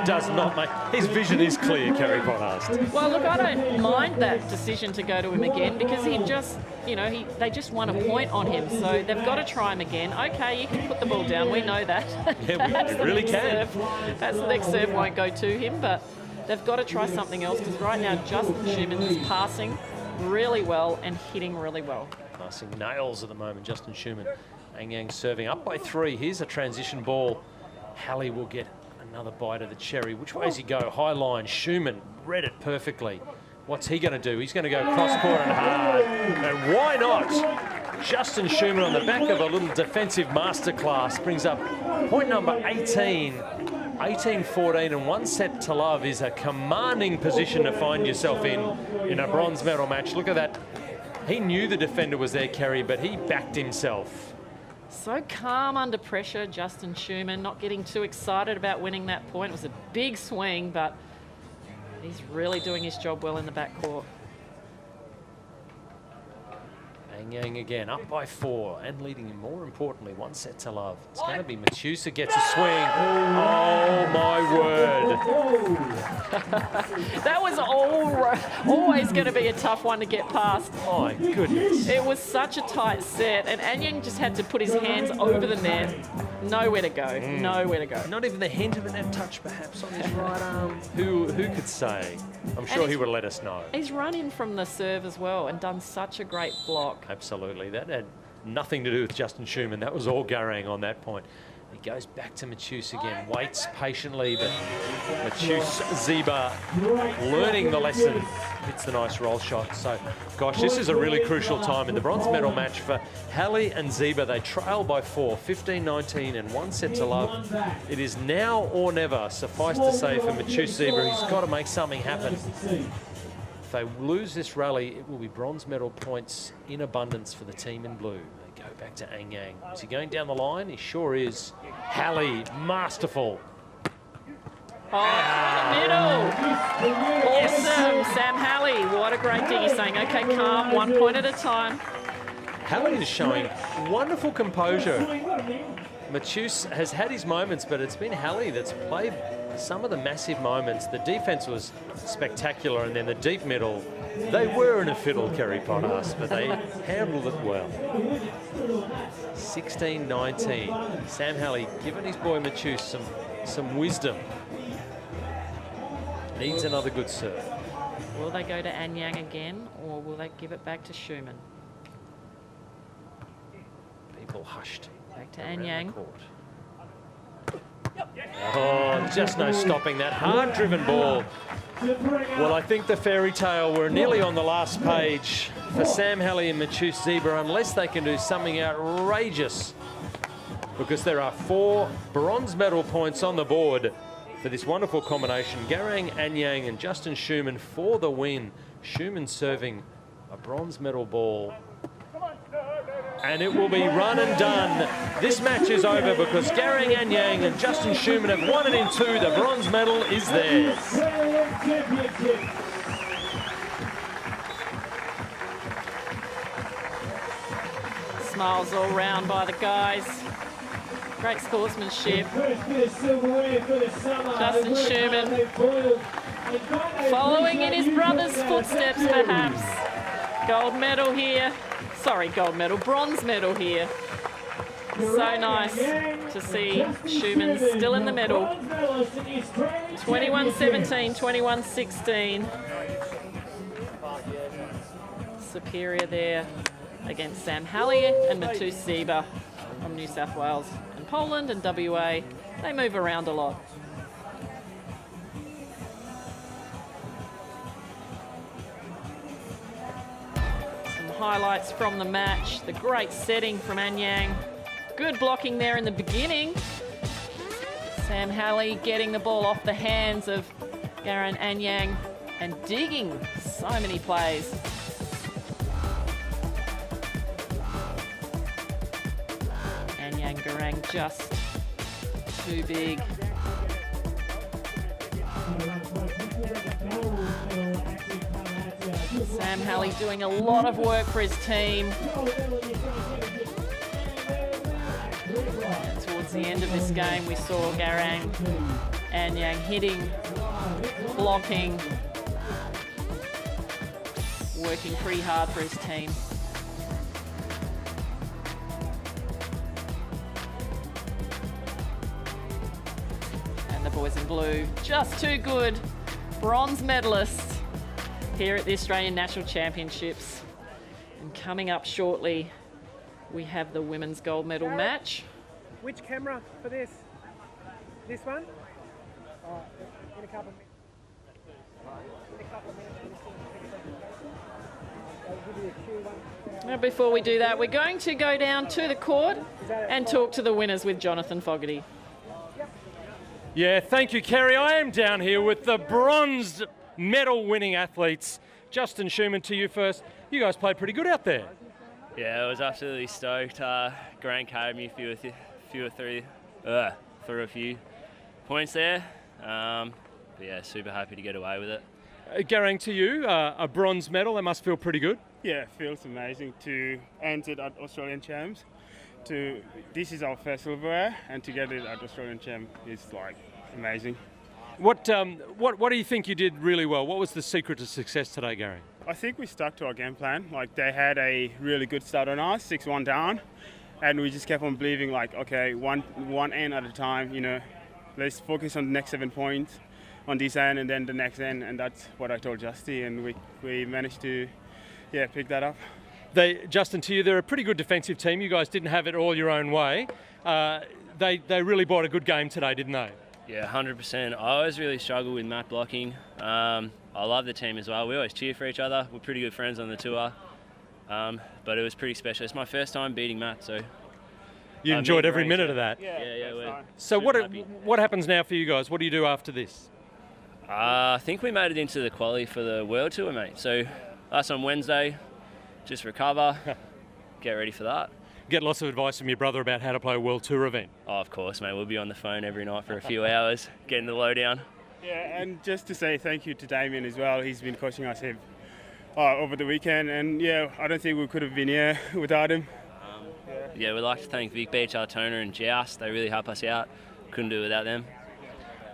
does not make... His vision is clear, Kerry Potthast. Well, look, I don't mind that decision to go to him again because he just, you know, they just won a point on him. So they've got to try him again. Okay, you can put the ball down. We know that. Yeah, we really can. That's the next serve won't go to him, but they've got to try something else because right now Justin Schumann is passing really well and hitting really well. Passing nails at the moment, Justin Schumann. Ang Yang serving up by 3. Here's a transition ball. Halley will get another bite of the cherry. Which way does he go? High line. Schumann read it perfectly. What's he going to do? He's going to go cross-court and hard. And why not? Justin Schumann on the back of a little defensive masterclass brings up point number 18. 18-14 and 1 set to love is a commanding position to find yourself in a bronze medal match. Look at that. He knew the defender was there, Kerry, but he backed himself. So calm under pressure, Justin Schumann, not getting too excited about winning that point. It was a big swing, but he's really doing his job well in the backcourt. Ang Yang again, up by 4 and leading him, more importantly, 1 set to love. It's going to be Matus who gets a swing. Oh, my word. That was always going to be a tough one to get past. My goodness. It was such a tight set, and Anyang just had to put his hands over the net. Nowhere to go, nowhere to go. Not even the hint of a net touch, perhaps, on his right arm. Who could say? I'm sure he would let us know. He's run in from the serve as well and done such a great block. Absolutely. That had nothing to do with Justin Schumann. That was all Garang on that point. He goes back to Matus again, waits patiently, but Matus Ziba learning the lesson. Hits the nice roll shot. So, gosh, this is a really crucial time in the bronze medal match for Halley and Ziba. They trail by 4, 15-19 and 1 set to love. It is now or never, suffice to say, for Matus Ziba. He's got to make something happen. If they lose this rally, it will be bronze medal points in abundance for the team in blue. They go back to Ang Yang. Is he going down the line? He sure is. Halley, masterful. Oh, middle. Awesome, Sam Halley. What a great dig. He's saying, okay, calm, 1 point at a time. Halley is showing wonderful composure. Matus has had his moments, but it's been Halley that's played some of the massive moments. The defense was spectacular, and then the deep middle, they were in a fiddle, Kerry Potthast, but they handled it well. 16-19. Sam Halley giving his boy Matus some wisdom. Needs another good serve. Will they go to Anyang again, or will they give it back to Schumann? People hushed. Back to Anyang. Oh, just no stopping that hard-driven ball. Well, I think the fairy tale, we're nearly on the last page for Sam Halley and Matus Ziba, unless they can do something outrageous, because there are 4 bronze medal points on the board for this wonderful combination. Garang Anyang and Justin Schumann for the win. Schumann serving a bronze medal ball. And it will be run and done. This match is over because Garang Anyang and Justin Schumann have won it in 2. The bronze medal is theirs. Smiles all round by the guys. Great sportsmanship. Justin Schumann following in his brother's footsteps, perhaps. Gold medal here. Sorry, gold medal, bronze medal here. So nice to see Schumann still in the medal. 21-17, 21-16. Superior there. against Sam Halley and Matus Ziba from New South Wales and Poland and WA. They move around a lot. Some highlights from the match. The great setting from Anyang. Good blocking there in the beginning. Sam Halley getting the ball off the hands of Garang Anyang and digging so many plays. Anyang Garang just too big. Sam Halley doing a lot of work for his team. And towards the end of this game, we saw Garang Anyang hitting, blocking, working pretty hard for his team. And the boys in blue, just too good. Bronze medalists here at the Australian National Championships. And coming up shortly, we have the women's gold medal match. Which camera for this? This one? In a couple of minutes. Now before we do that, we're going to go down to the court and talk to the winners with Jonathan Fogarty. Yeah, thank you, Kerry. I am down here with the bronze medal winning athletes. Justin Schumann, to you first. You guys played pretty good out there. Yeah, I was absolutely stoked. Garang carried me through a few points there. But yeah, super happy to get away with it. Garang, to you, a bronze medal, that must feel pretty good. Yeah, it feels amazing to enter at Australian Champs. This is our first silverware, and to get it at Australian Champ is like amazing. What do you think you did really well? What was the secret to success today, Garang? I think we stuck to our game plan. Like, they had a really good start on us, 6-1 down, and we just kept on believing, like, okay, one end at a time, you know, let's focus on the next 7 points on this end and then the next end, and that's what I told Justy, and we managed to, yeah, pick that up. Justin, to you, they're a pretty good defensive team. You guys didn't have it all your own way. They really bought a good game today, didn't they? Yeah, 100%. I always really struggle with mat blocking. I love the team as well. We always cheer for each other. We're pretty good friends on the tour. But it was pretty special. It's my first time beating Matt, so... You enjoyed every minute of that? Yeah. So what happens now for you guys? What do you do after this? I think we made it into the quali for the World Tour, mate. So that's on Wednesday. Just recover, get ready for that. Get lots of advice from your brother about how to play a World Tour event. Oh, of course, mate. We'll be on the phone every night for a few hours, getting the lowdown. Yeah, and just to say thank you to Damien as well. He's been coaching us over the weekend, and yeah, I don't think we could have been here without him. Yeah, we'd like to thank Vic Beach, Altona and Joust. They really help us out. Couldn't do it without them.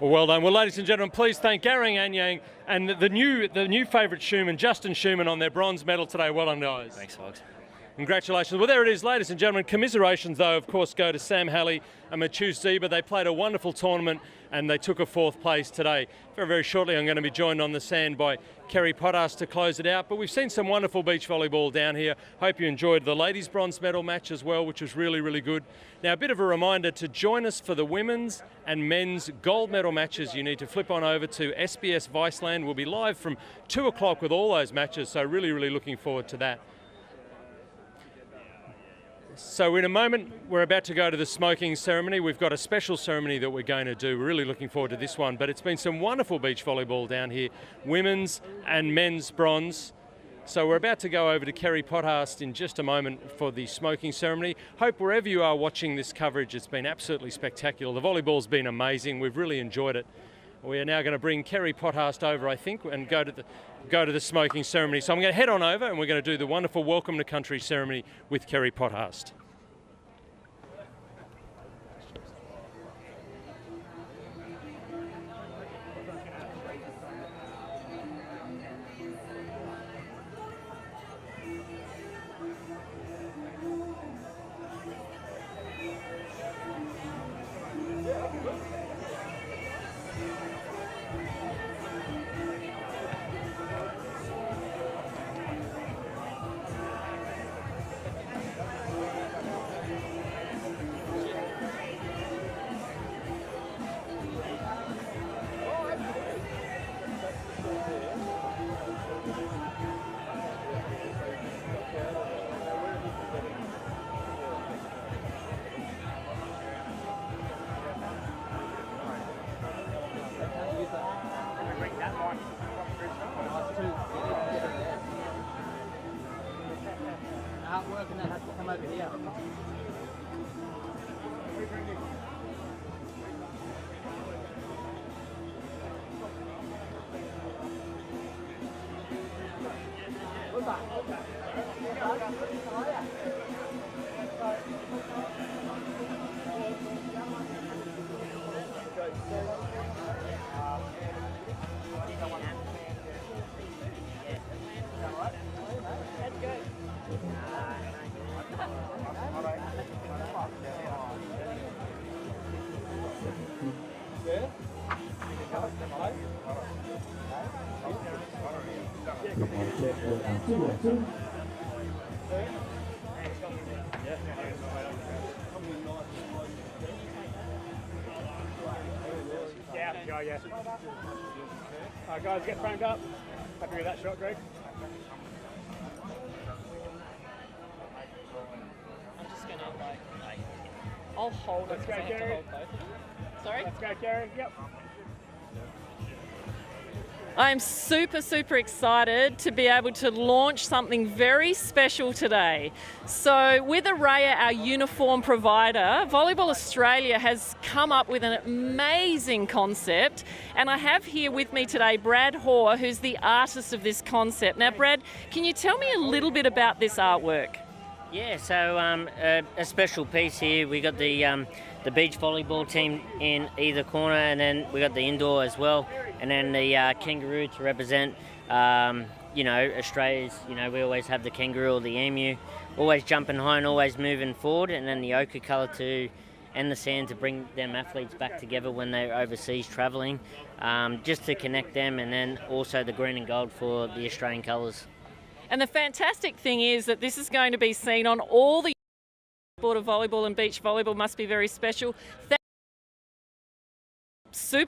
Well done. Well, ladies and gentlemen, please thank Garang Anyang and the new favourite Schumann, Justin Schumann, on their bronze medal today. Well done, guys. Thanks, folks. Congratulations. Well, there it is, ladies and gentlemen. Commiserations, though, of course, go to Sam Halley and Matus Ziba. They played a wonderful tournament and they took a 4th place today. Very, very shortly, I'm going to be joined on the sand by Kerry Potas to close it out. But we've seen some wonderful beach volleyball down here. Hope you enjoyed the ladies' bronze medal match as well, which was really, really good. Now, a bit of a reminder to join us for the women's and men's gold medal matches. You need to flip on over to SBS Viceland. We'll be live from 2 o'clock with all those matches, so really, really looking forward to that. So in a moment, we're about to go to the smoking ceremony. We've got a special ceremony that we're going to do. We're really looking forward to this one, but it's been some wonderful beach volleyball down here, women's and men's bronze. So we're about to go over to Kerry Potas in just a moment for the smoking ceremony. Hope wherever you are watching this coverage, it's been absolutely spectacular. The volleyball's been amazing. We've really enjoyed it. We are now going to bring Kerry Potas over, I think, and go to the smoking ceremony. So I'm going to head on over and we're going to do the wonderful Welcome to Country ceremony with Kerry Potas. Yeah. Alright guys, get framed up. Happy with that shot, Greg? I'm just gonna I'll hold it. Let's go, I have to Gary. hold both of them. Sorry? Let's go, Gary. Yep. I'm super excited to be able to launch something very special today. So with Araya, our uniform provider, Volleyball Australia has come up with an amazing concept, and I have here with me today Brad Hoare, who's the artist of this concept. Now Brad, can you tell me a little bit about this artwork? Yeah, so a special piece here. We got the beach volleyball team in either corner, and then we got the indoor as well, and then the kangaroo to represent, Australia's. We always have the kangaroo or the emu, always jumping high and always moving forward, and then the ochre colour and the sand to bring them athletes back together when they're overseas travelling, just to connect them, and then also the green and gold for the Australian colours. And the fantastic thing is that this is going to be seen on all the sport of volleyball, and beach volleyball must be very special. Super